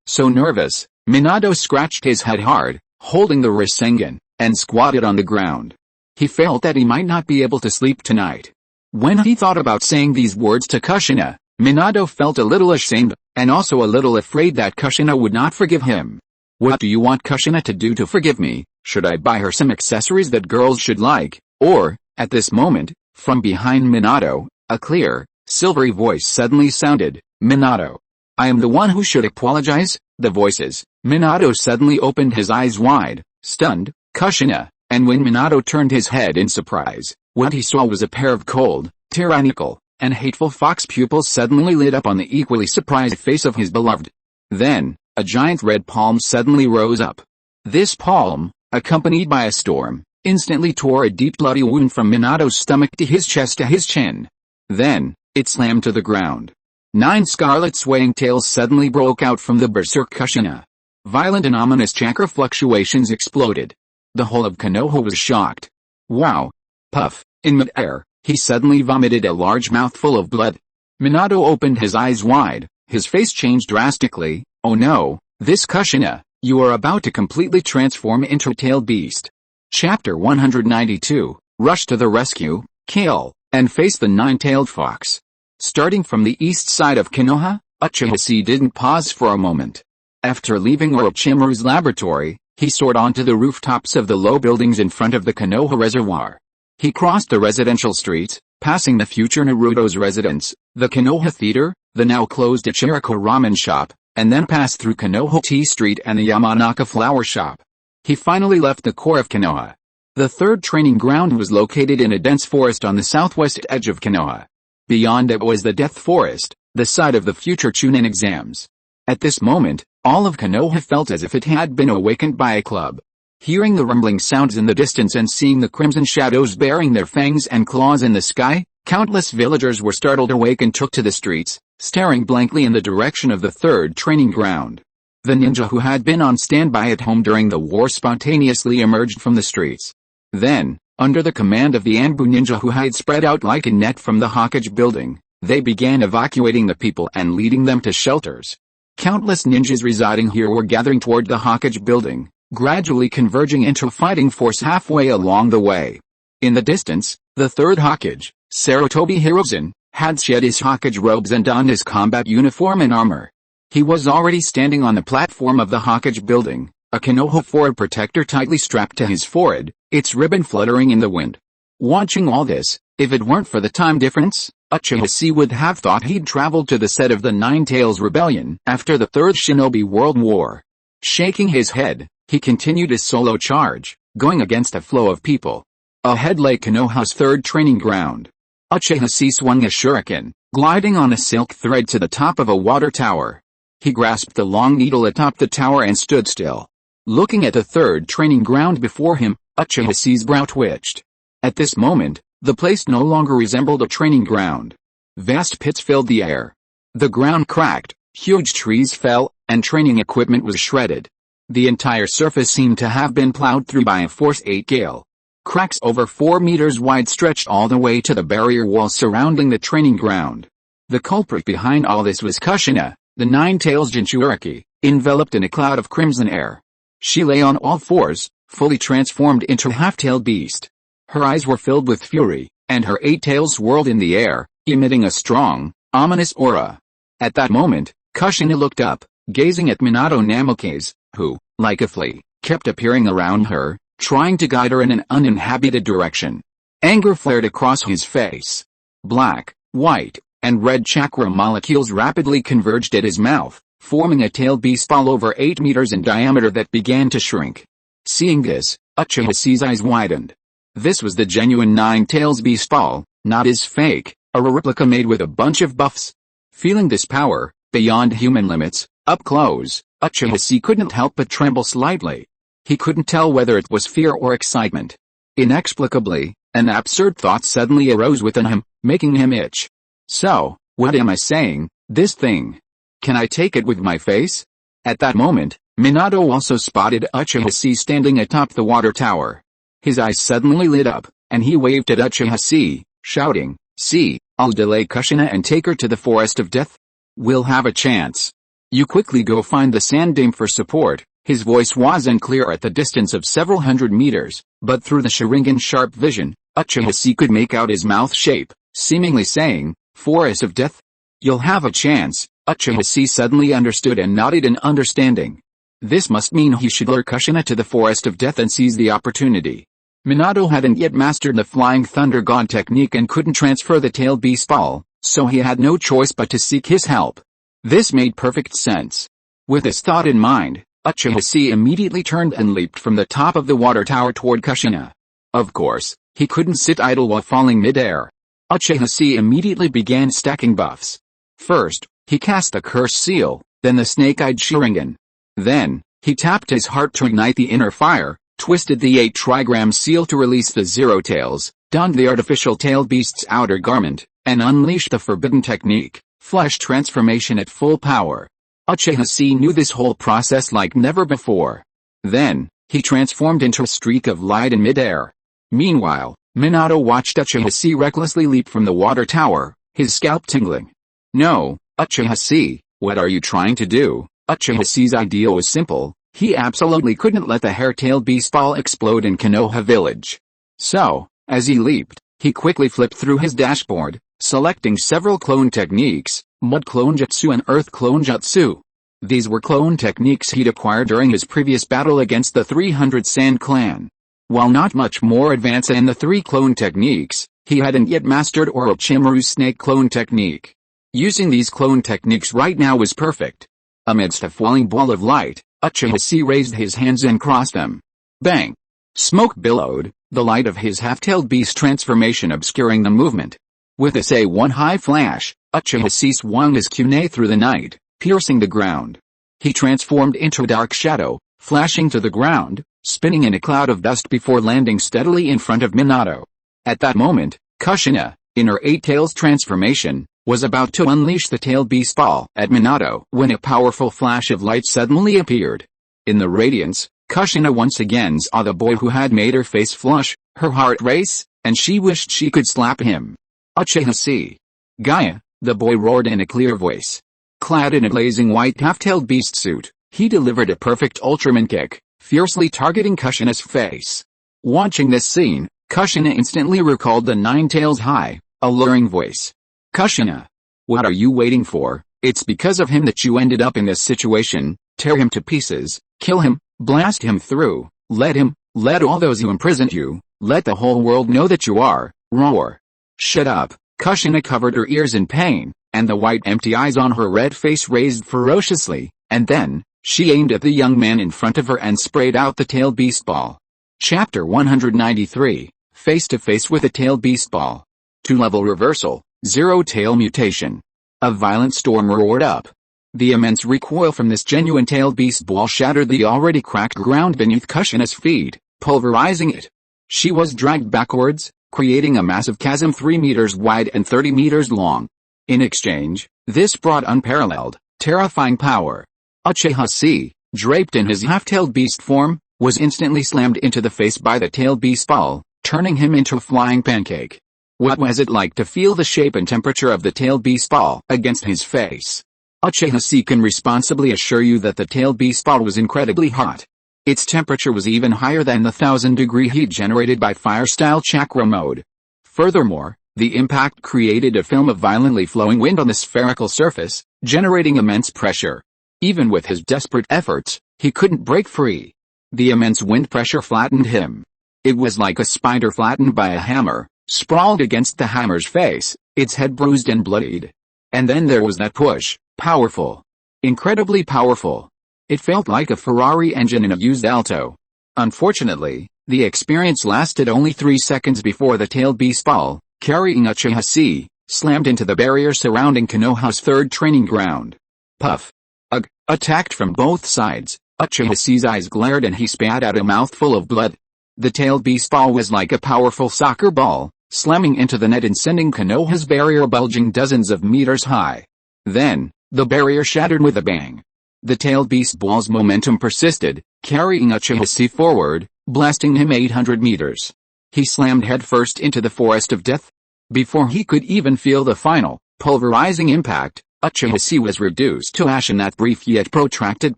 So nervous, Minato scratched his head hard, holding the Rasengan, and squatted on the ground. He felt that he might not be able to sleep tonight. When he thought about saying these words to Kushina, Minato felt a little ashamed, and also a little afraid that Kushina would not forgive him. What do you want Kushina to do to forgive me? Should I buy her some accessories that girls should like? Or, at this moment, from behind Minato, a clear, silvery voice suddenly sounded, Minato. I am the one who should apologize? The voices. Minato suddenly opened his eyes wide, stunned. Kushina. And when Minato turned his head in surprise, what he saw was a pair of cold, tyrannical, and hateful fox pupils suddenly lit up on the equally surprised face of his beloved. Then, a giant red palm suddenly rose up. This palm, accompanied by a storm, instantly tore a deep bloody wound from Minato's stomach to his chest to his chin. Then, it slammed to the ground. 9 scarlet swaying tails suddenly broke out from the berserk Kushina. Violent and ominous chakra fluctuations exploded. The whole of Konoha was shocked. Wow! Puff! In mid-air, he suddenly vomited a large mouthful of blood. Minato opened his eyes wide, his face changed drastically. Oh no, this Kushina, you are about to completely transform into a tailed beast. Chapter 192, Rush to the rescue, kill, and face the 9-tailed fox. Starting from the east side of Konoha, Uchiha Chi didn't pause for a moment. After leaving Orochimaru's laboratory, he soared onto the rooftops of the low buildings in front of the Konoha Reservoir. He crossed the residential streets, passing the future Naruto's residence, the Konoha Theater, the now closed Ichiriko Ramen Shop, and then passed through Konoha Tea Street and the Yamanaka Flower Shop. He finally left the core of Konoha. The third training ground was located in a dense forest on the southwest edge of Konoha. Beyond it was the Death Forest, the site of the future Chunin exams. At this moment, all of Konoha felt as if it had been awakened by a club. Hearing the rumbling sounds in the distance and seeing the crimson shadows baring their fangs and claws in the sky, countless villagers were startled awake and took to the streets, staring blankly in the direction of the third training ground. The ninja who had been on standby at home during the war spontaneously emerged from the streets. Then, under the command of the Anbu ninja who had spread out like a net from the Hokage building, they began evacuating the people and leading them to shelters. Countless ninjas residing here were gathering toward the Hokage building, gradually converging into a fighting force halfway along the way. In the distance, the third Hokage, Sarutobi Hiruzen, had shed his Hokage robes and donned his combat uniform and armor. He was already standing on the platform of the Hokage building, a Konoha forehead protector tightly strapped to his forehead, its ribbon fluttering in the wind. Watching all this, if it weren't for the time difference, Uchiha Chi would have thought he'd traveled to the set of the Nine Tails Rebellion after the Third Shinobi World War. Shaking his head, he continued his solo charge, going against a flow of people. Ahead lay Konoha's third training ground. Uchiha Chi swung a shuriken, gliding on a silk thread to the top of a water tower. He grasped the long needle atop the tower and stood still. Looking at the third training ground before him, Uchiha Chi's brow twitched. At this moment, the place no longer resembled a training ground. Vast pits filled the air. The ground cracked, huge trees fell, and training equipment was shredded. The entire surface seemed to have been plowed through by a force 8 gale. Cracks over 4 meters wide stretched all the way to the barrier wall surrounding the training ground. The culprit behind all this was Kushina, the Nine-Tails Jinchuriki, enveloped in a cloud of crimson air. She lay on all fours, fully transformed into a half-tailed beast. Her eyes were filled with fury, and her 8 tails swirled in the air, emitting a strong, ominous aura. At that moment, Kushina looked up, gazing at Minato Namikaze, who, like a flea, kept appearing around her, trying to guide her in an uninhabited direction. Anger flared across his face. Black, white, and red chakra molecules rapidly converged at his mouth, forming a tailed beast ball over 8 meters in diameter that began to shrink. Seeing this, Uchiha Chi's eyes widened. This was the genuine Nine-Tails beast ball, not his fake, a replica made with a bunch of buffs. Feeling this power, beyond human limits, up close, Uchiha Chi couldn't help but tremble slightly. He couldn't tell whether it was fear or excitement. Inexplicably, an absurd thought suddenly arose within him, making him itch. So, what am I saying, this thing? Can I take it with my face? At that moment, Minato also spotted Uchiha Chi standing atop the water tower. His eyes suddenly lit up, and he waved at Uchiha Chi, shouting, "See, I'll delay Kushina and take her to the Forest of Death. We'll have a chance. You quickly go find the Sand Dame for support." His voice was unclear at the distance of several hundred meters, but through the Sharingan's sharp vision, Uchiha Chi could make out his mouth shape, seemingly saying, "Forest of Death? You'll have a chance." Uchiha Chi suddenly understood and nodded in understanding. This must mean he should lure Kushina to the Forest of Death and seize the opportunity. Minato hadn't yet mastered the Flying Thunder God technique and couldn't transfer the tailed beast ball, so he had no choice but to seek his help. This made perfect sense. With this thought in mind, Uchiha Chi immediately turned and leaped from the top of the water tower toward Kushina. Of course, he couldn't sit idle while falling mid-air. Uchiha Chi immediately began stacking buffs. First, he cast the Curse Seal, then the Snake-Eyed Sharingan. Then, he tapped his heart to ignite the inner fire, twisted the 8 trigram seal to release the Zero Tails, donned the artificial tailed beast's outer garment, and unleashed the forbidden technique, flesh transformation at full power. Uchiha Chi knew this whole process like never before. Then, he transformed into a streak of light in mid-air. Meanwhile, Minato watched Uchiha Chi recklessly leap from the water tower, his scalp tingling. "No, Uchiha Chi, what are you trying to do?" Uchiha Chi's idea was simple. He absolutely couldn't let the hair-tailed beast ball explode in Konoha village. So, as he leaped, he quickly flipped through his dashboard, selecting several clone techniques, Mud Clone Jutsu and Earth Clone Jutsu. These were clone techniques he'd acquired during his previous battle against the 300 Sand Clan. While not much more advanced in the 3 clone techniques, he hadn't yet mastered Orochimaru's snake clone technique. Using these clone techniques right now was perfect. Amidst a falling ball of light, Uchiha Chi raised his hands and crossed them. Bang! Smoke billowed, the light of his half-tailed beast transformation obscuring the movement. With a say-one high flash, Uchiha Chi swung his kunai through the night, piercing the ground. He transformed into a dark shadow, flashing to the ground, spinning in a cloud of dust before landing steadily in front of Minato. At that moment, Kushina, in her eight tails transformation, was about to unleash the tailed beast ball at Minato when a powerful flash of light suddenly appeared. In the radiance, Kushina once again saw the boy who had made her face flush, her heart race, and she wished she could slap him. Uchiha Chi. Gaia, the boy roared in a clear voice. Clad in a blazing white half-tailed beast suit, he delivered a perfect Ultraman kick, fiercely targeting Kushina's face. Watching this scene, Kushina instantly recalled the nine tails high, alluring voice. Kushina. What are you waiting for? It's because of him that you ended up in this situation. Tear him to pieces, kill him, blast him through, let all those who imprisoned you, let the whole world know that you are, roar. Shut up. Kushina covered her ears in pain, and the white empty eyes on her red face raised ferociously, and then, she aimed at the young man in front of her and sprayed out the tailed beast ball. Chapter 193, Face to Face with a Tailed Beast Ball. 2-level reversal, zero tail mutation. A violent storm roared up. The immense recoil from this genuine tailed beast ball shattered the already cracked ground beneath Kushina's feet, pulverizing it. She was dragged backwards, creating a massive chasm 3 meters wide and 30 meters long. In exchange, this brought unparalleled, terrifying power. Uchiha Chi, draped in his half-tailed beast form, was instantly slammed into the face by the tailed beast ball, turning him into a flying pancake. What was it like to feel the shape and temperature of the tailed beast ball against his face? Uchiha Chi can responsibly assure you that the tailed beast ball was incredibly hot. Its temperature was even higher than the 1000-degree heat generated by fire-style chakra mode. Furthermore, the impact created a film of violently flowing wind on the spherical surface, generating immense pressure. Even with his desperate efforts, he couldn't break free. The immense wind pressure flattened him. It was like a spider flattened by a hammer, sprawled against the hammer's face, its head bruised and bloodied. And then there was that push, powerful. Incredibly powerful. It felt like a Ferrari engine in a used Alto. Unfortunately, the experience lasted only 3 seconds before the tailed beast ball, carrying Uchiha Chi, slammed into the barrier surrounding Konoha's third training ground. Puff. Ugh. Attacked from both sides, Uchiha Chi's eyes glared and he spat out a mouthful of blood. The tailed beast ball was like a powerful soccer ball, slamming into the net and sending Konoha's barrier bulging dozens of meters high. Then, the barrier shattered with a bang. The tailed beast ball's momentum persisted, carrying Uchiha Chi forward, blasting him 800 meters. He slammed headfirst into the forest of death. Before he could even feel the final, pulverizing impact, Uchiha Chi was reduced to ash in that brief yet protracted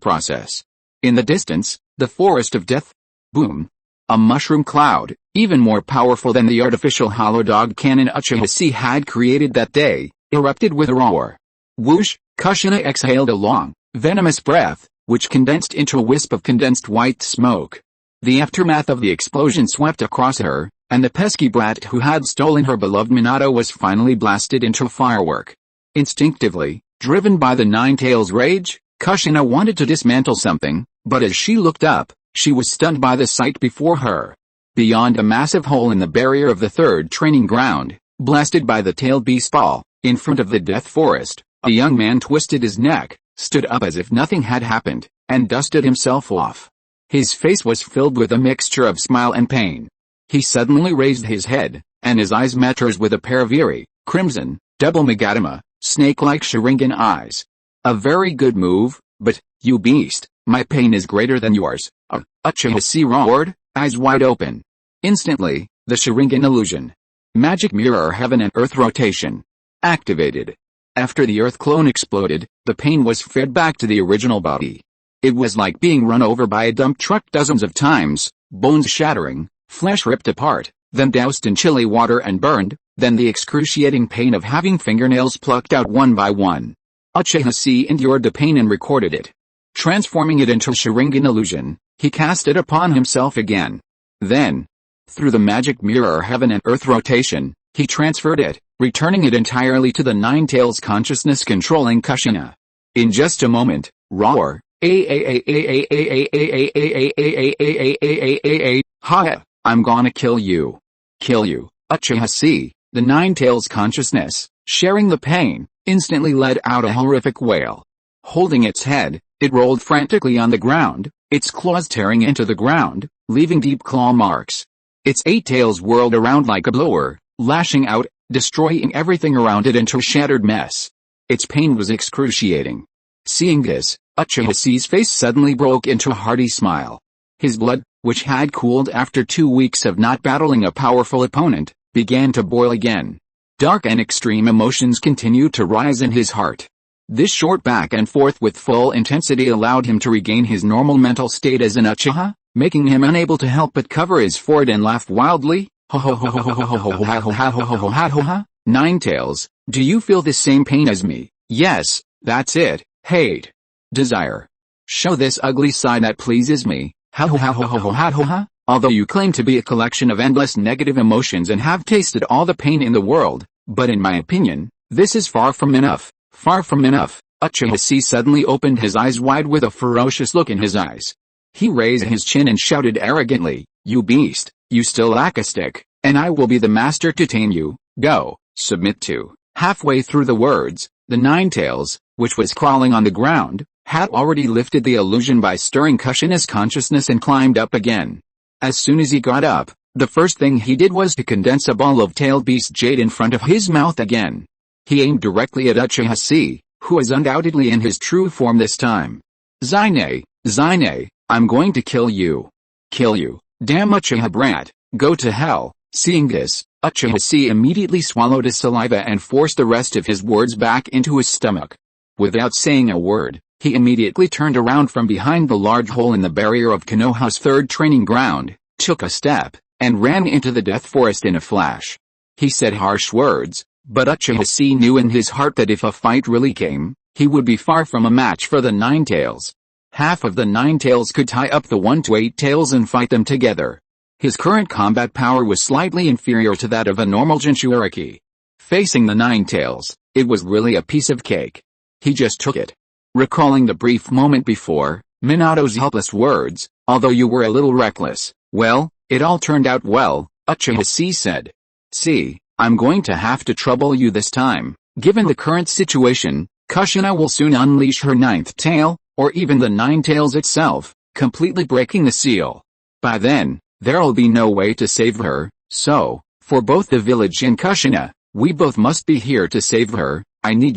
process. In the distance, the forest of death. Boom. A mushroom cloud, even more powerful than the artificial hollow dog cannon Uchiha Chi had created that day, erupted with a roar. Whoosh. Kushina exhaled a long, venomous breath, which condensed into a wisp of condensed white smoke. The aftermath of the explosion swept across her, and the pesky brat who had stolen her beloved Minato was finally blasted into a firework. Instinctively, driven by the nine tails rage, Kushina wanted to dismantle something, but as she looked up, she was stunned by the sight before her. Beyond a massive hole in the barrier of the third training ground, blasted by the tailed beast ball, in front of the death forest, a young man twisted his neck, stood up as if nothing had happened, and dusted himself off. His face was filled with a mixture of smile and pain. He suddenly raised his head, and his eyes met hers with a pair of eerie, crimson, double Magatama, snake-like Sharingan eyes. A very good move, but, you beast, my pain is greater than yours. Uchiha Chi roared, eyes wide open. Instantly, the Sharingan illusion. Magic mirror heaven and earth rotation. Activated. After the earth clone exploded, the pain was fed back to the original body. It was like being run over by a dump truck dozens of times, bones shattering, flesh ripped apart, then doused in chilly water and burned, then the excruciating pain of having fingernails plucked out one by one. Uchiha Chi endured the pain and recorded it. Transforming it into Sharingan illusion, he cast it upon himself again. Then, through the magic mirror heaven and earth rotation, he transferred it, returning it entirely to the Nine Tails consciousness controlling Kushina. In just a moment, roar, Ha! I'm gonna kill you. Kill you. Uchiha Chi, the Nine-Tails consciousness, sharing the pain, instantly let out a horrific wail. Holding its head, it rolled frantically on the ground, its claws tearing into the ground, leaving deep claw marks. Its 8 tails whirled around like a blower, lashing out, destroying everything around it into a shattered mess. Its pain was excruciating. Seeing this, Uchiha Chi's face suddenly broke into a hearty smile. His blood, which had cooled after 2 weeks of not battling a powerful opponent, began to boil again. Dark and extreme emotions continued to rise in his heart. This short back and forth with full intensity allowed him to regain his normal mental state as an Uchiha, making him unable to help but cover his forehead and laugh wildly. Nine-Tails, do you feel the same pain as me? Yes, that's it, hate. Desire. Show this ugly side that pleases me. Although you claim to be a collection of endless negative emotions and have tasted all the pain in the world, but in my opinion, this is far from enough. Far from enough. Uchiha Chi suddenly opened his eyes wide with a ferocious look in his eyes. He raised his chin and shouted arrogantly, "You beast, you still lack a stick, and I will be the master to tame you. Go, submit to." Halfway through the words, the Nine-Tails, which was crawling on the ground, had already lifted the illusion by stirring Kushina's consciousness and climbed up again. As soon as he got up, the first thing he did was to condense a ball of tailed beast jade in front of his mouth again. He aimed directly at Uchiha Chi, who was undoubtedly in his true form this time. Zine, I'm going to kill you. Kill you, damn Uchiha brat, go to hell. Seeing this, Uchiha Chi immediately swallowed his saliva and forced the rest of his words back into his stomach. Without saying a word, he immediately turned around from behind the large hole in the barrier of Konoha's third training ground, took a step, and ran into the death forest in a flash. He said harsh words, but Uchiha Chi knew in his heart that if a fight really came, he would be far from a match for the Nine-Tails. Half of the Nine-Tails could tie up the 1 to 8 tails and fight them together. His current combat power was slightly inferior to that of a normal Jinchuriki. Facing the Nine-Tails, it was really a piece of cake. He just took it. Recalling the brief moment before, Minato's helpless words, "Although you were a little reckless, well, it all turned out well," Uchiha Chi said. "See, I'm going to have to trouble you this time. Given the current situation, Kushina will soon unleash her 9th tail, or even the Nine-Tails itself, completely breaking the seal. By then, there'll be no way to save her, so, for both the village and Kushina, we both must be here to save her. I need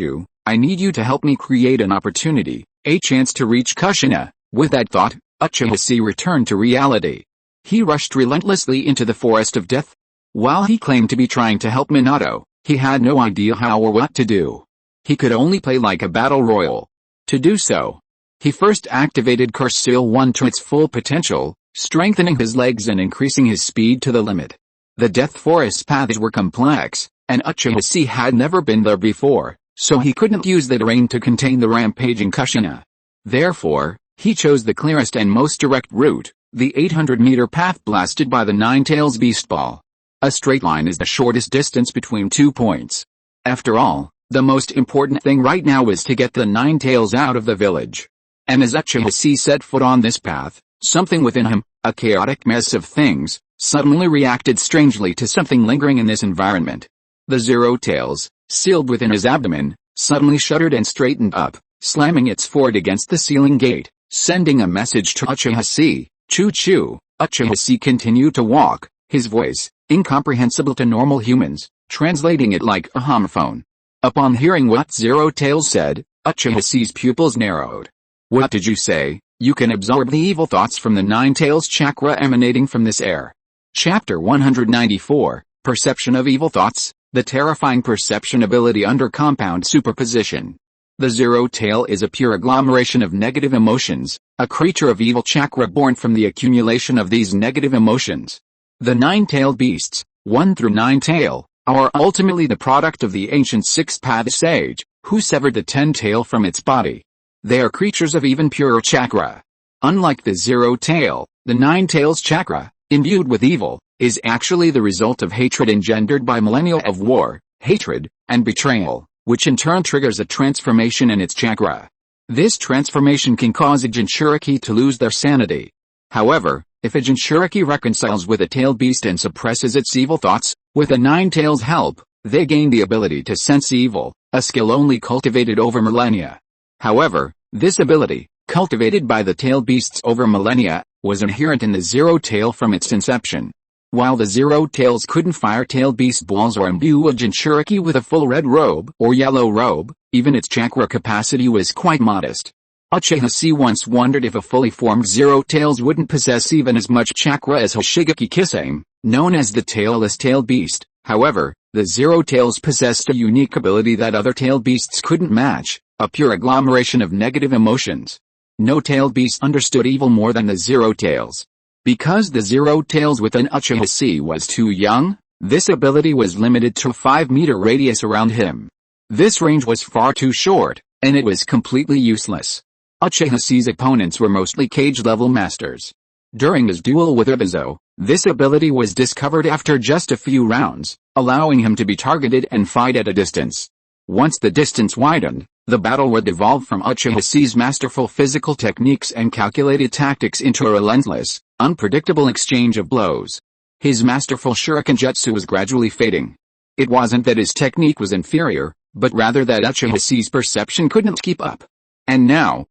you to help me create an opportunity, a chance to reach Kushina." With that thought, Uchiha Chi returned to reality. He rushed relentlessly into the forest of death. While he claimed to be trying to help Minato, he had no idea how or what to do. He could only play like a battle royal. To do so, he first activated Curse Seal 1 to its full potential, strengthening his legs and increasing his speed to the limit. The Death Forest paths were complex, and Uchiha Chi had never been there before, so he couldn't use the terrain to contain the rampaging Kushina. Therefore, he chose the clearest and most direct route, the 800-meter path blasted by the Nine-Tails Beast Ball. A straight line is the shortest distance between 2 points. After all, the most important thing right now is to get the Nine-Tails out of the village. And as Uchiha Chi set foot on this path, something within him, a chaotic mess of things, suddenly reacted strangely to something lingering in this environment. The Zero Tails, sealed within his abdomen, suddenly shuddered and straightened up, slamming its forehead against the ceiling gate, sending a message to Uchiha Chi. Choo-choo. Uchiha Chi continued to walk, his voice, incomprehensible to normal humans, translating it like a homophone. Upon hearing what Zero Tails said, Uchiha Chi's pupils narrowed. "What did you say?" "You can absorb the evil thoughts from the Nine-Tails chakra emanating from this air." Chapter 194, Perception of Evil Thoughts, the terrifying perception ability under compound superposition. The Zero Tail is a pure agglomeration of negative emotions, a creature of evil chakra born from the accumulation of these negative emotions. The Nine-Tailed beasts, 1 through 9 tail, are ultimately the product of the ancient sixth-path sage, who severed the 10 tail from its body. They are creatures of even purer chakra. Unlike the Zero Tail, the Nine-Tails chakra, imbued with evil, is actually the result of hatred engendered by millennia of war, hatred, and betrayal, which in turn triggers a transformation in its chakra. This transformation can cause a Jinchuriki to lose their sanity. However, if a Jinchuriki reconciles with a tailed beast and suppresses its evil thoughts, with a Nine Tails' help, they gain the ability to sense evil, a skill only cultivated over millennia. However, this ability, cultivated by the tailed beasts over millennia, was inherent in the Zero Tail from its inception. While the Zero Tails couldn't fire tailed beast balls or imbue a Jinchuriki with a full red robe or yellow robe, even its chakra capacity was quite modest. Uchiha Chi once wondered if a fully formed Zero Tails wouldn't possess even as much chakra as Hoshigaki Kisame, known as the tailless tailed beast. However, the Zero Tails possessed a unique ability that other tailed beasts couldn't match, a pure agglomeration of negative emotions. No tailed beast understood evil more than the Zero Tails. Because the Zero Tails within Uchiha Chi was too young, this ability was limited to a 5-meter radius around him. This range was far too short, and it was completely useless. Uchiha Chi's opponents were mostly cage-level masters. During his duel with Ibizo, this ability was discovered after just a few rounds, allowing him to be targeted and fight at a distance. Once the distance widened, the battle would evolve from Uchiha Chi's masterful physical techniques and calculated tactics into a relentless, unpredictable exchange of blows. His masterful shuriken jutsu was gradually fading. It wasn't that his technique was inferior, but rather that Uchiha Chi's perception couldn't keep up. And now,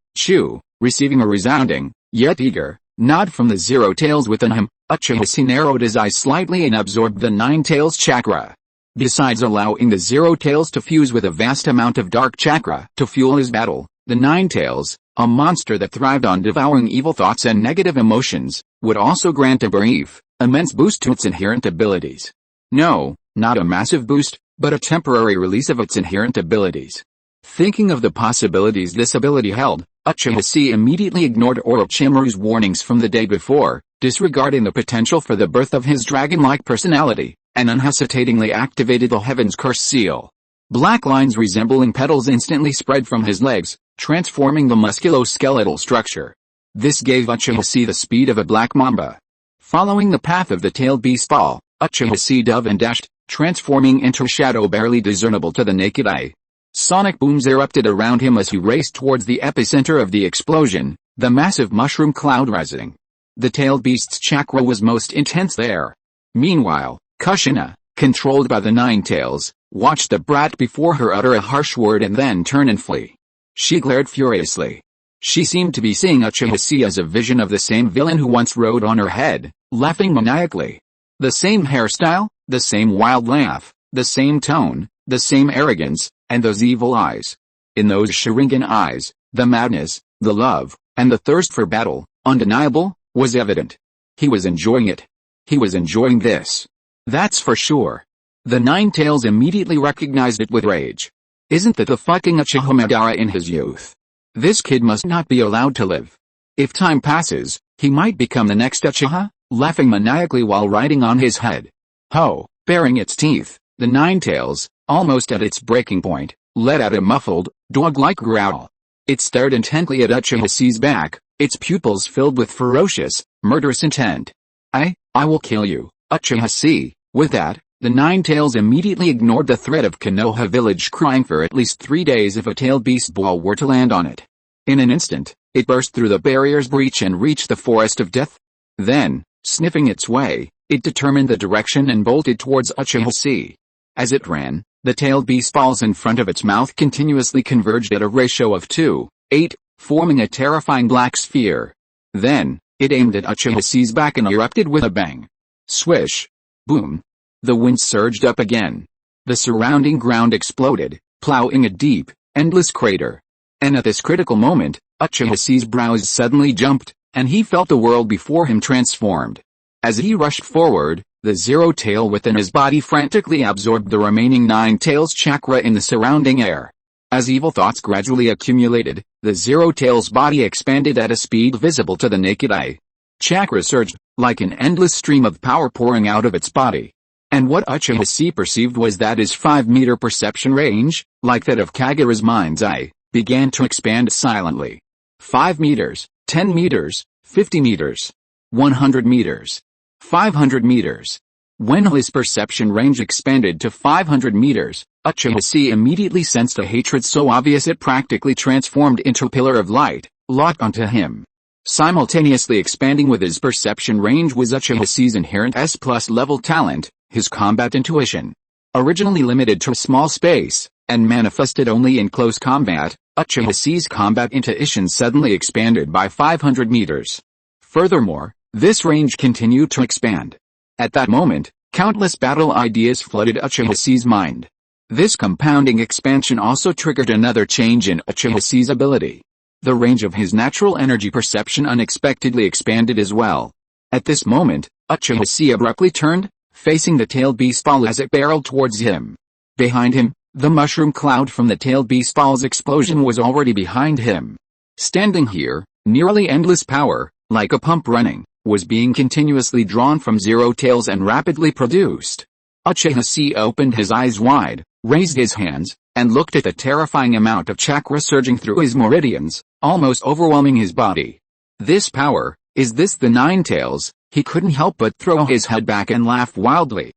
receiving a resounding, yet eager, nod from the Zero Tails within him, Uchiha Chi narrowed his eyes slightly and absorbed the Nine Tails chakra. Besides allowing the Zero Tails to fuse with a vast amount of dark chakra to fuel his battle, the Nine Tails, a monster that thrived on devouring evil thoughts and negative emotions, would also grant a brief, immense boost to its inherent abilities. No, not a massive boost, but a temporary release of its inherent abilities. Thinking of the possibilities this ability held, Uchiha Chi immediately ignored Orochimaru's warnings from the day before, disregarding the potential for the birth of his dragon-like personality, and unhesitatingly activated the Heaven's Curse seal. Black lines resembling petals instantly spread from his legs, transforming the musculoskeletal structure. This gave Uchiha Chi the speed of a black mamba. Following the path of the tailed beast fall, Uchiha Chi dove and dashed, transforming into a shadow barely discernible to the naked eye. Sonic booms erupted around him as he raced towards the epicenter of the explosion, the massive mushroom cloud rising. The tailed beast's chakra was most intense there. Meanwhile, Kushina, controlled by the Nine Tails, watched the brat before her utter a harsh word and then turn and flee. She glared furiously. She seemed to be seeing Uchiha Chi as a vision of the same villain who once rode on her head, laughing maniacally. The same hairstyle, the same wild laugh, the same tone, the same arrogance, and those evil eyes. In those Sharingan eyes, the madness, the love, and the thirst for battle, undeniable, was evident. He was enjoying it. He was enjoying this. That's for sure. The Nine Tails immediately recognized it with rage. Isn't that the fucking Uchiha Madara in his youth? This kid must not be allowed to live. If time passes, he might become the next Uchiha, laughing maniacally while riding on his head. Ho, baring its teeth, the Nine Tails, almost at its breaking point, let out a muffled, dog-like growl. It stared intently at Uchiha Chi's back, its pupils filled with ferocious, murderous intent. I will kill you, Uchiha Chi. With that, the Nine Tails immediately ignored the threat of Konoha village crying for at least 3 days if a tailed beast ball were to land on it. In an instant, it burst through the barrier's breach and reached the forest of death. Then, sniffing its way, it determined the direction and bolted towards Uchiha Chi. As it ran, the tailed beast balls in front of its mouth continuously converged at a ratio of 2:8, forming a terrifying black sphere. Then, it aimed at Uchiha Chi's back and erupted with a bang. Swish. Boom. The wind surged up again. The surrounding ground exploded, plowing a deep, endless crater. And at this critical moment, Uchiha Chi's brows suddenly jumped, and he felt the world before him transformed. As he rushed forward, the Zero Tail within his body frantically absorbed the remaining Nine Tails chakra in the surrounding air. As evil thoughts gradually accumulated, the Zero Tail's body expanded at a speed visible to the naked eye. Chakra surged, like an endless stream of power pouring out of its body. And what Uchiha Chi perceived was that his 5-meter perception range, like that of Kagura's mind's eye, began to expand silently. 5 meters, 10 meters, 50 meters, 100 meters, 500 meters. When his perception range expanded to 500 meters, Uchiha immediately sensed a hatred so obvious it practically transformed into a pillar of light, locked onto him. Simultaneously expanding with his perception range was Uchiha's inherent S+ level talent, his combat intuition. Originally limited to a small space, and manifested only in close combat, Uchiha's combat intuition suddenly expanded by 500 meters. Furthermore, this range continued to expand. At that moment, countless battle ideas flooded Uchiha's mind. This compounding expansion also triggered another change in Uchiha's ability. The range of his natural energy perception unexpectedly expanded as well. At this moment, Uchiha abruptly turned, facing the tailed beast ball as it barreled towards him. Behind him, the mushroom cloud from the tailed beast ball's explosion was already behind him. Standing here, nearly endless power, like a pump running, was being continuously drawn from zero tails and rapidly produced. Uchiha opened his eyes wide, raised his hands, and looked at the terrifying amount of chakra surging through his meridians, almost overwhelming his body. This power, is this the Nine Tails? He couldn't help but throw his head back and laugh wildly.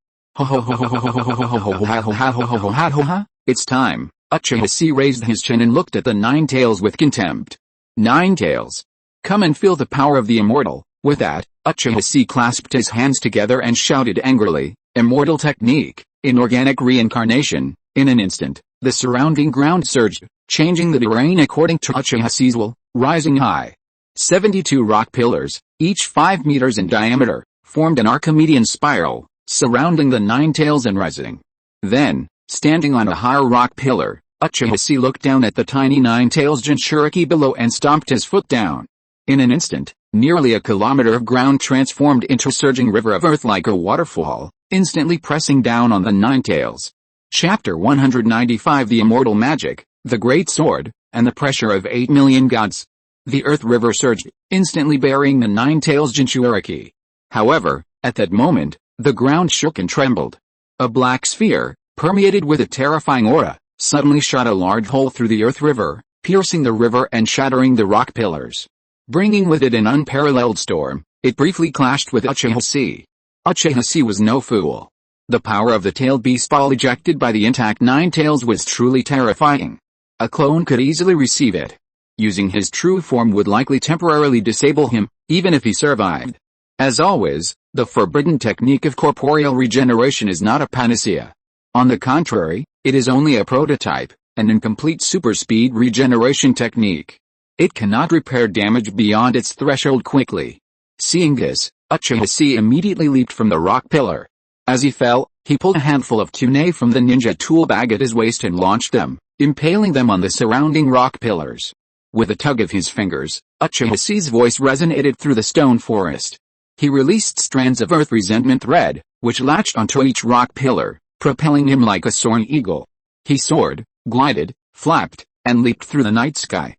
It's time. Uchiha raised his chin and looked at the Nine Tails with contempt. Nine Tails. Come and feel the power of the immortal. With that, Uchiha clasped his hands together and shouted angrily, Immortal technique, inorganic reincarnation. In an instant, the surrounding ground surged, changing the terrain according to Uchiha's will, rising high. 72 rock pillars, each 5 meters in diameter, formed an Archimedean spiral, surrounding the Nine Tails and rising. Then, standing on a higher rock pillar, Uchiha looked down at the tiny Nine Tails Jinchuriki below and stomped his foot down. In an instant, nearly a kilometer of ground transformed into a surging river of earth like a waterfall, instantly pressing down on the Nine Tails. Chapter 195 The Immortal Magic, the Great Sword, and the Pressure of 8 Million Gods. The earth river surged, instantly burying the Nine Tails Jinchuriki. However, at that moment, the ground shook and trembled. A black sphere, permeated with a terrifying aura, suddenly shot a large hole through the earth river, piercing the river and shattering the rock pillars. Bringing with it an unparalleled storm, it briefly clashed with Uchiha. Uchiha was no fool. The power of the tailed beast ball ejected by the intact Nine Tails was truly terrifying. A clone could easily receive it. Using his true form would likely temporarily disable him, even if he survived. As always, the forbidden technique of corporeal regeneration is not a panacea. On the contrary, it is only a prototype, an incomplete super-speed regeneration technique. It cannot repair damage beyond its threshold quickly. Seeing this, Uchiha immediately leaped from the rock pillar. As he fell, he pulled a handful of kunai from the ninja tool bag at his waist and launched them, impaling them on the surrounding rock pillars. With a tug of his fingers, Uchiha's voice resonated through the stone forest. He released strands of earth resentment thread, which latched onto each rock pillar, propelling him like a soaring eagle. He soared, glided, flapped, and leaped through the night sky.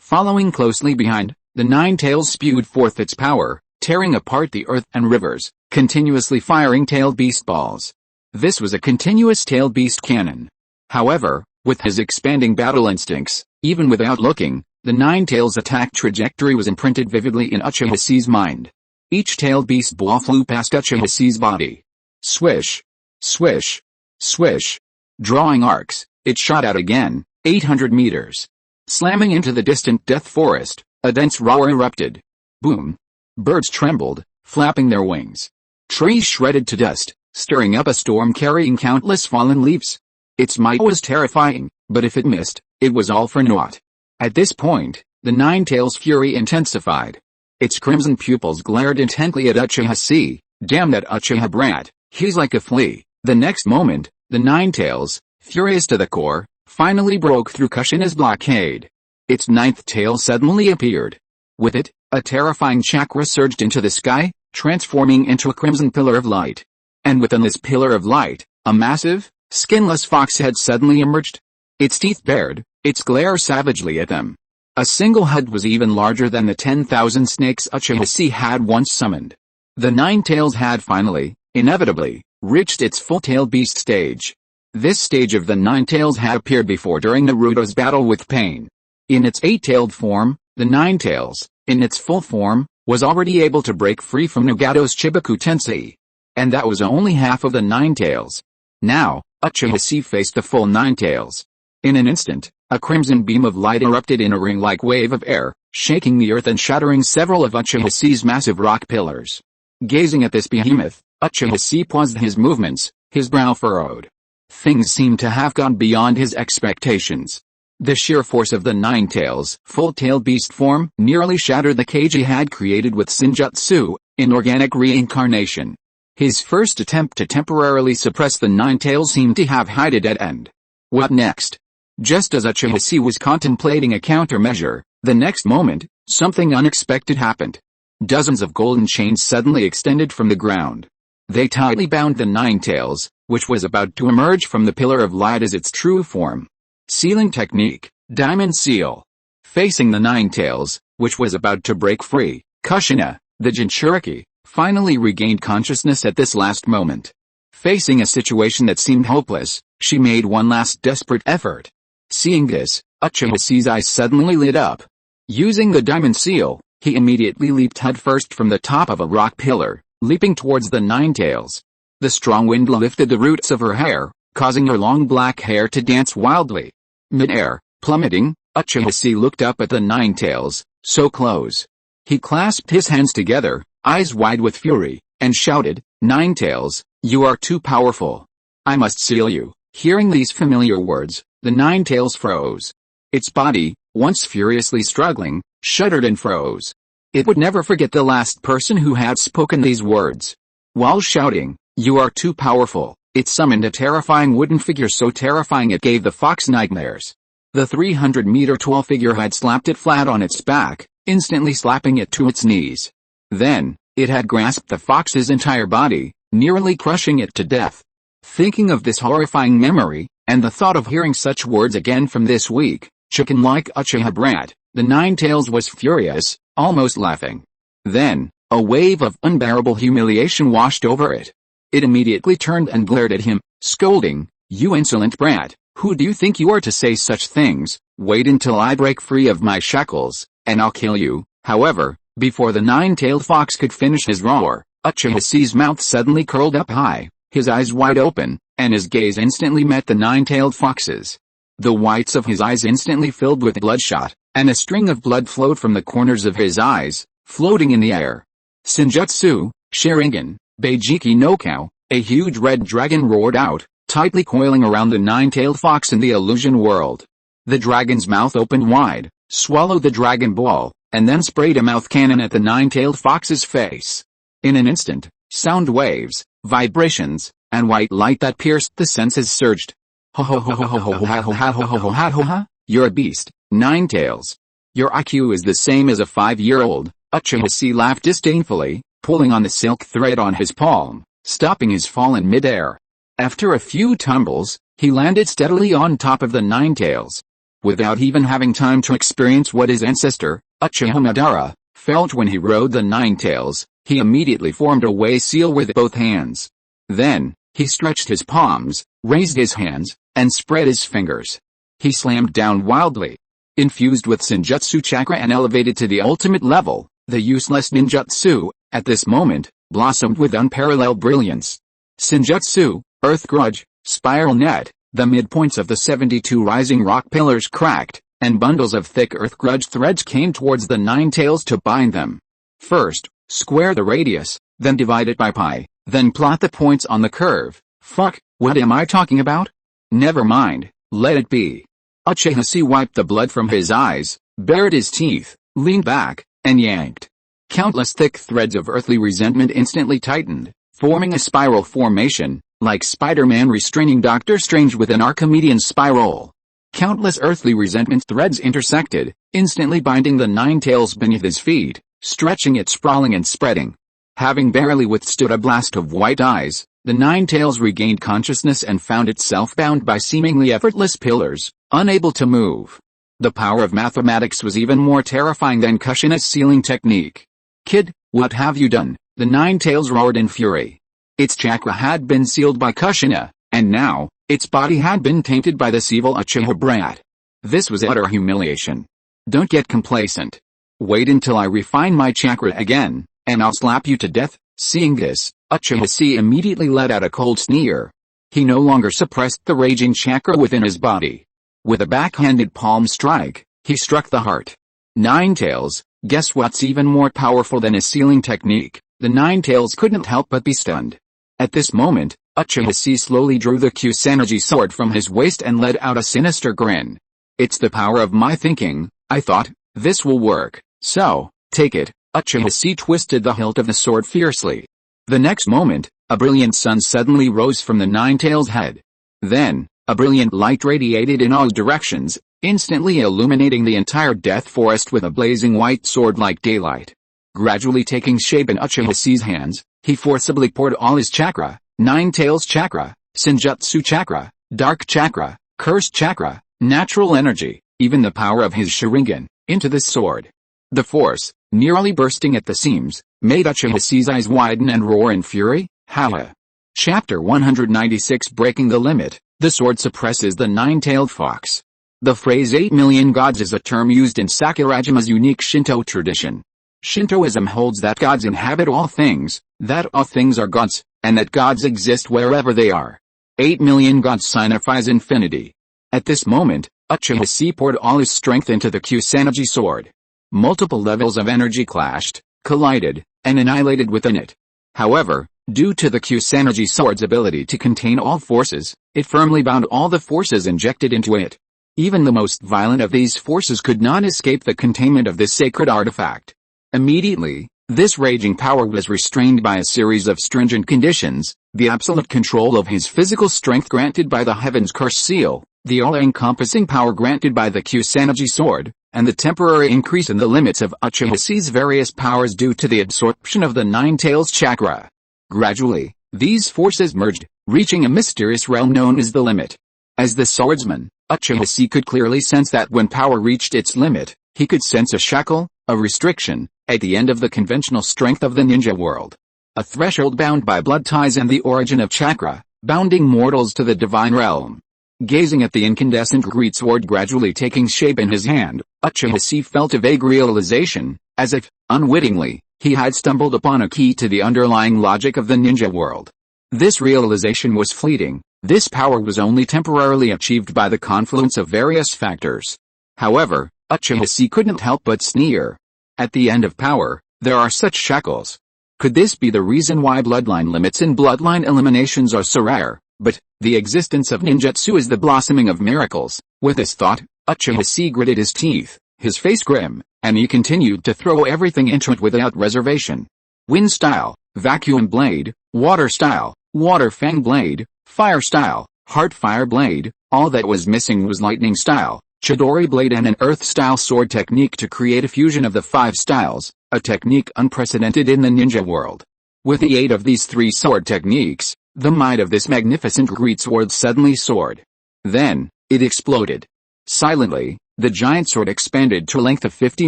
Following closely behind, the Nine Tails spewed forth its power, tearing apart the earth and rivers, continuously firing tailed beast balls. This was a continuous tailed beast cannon. However, with his expanding battle instincts, even without looking, the Nine Tails' attack trajectory was imprinted vividly in Uchiha's mind. Each tailed beast ball flew past Uchiha's body. Swish, swish, swish. Drawing arcs, it shot out again, 800 meters. Slamming into the distant death forest, a dense roar erupted. Boom. Birds trembled, flapping their wings. Trees shredded to dust, stirring up a storm carrying countless fallen leaves. Its might was terrifying, but if it missed, it was all for naught. At this point, the Nine Tails' fury intensified. Its crimson pupils glared intently at Uchiha. Damn that Uchiha brat, he's like a flea. The next moment, the Nine Tails, furious to the core, finally broke through Kushina's blockade. Its ninth tail suddenly appeared. With it, a terrifying chakra surged into the sky, transforming into a crimson pillar of light. And within this pillar of light, a massive, skinless fox head suddenly emerged. Its teeth bared, its glare savagely at them. A single head was even larger than the 10,000 snakes Uchiha had once summoned. The Nine Tails had finally, inevitably, reached its full-tailed beast stage. This stage of the Nine Tails had appeared before during Naruto's battle with Pain. In its 8-tailed form, the Nine Tails, in its full form, was already able to break free from Nagato's Chibaku Tensei. And that was only half of the 9 tails. Now, Uchiha Chi faced the full 9 tails. In an instant, a crimson beam of light erupted in a ring-like wave of air, shaking the earth and shattering several of Uchiha Chi's massive rock pillars. Gazing at this behemoth, Uchiha Chi paused his movements, his brow furrowed. Things seemed to have gone beyond his expectations. The sheer force of the 9 tails, full-tailed beast form, nearly shattered the cage he had created with Senjutsu, inorganic reincarnation. His first attempt to temporarily suppress the 9 tails seemed to have hit a dead end. What next? Just as Uchiha Chi was contemplating a countermeasure, the next moment, something unexpected happened. Dozens of golden chains suddenly extended from the ground. They tightly bound the 9 tails, which was about to emerge from the pillar of light as its true form. Sealing technique, diamond seal. Facing the 9 tails, which was about to break free, Kushina, the Jinchuriki, finally regained consciousness at this last moment. Facing a situation that seemed hopeless, she made one last desperate effort. Seeing this, Uchiha Chi's eyes suddenly lit up. Using the diamond seal, he immediately leaped headfirst from the top of a rock pillar, leaping towards the 9 tails. The strong wind lifted the roots of her hair, causing her long black hair to dance wildly. Mid-air, plummeting, Uchiha Chi looked up at the 9 tails, so close. He clasped his hands together, eyes wide with fury, and shouted, "9 tails, you are too powerful. I must seal you." Hearing these familiar words, the 9 tails froze. Its body, once furiously struggling, shuddered and froze. It would never forget the last person who had spoken these words. While shouting, "You are too powerful," it summoned a terrifying wooden figure so terrifying it gave the fox nightmares. The 300-meter-tall figure had slapped it flat on its back, instantly slapping it to its knees. Then, it had grasped the fox's entire body, nearly crushing it to death. Thinking of this horrifying memory, and the thought of hearing such words again from this weak, chicken-like Uchiha brat, the 9 tails was furious, almost laughing. Then, a wave of unbearable humiliation washed over it. It immediately turned and glared at him, scolding, "You insolent brat, who do you think you are to say such things? Wait until I break free of my shackles, and I'll kill you." However, before the 9-tailed fox could finish his roar, Uchiha Chi's mouth suddenly curled up high, his eyes wide open, and his gaze instantly met the 9-tailed fox's. The whites of his eyes instantly filled with bloodshot, and a string of blood flowed from the corners of his eyes, floating in the air. Senjutsu, Sharingan, Beijiki no Kao, a huge red dragon roared out, tightly coiling around the 9-tailed fox in the illusion world. The dragon's mouth opened wide, swallowed the dragon ball, and then sprayed a mouth cannon at the 9-tailed fox's face. In an instant, sound waves, vibrations, and white light that pierced the senses surged. "Ho ho ho ho ho ho ho ho ho ho ho ho ho ho, you're a beast, 9 tails. Your IQ is the same as a 5-year-old, Uchiha Chi laughed disdainfully, pulling on the silk thread on his palm, stopping his fall in mid-air. After a few tumbles, he landed steadily on top of the 9 tails. Without even having time to experience what his ancestor, Uchiha Madara, felt when he rode the 9 tails, he immediately formed a way seal with both hands. Then, he stretched his palms, raised his hands, and spread his fingers. He slammed down wildly. Infused with Senjutsu chakra and elevated to the ultimate level, the useless ninjutsu, at this moment, blossomed with unparalleled brilliance. Senjutsu, Earth Grudge, Spiral Net, the midpoints of the 72 rising rock pillars cracked, and bundles of thick Earth Grudge threads came towards the 9 tails to bind them. First, square the radius, then divide it by pi, then plot the points on the curve. Fuck, what am I talking about? Never mind, let it be. Uchiha Chi wiped the blood from his eyes, bared his teeth, leaned back, and yanked. Countless thick threads of earthly resentment instantly tightened, forming a spiral formation, like Spider-Man restraining Doctor Strange with an Archimedean spiral. Countless earthly resentment threads intersected, instantly binding the 9 tails beneath his feet, stretching it sprawling and spreading. Having barely withstood a blast of white eyes, the 9 tails regained consciousness and found itself bound by seemingly effortless pillars, unable to move. The power of mathematics was even more terrifying than Kushina's sealing technique. "Kid, what have you done?" the 9 tails roared in fury. Its chakra had been sealed by Kushina, and now, its body had been tainted by this evil Uchiha brat. This was utter humiliation. "Don't get complacent. Wait until I refine my chakra again, and I'll slap you to death," Seeing this, Uchiha Chi immediately let out a cold sneer. He no longer suppressed the raging chakra within his body. With a backhanded palm strike, he struck the heart. Nine Tails, guess what's even more powerful than his sealing technique? The Nine Tails couldn't help but be stunned. At this moment, Uchiha Chi slowly drew the Kusanagi sword from his waist and let out a sinister grin. It's the power of my thinking, I thought. This will work, so, take it. Uchiha Chi twisted the hilt of the sword fiercely. The next moment, a brilliant sun suddenly rose from the Nine Tails' head. Then, a brilliant light radiated in all directions, instantly illuminating the entire death forest with a blazing white sword like daylight. Gradually taking shape in Uchiha Chi's hands, he forcibly poured all his chakra, Nine Tails chakra, Senjutsu chakra, dark chakra, curse chakra, natural energy, even the power of his Sharingan, into the sword. The force, nearly bursting at the seams, made Uchiha Chi's eyes widen and roar in fury. Haha. Chapter 196 Breaking the Limit. The sword suppresses the nine-tailed fox. The phrase 8 million gods is a term used in Sakurajima's unique Shinto tradition. Shintoism holds that gods inhabit all things, that all things are gods, and that gods exist wherever they are. 8 million gods signifies infinity. At this moment, Uchiha Chi poured all his strength into the Kusanagi sword. Multiple levels of energy clashed, collided, and annihilated within it. However, due to the Kusanagi sword's ability to contain all forces, it firmly bound all the forces injected into it. Even the most violent of these forces could not escape the containment of this sacred artifact. Immediately, this raging power was restrained by a series of stringent conditions: the absolute control of his physical strength granted by the Heaven's Curse Seal, the all-encompassing power granted by the Kusanagi sword, and the temporary increase in the limits of Uchiha Chi's various powers due to the absorption of the Nine Tails chakra. Gradually, these forces merged, reaching a mysterious realm known as the limit. As the swordsman, Uchiha Chi could clearly sense that when power reached its limit, he could sense a shackle, a restriction, at the end of the conventional strength of the ninja world. A threshold bound by blood ties and the origin of chakra, bounding mortals to the divine realm. Gazing at the incandescent great sword gradually taking shape in his hand, Uchiha Chi felt a vague realization, as if, unwittingly, he had stumbled upon a key to the underlying logic of the ninja world. This realization was fleeting. This power was only temporarily achieved by the confluence of various factors. However, Uchiha Chi couldn't help but sneer. At the end of power, there are such shackles. Could this be the reason why bloodline limits and bloodline eliminations are so rare? But, the existence of ninjutsu is the blossoming of miracles. With this thought, Uchiha Chi gritted his teeth, his face grim, and he continued to throw everything into it without reservation. Wind style, vacuum blade, water style, water fang blade, fire style, heart fire blade. All that was missing was lightning style, Chidori blade, and an earth style sword technique to create a fusion of the 5 styles, a technique unprecedented in the ninja world. With the aid of these 3 sword techniques, the might of this magnificent greatsword suddenly soared. Then, it exploded. Silently, the giant sword expanded to a length of 50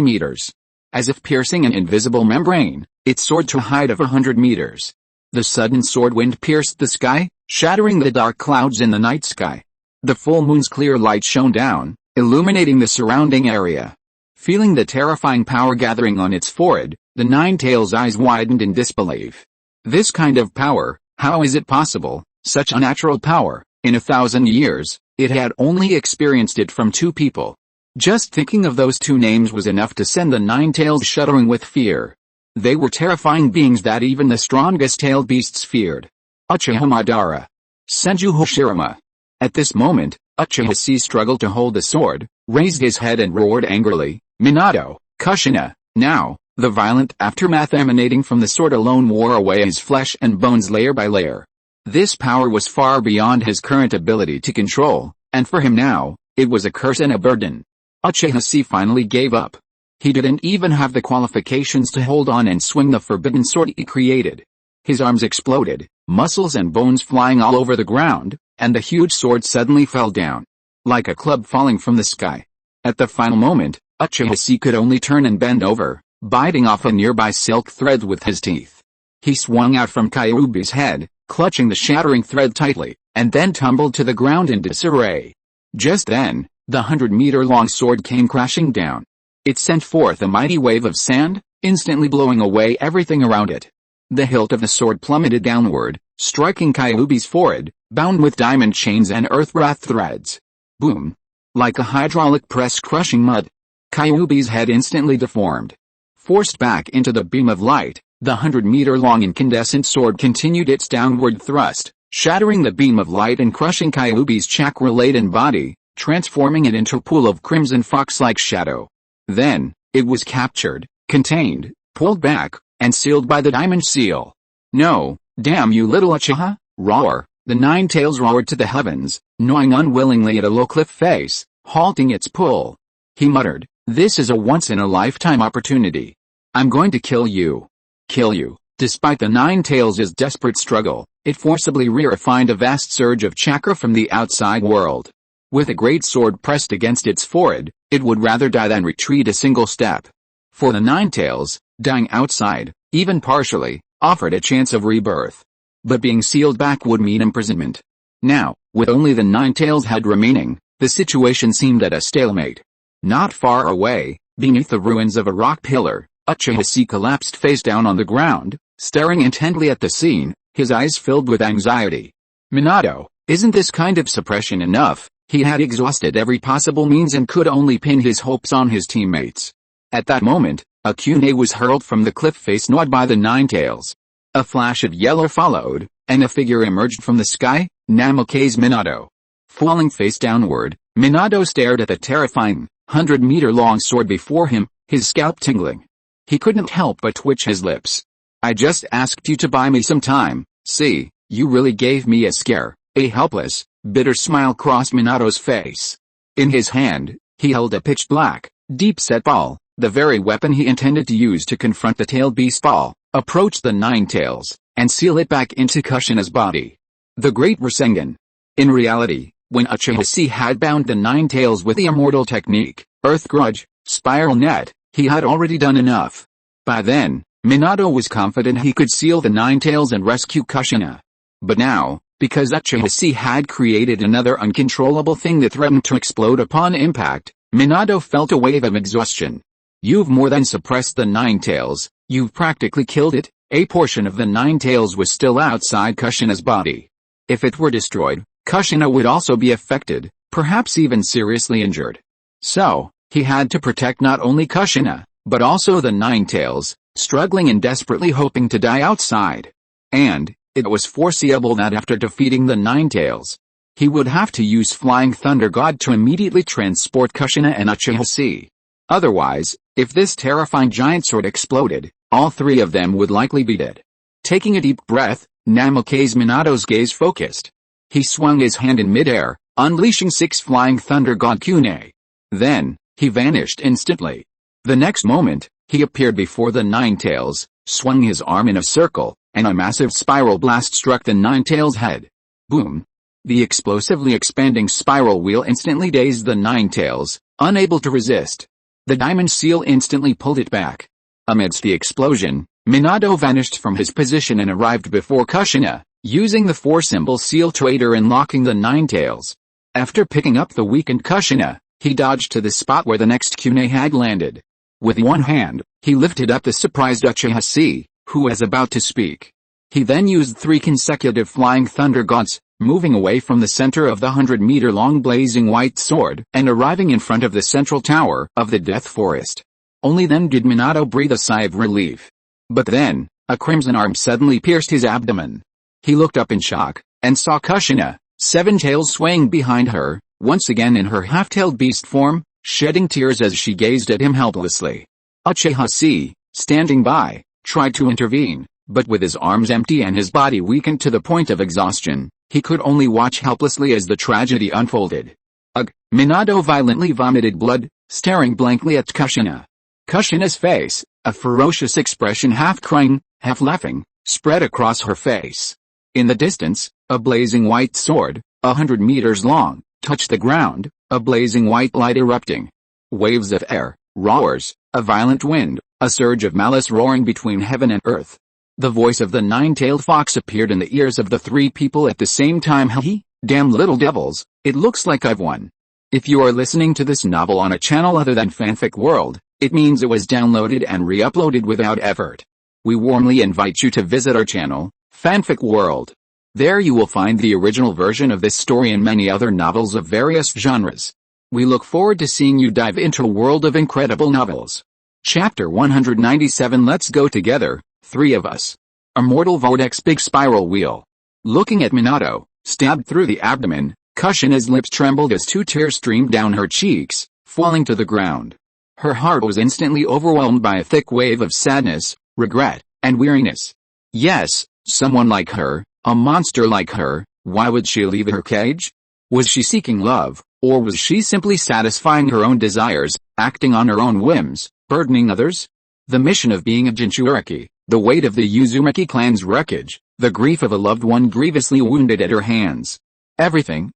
meters. As if piercing an invisible membrane, it soared to a height of 100 meters. The sudden sword wind pierced the sky, shattering the dark clouds in the night sky. The full moon's clear light shone down, illuminating the surrounding area. Feeling the terrifying power gathering on its forehead, the Nine Tails' eyes widened in disbelief. This kind of power, how is it possible? Such unnatural power. In 1,000 years, it had only experienced it from 2 people. Just thinking of those 2 names was enough to send the Nine Tails shuddering with fear. They were terrifying beings that even the strongest tailed beasts feared. Uchiha Madara. Senju Hoshirama. At this moment, Uchiha Chi struggled to hold the sword, raised his head and roared angrily, Minato, Kushina. Now, the violent aftermath emanating from the sword alone wore away his flesh and bones layer by layer. This power was far beyond his current ability to control, and for him now, it was a curse and a burden. Uchiha Chi finally gave up. He didn't even have the qualifications to hold on and swing the forbidden sword he created. His arms exploded, muscles and bones flying all over the ground, and the huge sword suddenly fell down. Like a club falling from the sky. At the final moment, Uchiha Chi could only turn and bend over, biting off a nearby silk thread with his teeth. He swung out from Kyuubi's head, clutching the shattering thread tightly, and then tumbled to the ground in disarray. Just then, the 100-meter-long sword came crashing down. It sent forth a mighty wave of sand, instantly blowing away everything around it. The hilt of the sword plummeted downward, striking Kyuubi's forehead, bound with diamond chains and earth-wrath threads. Boom! Like a hydraulic press crushing mud. Kyuubi's head instantly deformed. Forced back into the beam of light, the 100-meter-long incandescent sword continued its downward thrust, shattering the beam of light and crushing Kyuubi's chakra-laden body, transforming it into a pool of crimson fox-like shadow. Then, it was captured, contained, pulled back, and sealed by the diamond seal. "No, damn you little Uchiha!" Roar! The Nine Tails roared to the heavens, gnawing unwillingly at a low cliff face, halting its pull. He muttered, "This is a once-in-a-lifetime opportunity. I'm going to kill you." Kill you. Despite the Nine Tails' desperate struggle, it forcibly refined a vast surge of chakra from the outside world. With a great sword pressed against its forehead, it would rather die than retreat a single step. For the Nine Tails, dying outside, even partially, offered a chance of rebirth. But being sealed back would mean imprisonment. Now, with only the Nine Tails head remaining, the situation seemed at a stalemate. Not far away, beneath the ruins of a rock pillar, Uchiha Chi collapsed face down on the ground, staring intently at the scene, his eyes filled with anxiety. Minato, isn't this kind of suppression enough? He had exhausted every possible means and could only pin his hopes on his teammates. At that moment, a kunai was hurled from the cliff face gnawed by the Nine Tails. A flash of yellow followed, and a figure emerged from the sky, Namake's Minato. Falling face downward, Minato stared at the terrifying, 100-meter-long sword before him, his scalp tingling. He couldn't help but twitch his lips. "I just asked you to buy me some time, see, you really gave me a scare." A helpless, bitter smile crossed Minato's face. In his hand, he held a pitch black, deep-set ball, the very weapon he intended to use to confront the tailed beast ball, approach the Nine Tails, and seal it back into Kushina's body. The Great Rasengan. In reality, when Uchiha Chi had bound the Nine Tails with the immortal technique, Earth Grudge, Spiral Net, he had already done enough. By then, Minato was confident he could seal the Nine Tails and rescue Kushina. But now, because Uchiha Chi had created another uncontrollable thing that threatened to explode upon impact, Minato felt a wave of exhaustion. "You've more than suppressed the Nine Tails, you've practically killed it." A portion of the Nine Tails was still outside Kushina's body. If it were destroyed, Kushina would also be affected, perhaps even seriously injured. So, he had to protect not only Kushina, but also the Nine Tails, struggling and desperately hoping to die outside. And, it was foreseeable that after defeating the Nine Tails, he would have to use Flying Thunder God to immediately transport Kushina and Uchiha Chi. Otherwise, if this terrifying giant sword exploded, all three of them would likely be dead. Taking a deep breath, Namake's Minato's gaze focused. He swung his hand in midair, unleashing 6 Flying Thunder God kunai. Then, he vanished instantly. The next moment, he appeared before the Nine Tails, swung his arm in a circle, and a massive spiral blast struck the Nine Tails' head. Boom! The explosively expanding spiral wheel instantly dazed the Nine Tails, unable to resist. The diamond seal instantly pulled it back. Amidst the explosion, Minato vanished from his position and arrived before Kushina, using the 4-symbol seal to aid her in locking the Nine Tails. After picking up the weakened Kushina, he dodged to the spot where the next kunai had landed. With one hand, he lifted up the surprised Uchiha Chi, who was about to speak. He then used 3 consecutive Flying Thunder Gods, moving away from the center of the 100-meter-long blazing white sword and arriving in front of the central tower of the Death Forest. Only then did Minato breathe a sigh of relief. But then, a crimson arm suddenly pierced his abdomen. He looked up in shock, and saw Kushina, 7 tails swaying behind her, once again in her half-tailed beast form, shedding tears as she gazed at him helplessly. Uchiha Chi, standing by, tried to intervene, but with his arms empty and his body weakened to the point of exhaustion, he could only watch helplessly as the tragedy unfolded. Ugh! Minato violently vomited blood, staring blankly at Kushina. Kushina's face, a ferocious expression half crying, half laughing, spread across her face. In the distance, a blazing white sword, 100 meters long, touched the ground, a blazing white light erupting. Waves of air, roars, a violent wind, a surge of malice roaring between heaven and earth. The voice of the nine-tailed fox appeared in the ears of the 3 people at the same time. He, damn little devils, it looks like I've won. If you are listening to this novel on a channel other than Fanfic World, it means it was downloaded and re-uploaded without effort. we warmly invite you to visit our channel, Fanfic World. There you will find the original version of this story and many other novels of various genres. We look forward to seeing you dive into a world of incredible novels. Chapter 197. Let's go together, three of us. A mortal vortex big spiral wheel. Looking at Minato, stabbed through the abdomen, Kushina's lips trembled as two tears streamed down her cheeks, falling to the ground. Her heart was instantly overwhelmed by a thick wave of sadness, regret, and weariness. Yes, someone like her, a monster like her, why would she leave her cage? Was she seeking love, or was she simply satisfying her own desires, acting on her own whims, burdening others? The mission of being a Jinchuriki, the weight of the Uzumaki clan's wreckage, the grief of a loved one grievously wounded at her hands. Everything.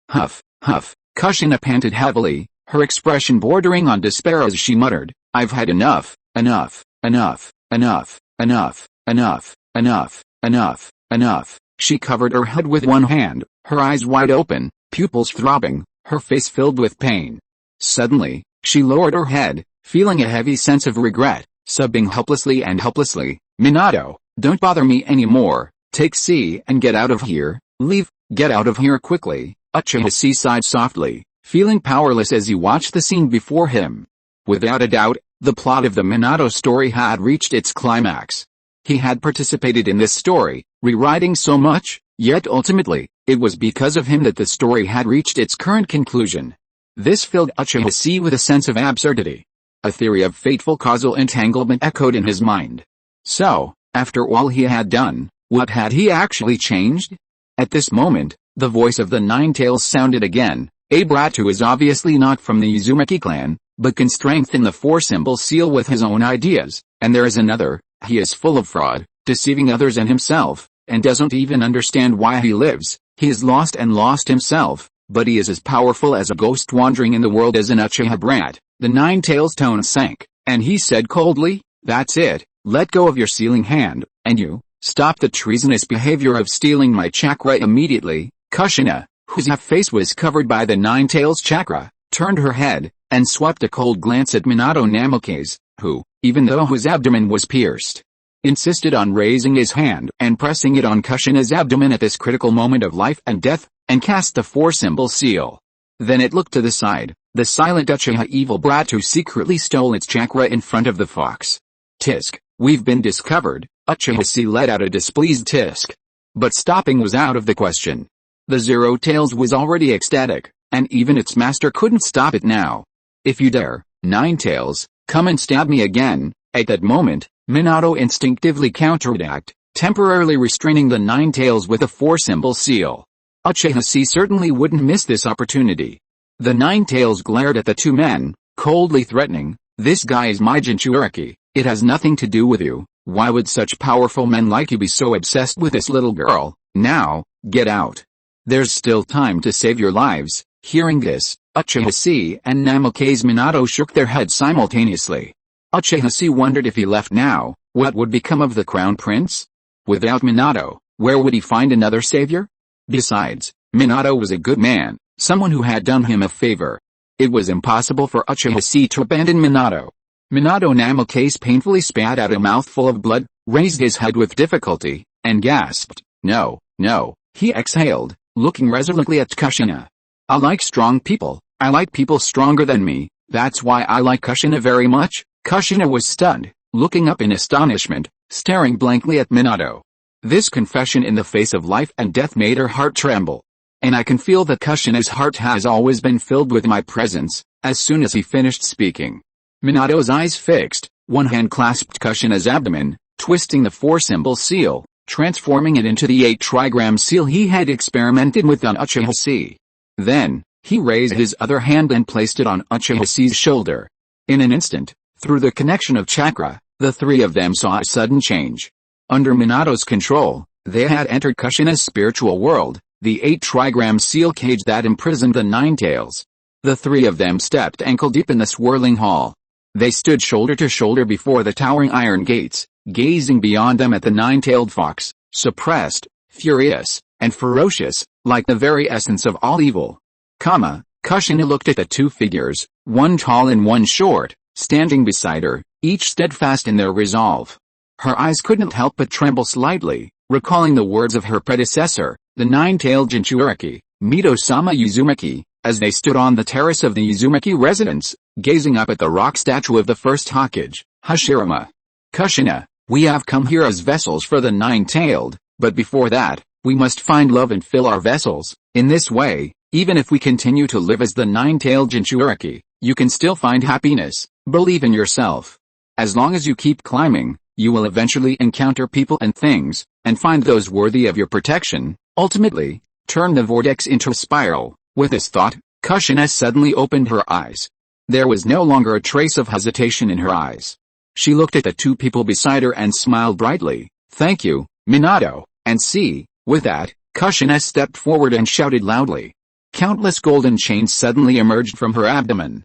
Huff, huff, Kushina panted heavily, her expression bordering on despair as she muttered, I've had enough. She covered her head with one hand, her eyes wide open, pupils throbbing, her face filled with pain. Suddenly, she lowered her head, feeling a heavy sense of regret, sobbing helplessly, Minato, don't bother me anymore, take C and get out of here, leave, get out of here quickly. Uchiha sighed softly, feeling powerless as he watched the scene before him. Without a doubt, the plot of the Minato story had reached its climax. He had participated in this story, rewriting so much, yet ultimately, it was because of him that the story had reached its current conclusion. This filled Uchiha with a sense of absurdity. A theory of fateful causal entanglement echoed in his mind. So, after all he had done, what had he actually changed? At this moment, the voice of the Nine-Tails sounded again. A brat who is obviously not from the Uzumaki clan, but can strengthen the four-symbol seal with his own ideas, and there is another, he is full of fraud, deceiving others and himself, and doesn't even understand why he lives. He is lost and lost himself, but he is as powerful as a ghost wandering in the world as an Uchiha brat. The Nine-Tails' tone sank, and he said coldly, that's it, let go of your sealing hand, and you, stop the treasonous behavior of stealing my chakra immediately. Kushina, whose half face was covered by the Nine-Tails chakra, turned her head, and swept a cold glance at Minato Namikaze, who, even though his abdomen was pierced, insisted on raising his hand and pressing it on Kushina's abdomen at this critical moment of life and death, and cast the four-symbol seal. Then it looked to the side, the silent Uchiha evil brat who secretly stole its chakra in front of the fox. Tisk, we've been discovered, Uchiha let out a displeased tisk. But stopping was out of the question. The Zero Tails was already ecstatic, and even its master couldn't stop it now. If you dare, Nine-Tails, come and stab me again. At that moment, Minato instinctively counterattacked, temporarily restraining the Nine-Tails with a four-symbol seal. Uchiha certainly wouldn't miss this opportunity. The Nine-Tails glared at the two men, coldly threatening, this guy is my Jinchuriki, it has nothing to do with you, why would such powerful men like you be so obsessed with this little girl? Now, get out. There's still time to save your lives. Hearing this, Uchiha and Namikaze Minato shook their heads simultaneously. Uchiha wondered if he left now, what would become of the crown prince? Without Minato, where would he find another savior? Besides, Minato was a good man, someone who had done him a favor. It was impossible for Uchiha to abandon Minato. Minato Namikaze painfully spat out a mouthful of blood, raised his head with difficulty, and gasped, no, he exhaled, looking resolutely at Kushina. I like strong people, I like people stronger than me, that's why I like Kushina very much. Kushina was stunned, looking up in astonishment, staring blankly at Minato. This confession in the face of life and death made her heart tremble. And I can feel that Kushina's heart has always been filled with my presence. As soon as he finished speaking, Minato's eyes fixed, one hand clasped Kushina's abdomen, twisting the four-symbol seal, transforming it into the 8-trigram seal he had experimented with on Uchiha. Then, he raised his other hand and placed it on Uchiha's shoulder. In an instant, through the connection of chakra, the three of them saw a sudden change. Under Minato's control, they had entered Kushina's spiritual world, the 8-trigram seal cage that imprisoned the Nine-Tails. The three of them stepped ankle-deep in the swirling hall. They stood shoulder to shoulder before the towering iron gates, gazing beyond them at the nine-tailed fox, suppressed, furious, and ferocious, like the very essence of all evil. Kushina looked at the two figures, one tall and one short, standing beside her, each steadfast in their resolve. Her eyes couldn't help but tremble slightly, recalling the words of her predecessor, the nine-tailed Jinchuriki, Mito-sama Uzumaki, as they stood on the terrace of the Uzumaki residence, gazing up at the rock statue of the first Hokage, Hashirama. Kushina, we have come here as vessels for the nine-tailed, but before that, we must find love and fill our vessels. In this way, even if we continue to live as the nine-tailed Jinchuriki, you can still find happiness. Believe in yourself. As long as you keep climbing, you will eventually encounter people and things, and find those worthy of your protection. Ultimately, turn the vortex into a spiral. With this thought, Kushina suddenly opened her eyes. There was no longer a trace of hesitation in her eyes. She looked at the two people beside her and smiled brightly. Thank you, Minato, and see. With that, Kushina stepped forward and shouted loudly. Countless golden chains suddenly emerged from her abdomen.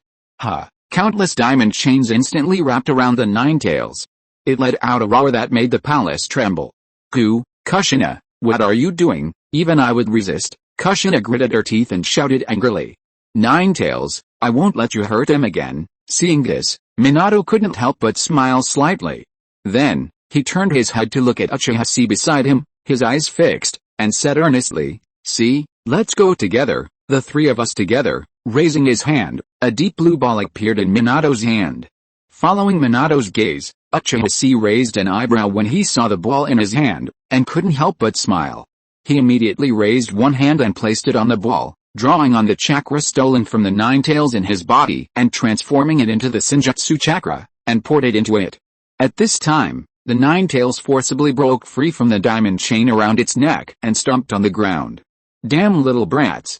Countless diamond chains instantly wrapped around the nine tails. It let out a roar that made the palace tremble. Kushina, what are you doing? Even I would resist. Kushina gritted her teeth and shouted angrily. Nine tails, I won't let you hurt him again. Seeing this, Minato couldn't help but smile slightly. Then, he turned his head to look at Uchiha Chi beside him, his eyes fixed, and said earnestly, see, let's go together, the three of us together. Raising his hand, a deep blue ball appeared in Minato's hand. Following Minato's gaze, Uchiha Chi raised an eyebrow when he saw the ball in his hand, and couldn't help but smile. He immediately raised one hand and placed it on the ball, drawing on the chakra stolen from the nine tails in his body and transforming it into the Senjutsu chakra, and poured it into it. At this time, the nine tails forcibly broke free from the diamond chain around its neck and stomped on the ground. Damn little brats!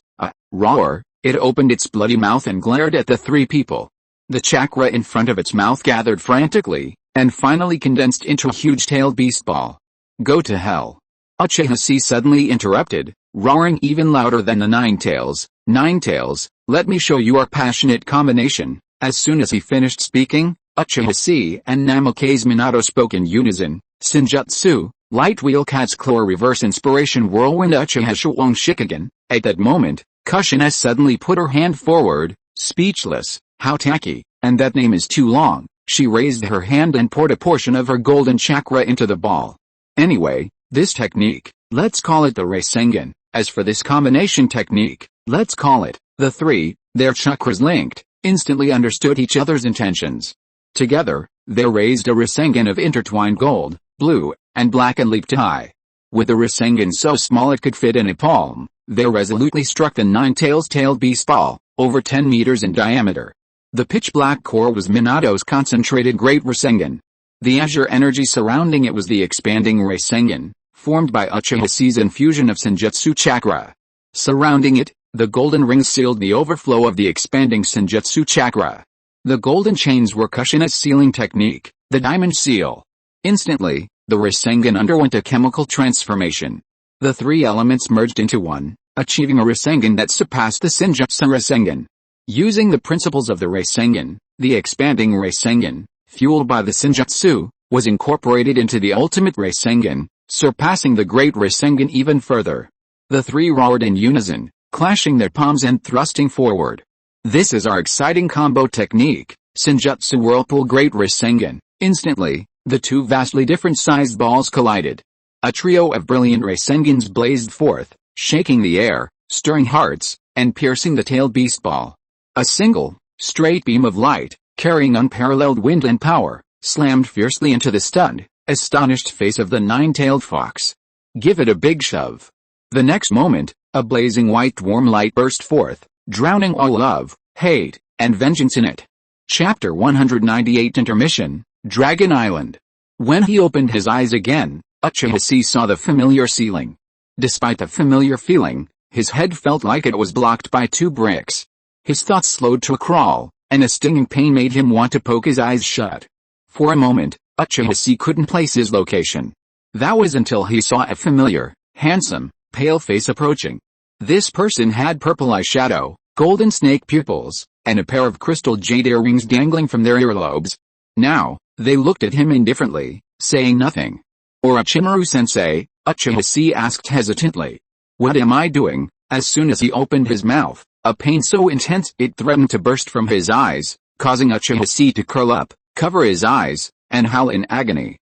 Roar! It opened its bloody mouth and glared at the three people. The chakra in front of its mouth gathered frantically, and finally condensed into a huge-tailed beast ball. Go to hell! Uchiha Chi suddenly interrupted, roaring even louder than the nine tails. Nine tails, let me show you our passionate combination. As soon as he finished speaking, Uchiha Chi and Namikaze Minato spoke in unison. Senjutsu, Light Wheel Cat's Claw Reverse Inspiration Whirlwind Uchiha Shuang Shikagen. At that moment, Kushina suddenly put her hand forward, speechless. How tacky, and that name is too long. She raised her hand and poured a portion of her golden chakra into the ball. Anyway, this technique, let's call it the Rasengan. As for this combination technique, let's call it the three. Their chakras linked, instantly understood each other's intentions. Together, they raised a Rasengan of intertwined gold, blue, and black and leaped high. With the Rasengan so small it could fit in a palm, they resolutely struck the nine-tailed beast ball, over 10 meters in diameter. The pitch-black core was Minato's concentrated Great Rasengan. The azure energy surrounding it was the expanding Rasengan, formed by Uchiha Chi's infusion of Senjutsu chakra. Surrounding it, the golden rings sealed the overflow of the expanding Senjutsu chakra. The golden chains were Kushina's sealing technique, the diamond seal. Instantly, the Rasengan underwent a chemical transformation. The three elements merged into one, achieving a Rasengan that surpassed the Senjutsu Rasengan. Using the principles of the Rasengan, the expanding Rasengan, fueled by the Senjutsu, was incorporated into the ultimate Rasengan, surpassing the Great Rasengan even further. The three roared in unison, clashing their palms and thrusting forward. This is our exciting combo technique, Senjutsu Whirlpool Great Rasengan. Instantly, the two vastly different sized balls collided. A trio of brilliant Rasengans blazed forth, shaking the air, stirring hearts, and piercing the tailed beast ball. A single, straight beam of light, carrying unparalleled wind and power, slammed fiercely into the stunned, astonished face of the nine-tailed fox. Give it a big shove. The next moment, a blazing white warm light burst forth, drowning all love, hate, and vengeance in it. Chapter 198 Intermission, Dragon Island. When he opened his eyes again, Uchiha Chi saw the familiar ceiling. Despite the familiar feeling, his head felt like it was blocked by two bricks. His thoughts slowed to a crawl, and a stinging pain made him want to poke his eyes shut. For a moment, Uchiha Chi couldn't place his location. That was until he saw a familiar, handsome, pale face approaching. This person had purple eyeshadow, golden snake pupils, and a pair of crystal jade earrings dangling from their earlobes. Now, they looked at him indifferently, saying nothing. Orochimaru-sensei, Uchiha Chi asked hesitantly. What am I doing? As soon as he opened his mouth, a pain so intense it threatened to burst from his eyes, causing Uchiha Chi to curl up, cover his eyes, and howl in agony.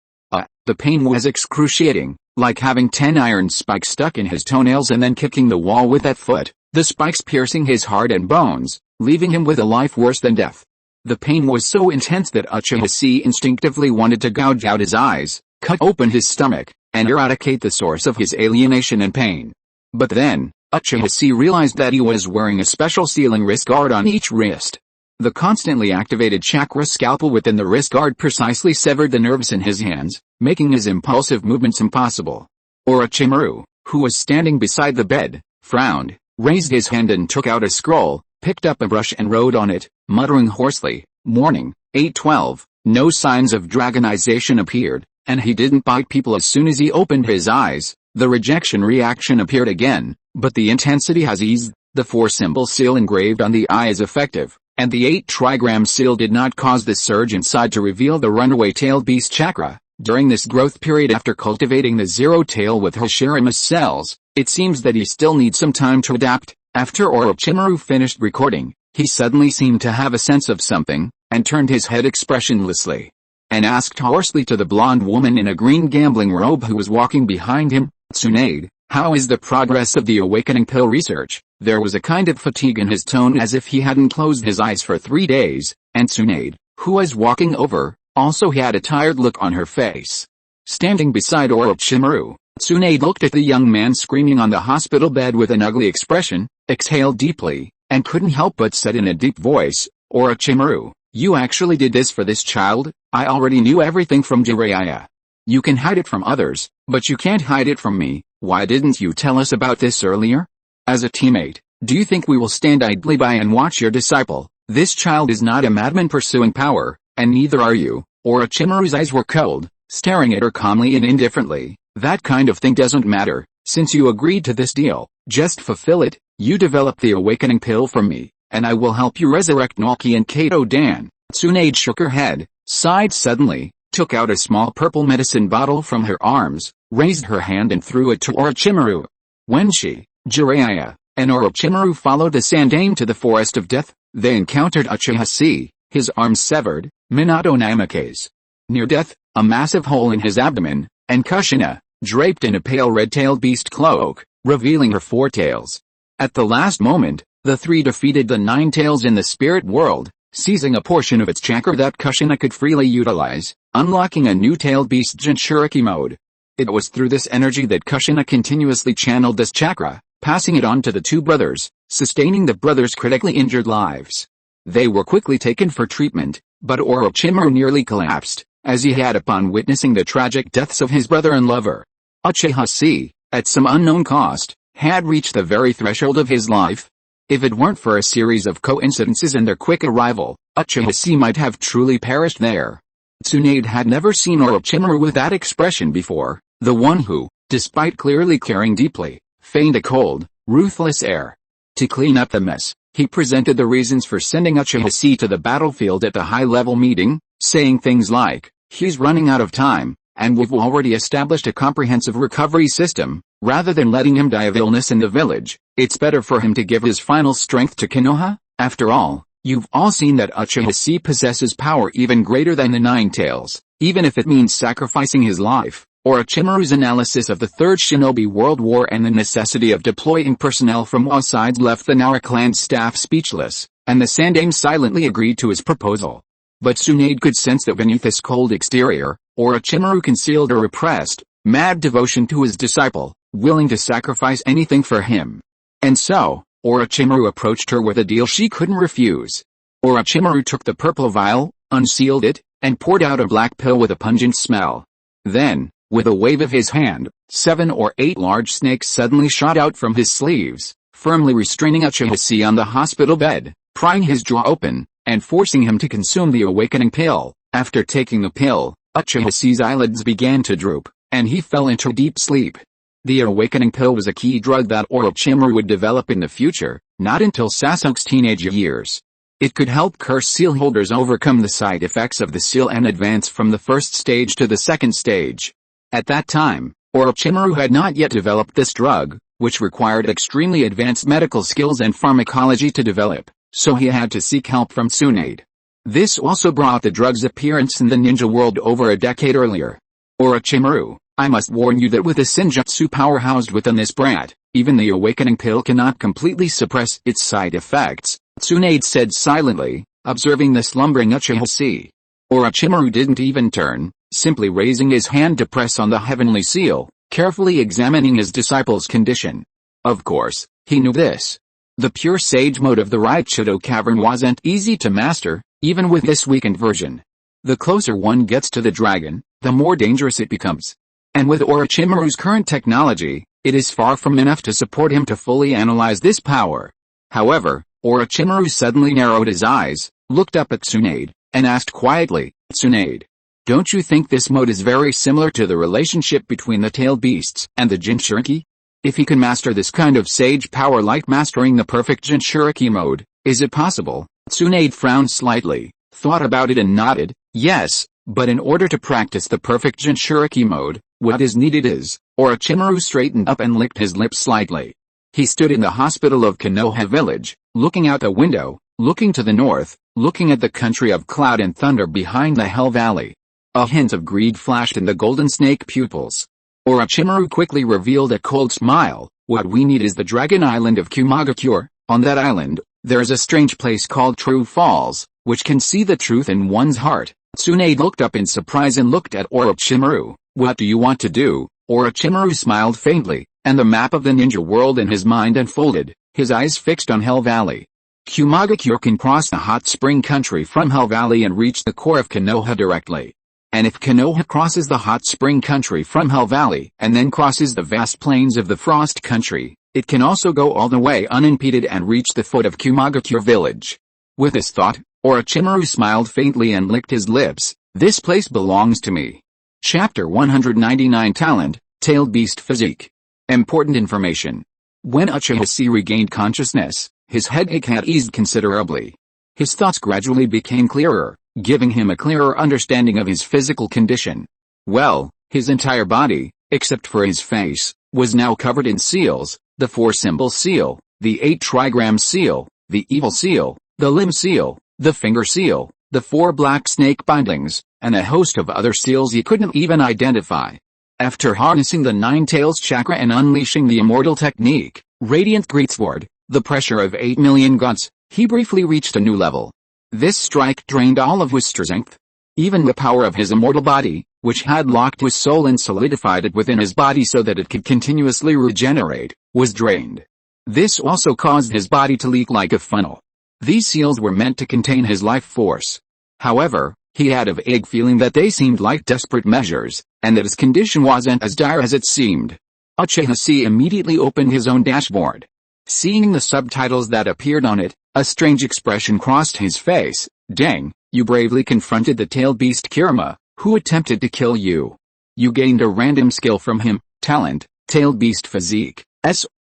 The pain was excruciating, like having 10 iron spikes stuck in his toenails and then kicking the wall with that foot, the spikes piercing his heart and bones, leaving him with a life worse than death. The pain was so intense that Uchiha Chi instinctively wanted to gouge out his eyes, cut open his stomach, and eradicate the source of his alienation and pain. But then, Uchiha Chi realized that he was wearing a special sealing wrist guard on each wrist. The constantly activated chakra scalpel within the wrist guard precisely severed the nerves in his hands, making his impulsive movements impossible. Orochimaru, who was standing beside the bed, frowned, raised his hand and took out a scroll, picked up a brush and wrote on it, muttering hoarsely, "Morning, 8:12, no signs of dragonization appeared, and he didn't bite people as soon as he opened his eyes. The rejection reaction appeared again, but the intensity has eased, the 4-symbol seal engraved on the eye is effective, and the 8-trigram seal did not cause the surge inside to reveal the runaway tailed beast chakra. During this growth period after cultivating the zero tail with Hashiramas cells, it seems that he still needs some time to adapt." After Orochimaru finished recording, he suddenly seemed to have a sense of something, and turned his head expressionlessly, and asked hoarsely to the blonde woman in a green gambling robe who was walking behind him, "Tsunade, how is the progress of the awakening pill research?" There was a kind of fatigue in his tone as if he hadn't closed his eyes for 3 days, and Tsunade, who was walking over, also had a tired look on her face. Standing beside Orochimaru, Tsunade looked at the young man screaming on the hospital bed with an ugly expression, exhaled deeply, and couldn't help but said in a deep voice, "Orochimaru, you actually did this for this child? I already knew everything from Jiraiya. You can hide it from others, but you can't hide it from me. Why didn't you tell us about this earlier? As a teammate, do you think we will stand idly by and watch your disciple? This child is not a madman pursuing power, and neither are you." Orochimaru's eyes were cold, staring at her calmly and indifferently. "That kind of thing doesn't matter. Since you agreed to this deal, just fulfill it. You develop the awakening pill for me, and I will help you resurrect Naoki and Kato Dan." Tsunade shook her head, sighed suddenly, took out a small purple medicine bottle from her arms, raised her hand and threw it to Orochimaru. When she, Jiraiya, and Orochimaru followed the Sandaime to the Forest of Death, they encountered Uchiha Chi, his arms severed, Minato Namikaze. Near death, a massive hole in his abdomen, and Kushina, draped in a pale red-tailed beast cloak, revealing her 4 tails. At the last moment, the 3 defeated the 9 tails in the spirit world, seizing a portion of its chakra that Kushina could freely utilize, unlocking a new tailed beast Jinchuriki mode. It was through this energy that Kushina continuously channeled this chakra, passing it on to the 2 brothers, sustaining the brothers' critically injured lives. They were quickly taken for treatment, but Orochimaru nearly collapsed, as he had upon witnessing the tragic deaths of his brother and lover. Uchiha Chi, at some unknown cost, had reached the very threshold of his life. If it weren't for a series of coincidences and their quick arrival, Uchiha Chi might have truly perished there. Tsunade had never seen Orochimaru with that expression before, the one who, despite clearly caring deeply, feigned a cold, ruthless air. To clean up the mess, he presented the reasons for sending Uchiha Chi to the battlefield at the high-level meeting, saying things like, "He's running out of time, and we've already established a comprehensive recovery system. Rather than letting him die of illness in the village, it's better for him to give his final strength to Konoha. After all, you've all seen that Uchiha Chi possesses power even greater than the 9 tails, even if it means sacrificing his life." Orochimaru's analysis of the Third Shinobi World War and the necessity of deploying personnel from all sides left the Nara clan staff speechless, and the Sandaime silently agreed to his proposal. But Tsunade could sense that beneath this cold exterior, Orochimaru concealed a repressed, mad devotion to his disciple, willing to sacrifice anything for him. And so, Orochimaru approached her with a deal she couldn't refuse. Orochimaru took the purple vial, unsealed it, and poured out a black pill with a pungent smell. Then, with a wave of his hand, 7 or 8 large snakes suddenly shot out from his sleeves, firmly restraining Uchiha Chi on the hospital bed, prying his jaw open, and forcing him to consume the awakening pill. After taking the pill, Uchiha Chi's eyelids began to droop, and he fell into deep sleep. The awakening pill was a key drug that Orochimaru would develop in the future, not until Sasuke's teenage years. It could help curse seal holders overcome the side effects of the seal and advance from the first stage to the second stage. At that time, Orochimaru had not yet developed this drug, which required extremely advanced medical skills and pharmacology to develop, so he had to seek help from Tsunade. This also brought the drug's appearance in the ninja world over a decade earlier. Orochimaru, I must warn you that with the Senjutsu power housed within this brat, even the awakening pill cannot completely suppress its side effects, Tsunade said silently, observing the slumbering Uchiha Chi. Orochimaru didn't even turn, simply raising his hand to press on the heavenly seal, carefully examining his disciple's condition. Of course, he knew this. The pure sage mode of the Raichido cavern wasn't easy to master, even with this weakened version. The closer one gets to the dragon, the more dangerous it becomes. And with Orochimaru's current technology, it is far from enough to support him to fully analyze this power. However, Orochimaru suddenly narrowed his eyes, looked up at Tsunade, and asked quietly, Tsunade, don't you think this mode is very similar to the relationship between the tailed beasts and the Jinchuriki? If he can master this kind of sage power like mastering the perfect Jinchuriki mode, is it possible? Tsunade frowned slightly, thought about it and nodded, yes, but in order to practice the perfect Jinchuriki mode, what is needed is, Orochimaru straightened up and licked his lips slightly. He stood in the hospital of Konoha village, looking out the window, looking to the north, looking at the country of cloud and thunder behind the Hell Valley. A hint of greed flashed in the golden snake pupils. Orochimaru quickly revealed a cold smile, what we need is the dragon island of Kumagakure. On that island, there is a strange place called True Falls, which can see the truth in one's heart. Tsunade looked up in surprise and looked at Orochimaru. What do you want to do? Orochimaru smiled faintly, and the map of the ninja world in his mind unfolded, his eyes fixed on Hell Valley. Kumagakure can cross the hot spring country from Hell Valley and reach the core of Konoha directly. And if Konoha crosses the hot spring country from Hell Valley and then crosses the vast plains of the frost country, it can also go all the way unimpeded and reach the foot of Kumagakure village. With this thought, Orochimaru smiled faintly and licked his lips. This place belongs to me. Chapter 199 Talent, Tailed Beast Physique. Important information. When Uchiha Chi regained consciousness, his headache had eased considerably. His thoughts gradually became clearer, giving him a clearer understanding of his physical condition. Well, his entire body, except for his face, was now covered in seals, the 4-symbol seal, the 8-trigram seal, the evil seal, the limb seal, the finger seal, the 4 black snake bindings, and a host of other seals he couldn't even identify. After harnessing the 9 tails chakra and unleashing the immortal technique, Radiant Greatsword, the pressure of 8 million guns, he briefly reached a new level. This strike drained all of his strength. Even the power of his immortal body, which had locked his soul and solidified it within his body so that it could continuously regenerate, was drained. This also caused his body to leak like a funnel. These seals were meant to contain his life force. However, he had a vague feeling that they seemed like desperate measures, and that his condition wasn't as dire as it seemed. Uchiha Chi immediately opened his own dashboard. Seeing the subtitles that appeared on it, a strange expression crossed his face. Dang, you bravely confronted the tailed beast Kirima, who attempted to kill you. You gained a random skill from him, talent, tailed beast physique,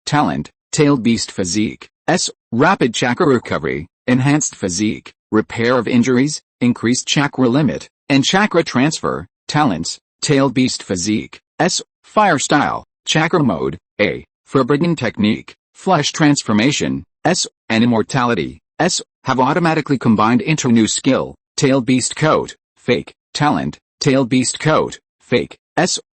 talent, tailed beast physique, rapid chakra recovery, enhanced physique, repair of injuries, increased chakra limit, and chakra transfer, talents, tailed beast physique, fire style, chakra mode, A, forbidden technique, flesh transformation, and immortality, have automatically combined into new skill, tailed beast coat, fake, talent, tailed beast coat, fake,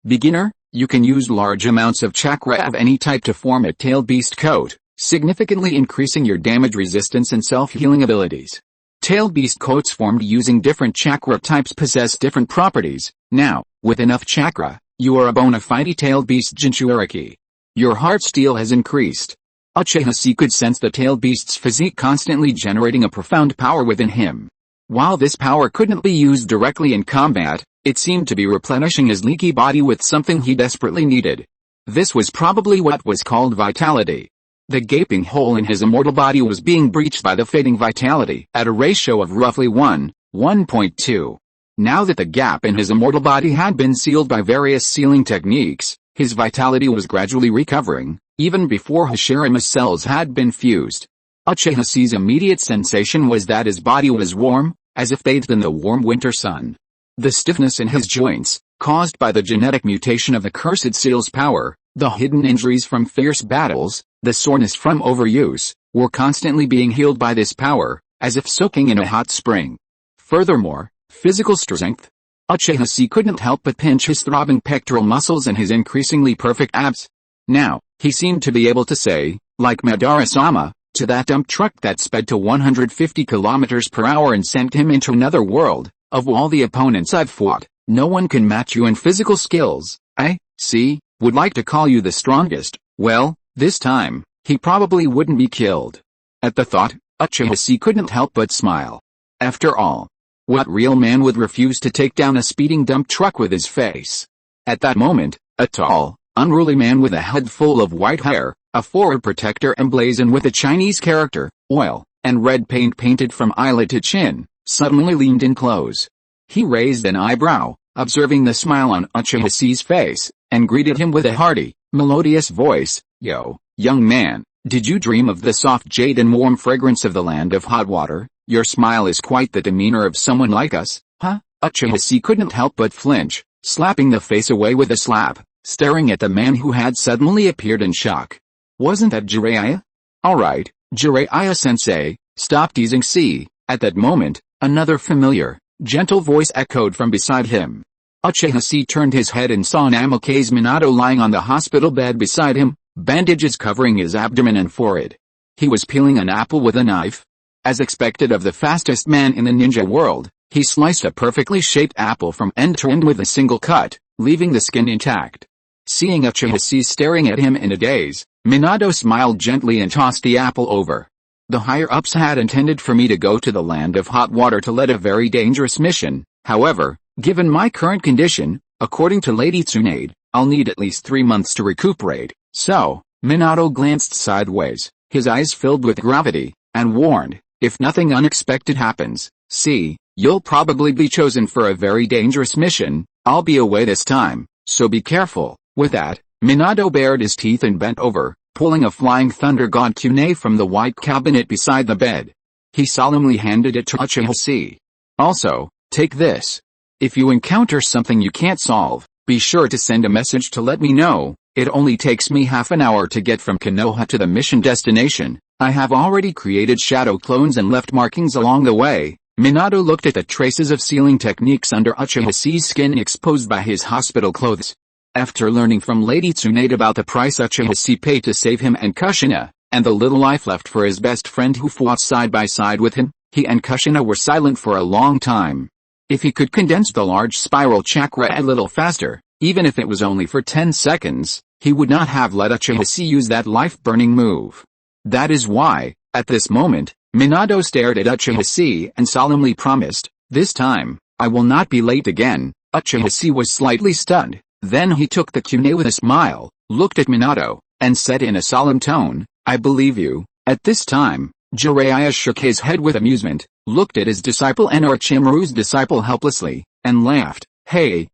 beginner, you can use large amounts of chakra of any type to form a tailed beast coat, significantly increasing your damage resistance and self-healing abilities. Tailed beast coats formed using different chakra types possess different properties. Now, with enough chakra, you are a bona fide tailed beast Jinchuriki. Your heart steel has increased. Uchiha Chi could sense the tailed beast's physique constantly generating a profound power within him. While this power couldn't be used directly in combat, it seemed to be replenishing his leaky body with something he desperately needed. This was probably what was called vitality. The gaping hole in his immortal body was being breached by the fading vitality at a ratio of roughly 1.2. Now that the gap in his immortal body had been sealed by various sealing techniques, his vitality was gradually recovering, even before Hashirama's cells had been fused. Uchiha Chi's immediate sensation was that his body was warm, as if bathed in the warm winter sun. The stiffness in his joints, caused by the genetic mutation of the cursed seal's power, the hidden injuries from fierce battles, the soreness from overuse, were constantly being healed by this power, as if soaking in a hot spring. Furthermore, physical strength. Uchiha Chi couldn't help but pinch his throbbing pectoral muscles and his increasingly perfect abs. Now, he seemed to be able to say, like Madara-sama, to that dump truck that sped to 150 kilometers per hour and sent him into another world, of all the opponents I've fought, no one can match you in physical skills. I, see, would like to call you the strongest. Well, this time, he probably wouldn't be killed. At the thought, Uchiha Chi couldn't help but smile. After all, what real man would refuse to take down a speeding dump truck with his face? At that moment, a tall, unruly man with a head full of white hair, a forehead protector emblazoned with a Chinese character, oil, and red paint painted from eyelid to chin, suddenly leaned in close. He raised an eyebrow, observing the smile on Uchiha Chi's face, and greeted him with a hearty, melodious voice. Yo, young man, did you dream of the soft jade and warm fragrance of the land of hot water? Your smile is quite the demeanor of someone like us, huh? Uchiha Chi couldn't help but flinch, slapping the face away with a slap, staring at the man who had suddenly appeared in shock. Wasn't that Jiraiya? Alright, Jiraiya-sensei, stop teasing. See, at that moment, another familiar, gentle voice echoed from beside him. Uchiha Chi turned his head and saw Namake's Minato lying on the hospital bed beside him, bandages covering his abdomen and forehead. He was peeling an apple with a knife. As expected of the fastest man in the ninja world, he sliced a perfectly shaped apple from end to end with a single cut, leaving the skin intact. Seeing Uchiha Chi staring at him in a daze, Minato smiled gently and tossed the apple over. The higher-ups had intended for me to go to the land of hot water to lead a very dangerous mission. However, given my current condition, according to Lady Tsunade, I'll need at least 3 months to recuperate. So, Minato glanced sideways, his eyes filled with gravity, and warned, if nothing unexpected happens, see, you'll probably be chosen for a very dangerous mission. I'll be away this time, so be careful. With that, Minato bared his teeth and bent over, pulling a flying thunder god kunai from the white cabinet beside the bed. He solemnly handed it to Uchiha Chi. Also, take this. If you encounter something you can't solve, be sure to send a message to let me know. It only takes me half an hour to get from Konoha to the mission destination. I have already created shadow clones and left markings along the way. Minato looked at the traces of sealing techniques under Uchiha Chi's skin exposed by his hospital clothes. After learning from Lady Tsunade about the price Uchiha Chi paid to save him and Kushina, and the little life left for his best friend who fought side by side with him, he and Kushina were silent for a long time. If he could condense the large spiral chakra a little faster, even if it was only for 10 seconds, he would not have let Uchiha Chi use that life-burning move. That is why, at this moment, Minato stared at Uchiha Chi and solemnly promised, this time, I will not be late again. Uchiha Chi was slightly stunned. Then he took the kunai with a smile, looked at Minato, and said in a solemn tone, I believe you. At this time, Jiraiya shook his head with amusement, looked at his disciple and Orochimaru's disciple helplessly, and laughed. Hey,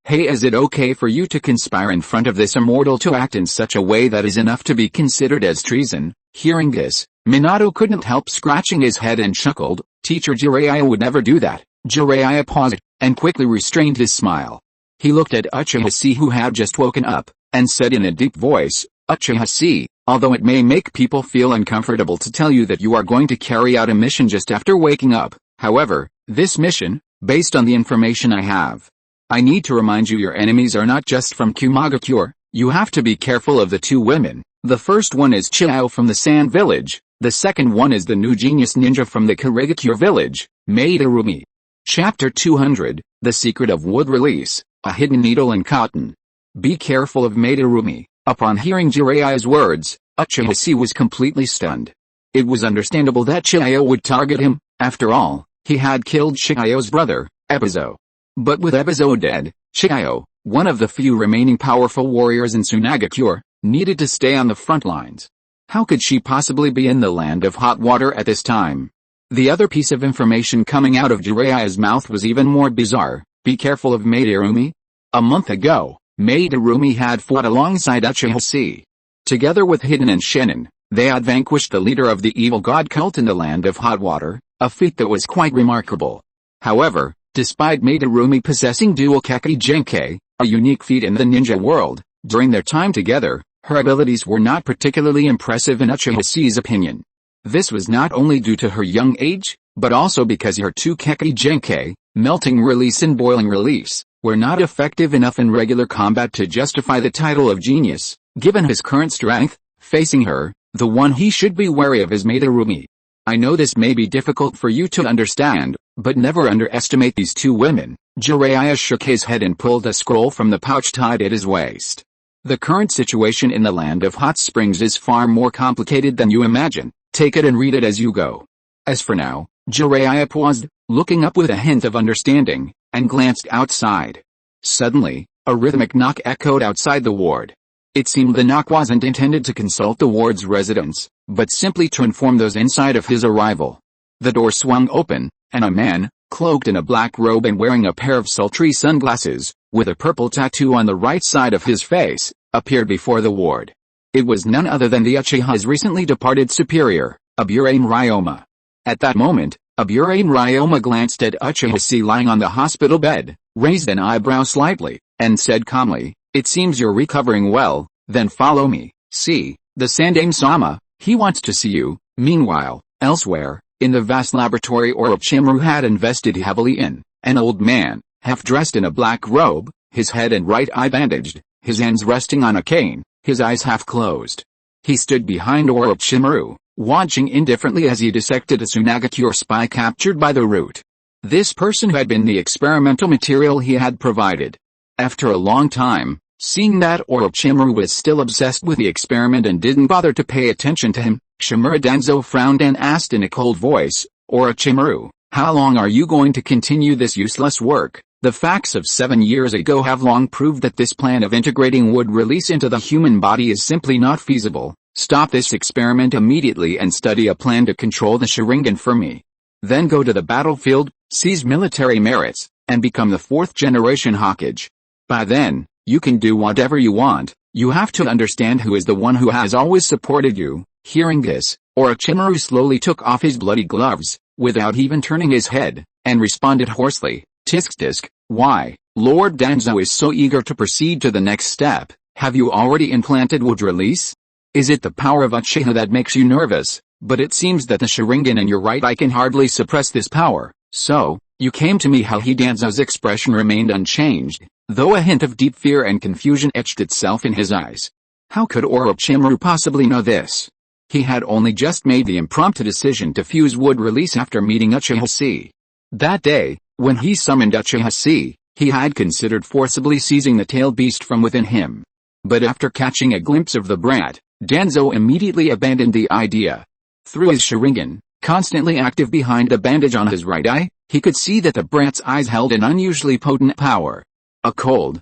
is it okay for you to conspire in front of this immortal to act in such a way that is enough to be considered as treason? Hearing this, Minato couldn't help scratching his head and chuckled. Teacher Jiraiya would never do that. Jiraiya paused, and quickly restrained his smile. He looked at Uchiha Chi who had just woken up, and said in a deep voice, Uchiha Chi, although it may make people feel uncomfortable to tell you that you are going to carry out a mission just after waking up, however, this mission, based on the information I have, I need to remind you your enemies are not just from Kumagakure. You have to be careful of the 2 women. The first one is Chiao from the Sand Village, the second one is the new genius ninja from the Kurigakure village, Madarumi. Chapter 200, The Secret of Wood Release. A hidden needle and cotton. Be careful of Madarumi. Upon hearing Jiraiya's words, Uchiha Chi was completely stunned. It was understandable that Chiao would target him. After all, he had killed Chiao's brother, Ebizo. But with Ebizo dead, Chiao, one of the few remaining powerful warriors in Tsunagakure, needed to stay on the front lines. How could she possibly be in the land of hot water at this time? The other piece of information coming out of Jiraiya's mouth was even more bizarre. Be careful of Madarumi. A month ago, Madarumi had fought alongside Uchiha Chi. Together with Hiden and Shinin, they had vanquished the leader of the evil god cult in the land of hot water, a feat that was quite remarkable. However, despite Madarumi possessing dual Kekkei Genkei, a unique feat in the ninja world, during their time together, her abilities were not particularly impressive in Uchiha Chi's opinion. This was not only due to her young age, but also because her 2 Kekkei Genkei, melting release and boiling release, were not effective enough in regular combat to justify the title of genius. Given his current strength, facing her, the one he should be wary of is Madarumi. I know this may be difficult for you to understand, but never underestimate these two women. Jiraiya shook his head and pulled a scroll from the pouch tied at his waist. The current situation in the land of hot springs is far more complicated than you imagine. Take it and read it as you go. As for now, Jiraiya paused, looking up with a hint of understanding, and glanced outside. Suddenly, a rhythmic knock echoed outside the ward. It seemed the knock wasn't intended to consult the ward's residents, but simply to inform those inside of his arrival. The door swung open, and a man, cloaked in a black robe and wearing a pair of sultry sunglasses, with a purple tattoo on the right side of his face, appeared before the ward. It was none other than the Uchiha's recently departed superior, Aburame Ryoma. At that moment, Aburame Ryoma glanced at Uchiha Chi lying on the hospital bed, raised an eyebrow slightly, and said calmly, "It seems you're recovering well, then follow me. See, the Sandaime-sama, he wants to see you." Meanwhile, elsewhere, in the vast laboratory Orochimaru had invested heavily in, an old man, half-dressed in a black robe, his head and right eye bandaged, his hands resting on a cane, his eyes half-closed. He stood behind Orochimaru, watching indifferently as he dissected a Tsunagakure spy captured by the root. This person had been the experimental material he had provided. After a long time, seeing that Orochimaru was still obsessed with the experiment and didn't bother to pay attention to him, Shimura Danzo frowned and asked in a cold voice, "Orochimaru, how long are you going to continue this useless work? The facts of 7 years ago have long proved that this plan of integrating wood release into the human body is simply not feasible. Stop this experiment immediately and study a plan to control the Sharingan for me. Then go to the battlefield, seize military merits, and become the 4th generation Hokage. By then, you can do whatever you want. You have to understand who is the one who has always supported you." Hearing this, Orochimaru slowly took off his bloody gloves, without even turning his head, and responded hoarsely, "Tisk tisk, why, Lord Danzo is so eager to proceed to the next step. Have you already implanted wood release? Is it the power of Uchiha that makes you nervous? But it seems that the Sharingan in your right eye can hardly suppress this power. So, you came to me." How he Danzo's expression remained unchanged, though a hint of deep fear and confusion etched itself in his eyes. How could Orochimaru possibly know this? He had only just made the impromptu decision to fuse wood release after meeting Uchiha Chi. That day, when he summoned Uchiha Chi, he had considered forcibly seizing the tailed beast from within him. But after catching a glimpse of the brat, Danzo immediately abandoned the idea. Through his Sharingan, constantly active behind the bandage on his right eye, he could see that the brat's eyes held an unusually potent power. A cold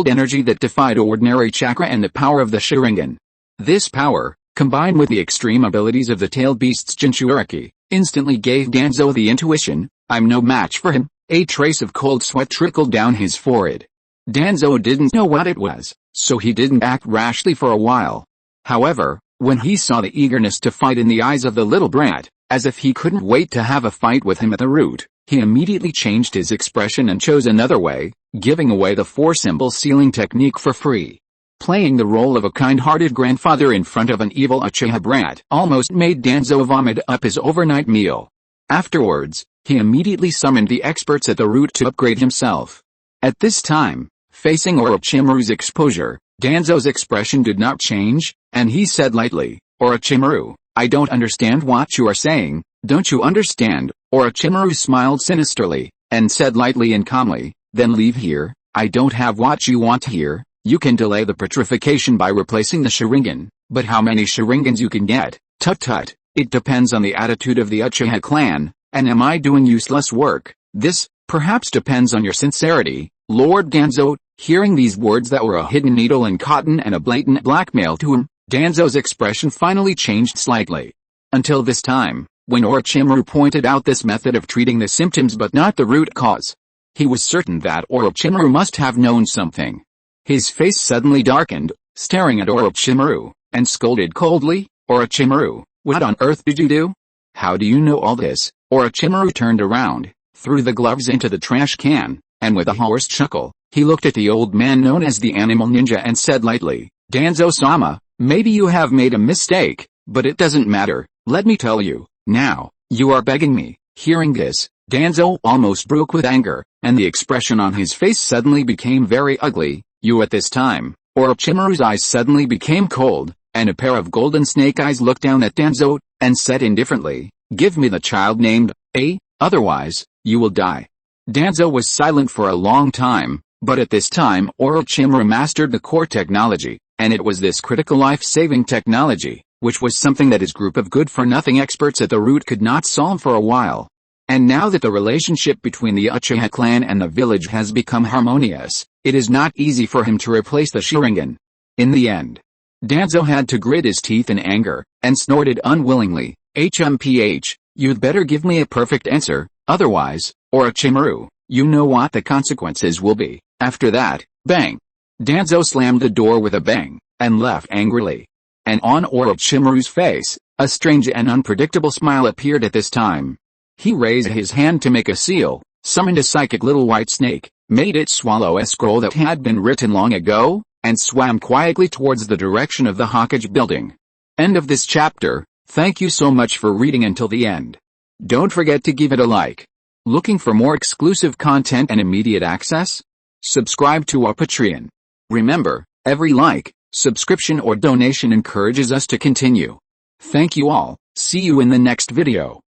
energy that defied ordinary chakra and the power of the Sharingan. This power, combined with the extreme abilities of the tailed beast's Jinchuriki, instantly gave Danzo the intuition, "I'm no match for him." A trace of cold sweat trickled down his forehead. Danzo didn't know what it was, so he didn't act rashly for a while. However, when he saw the eagerness to fight in the eyes of the little brat, as if he couldn't wait to have a fight with him at the root, he immediately changed his expression and chose another way, giving away the 4-symbol sealing technique for free. Playing the role of a kind-hearted grandfather in front of an evil Uchiha brat almost made Danzo vomit up his overnight meal. Afterwards, he immediately summoned the experts at the root to upgrade himself. At this time, facing Orochimaru's exposure, Danzo's expression did not change, and he said lightly, "Orochimaru, I don't understand what you are saying." "Don't you understand?" Orochimaru smiled sinisterly, and said lightly and calmly, "Then leave here. I don't have what you want here. You can delay the petrification by replacing the Sharingan, but how many Sharingans you can get, tut-tut, it depends on the attitude of the Uchiha clan, and am I doing useless work? This, perhaps depends on your sincerity, Lord Danzo." Hearing these words that were a hidden needle in cotton and a blatant blackmail to him, Danzo's expression finally changed slightly. Until this time, when Orochimaru pointed out this method of treating the symptoms but not the root cause, he was certain that Orochimaru must have known something. His face suddenly darkened, staring at Orochimaru, and scolded coldly, "Orochimaru, what on earth did you do? How do you know all this?" Orochimaru turned around, threw the gloves into the trash can, and with a hoarse chuckle, he looked at the old man known as the Animal Ninja and said lightly, "Danzo-sama, maybe you have made a mistake, but it doesn't matter, let me tell you, now, you are begging me." Hearing this, Danzo almost broke with anger, and the expression on his face suddenly became very ugly. You at this time, Orochimaru's eyes suddenly became cold, and a pair of golden snake eyes looked down at Danzo, and said indifferently, "Give me the child named A, otherwise, you will die." Danzo was silent for a long time, but at this time Orochimaru mastered the core technology, and it was this critical life-saving technology, which was something that his group of good-for-nothing experts at the root could not solve for a while. And now that the relationship between the Uchiha clan and the village has become harmonious, it is not easy for him to replace the Sharingan. In the end, Danzo had to grit his teeth in anger, and snorted unwillingly, "HMPH, you'd better give me a perfect answer, otherwise, Orochimaru, you know what the consequences will be." After that, bang! Danzo slammed the door with a bang, and left angrily. And on Orochimaru's face, a strange and unpredictable smile appeared at this time. He raised his hand to make a seal, summoned a psychic little white snake, made it swallow a scroll that had been written long ago, and swam quietly towards the direction of the Hokage building. End of this chapter. Thank you so much for reading until the end. Don't forget to give it a like. Looking for more exclusive content and immediate access? Subscribe to our Patreon. Remember, every like, subscription or donation encourages us to continue. Thank you all. See you in the next video.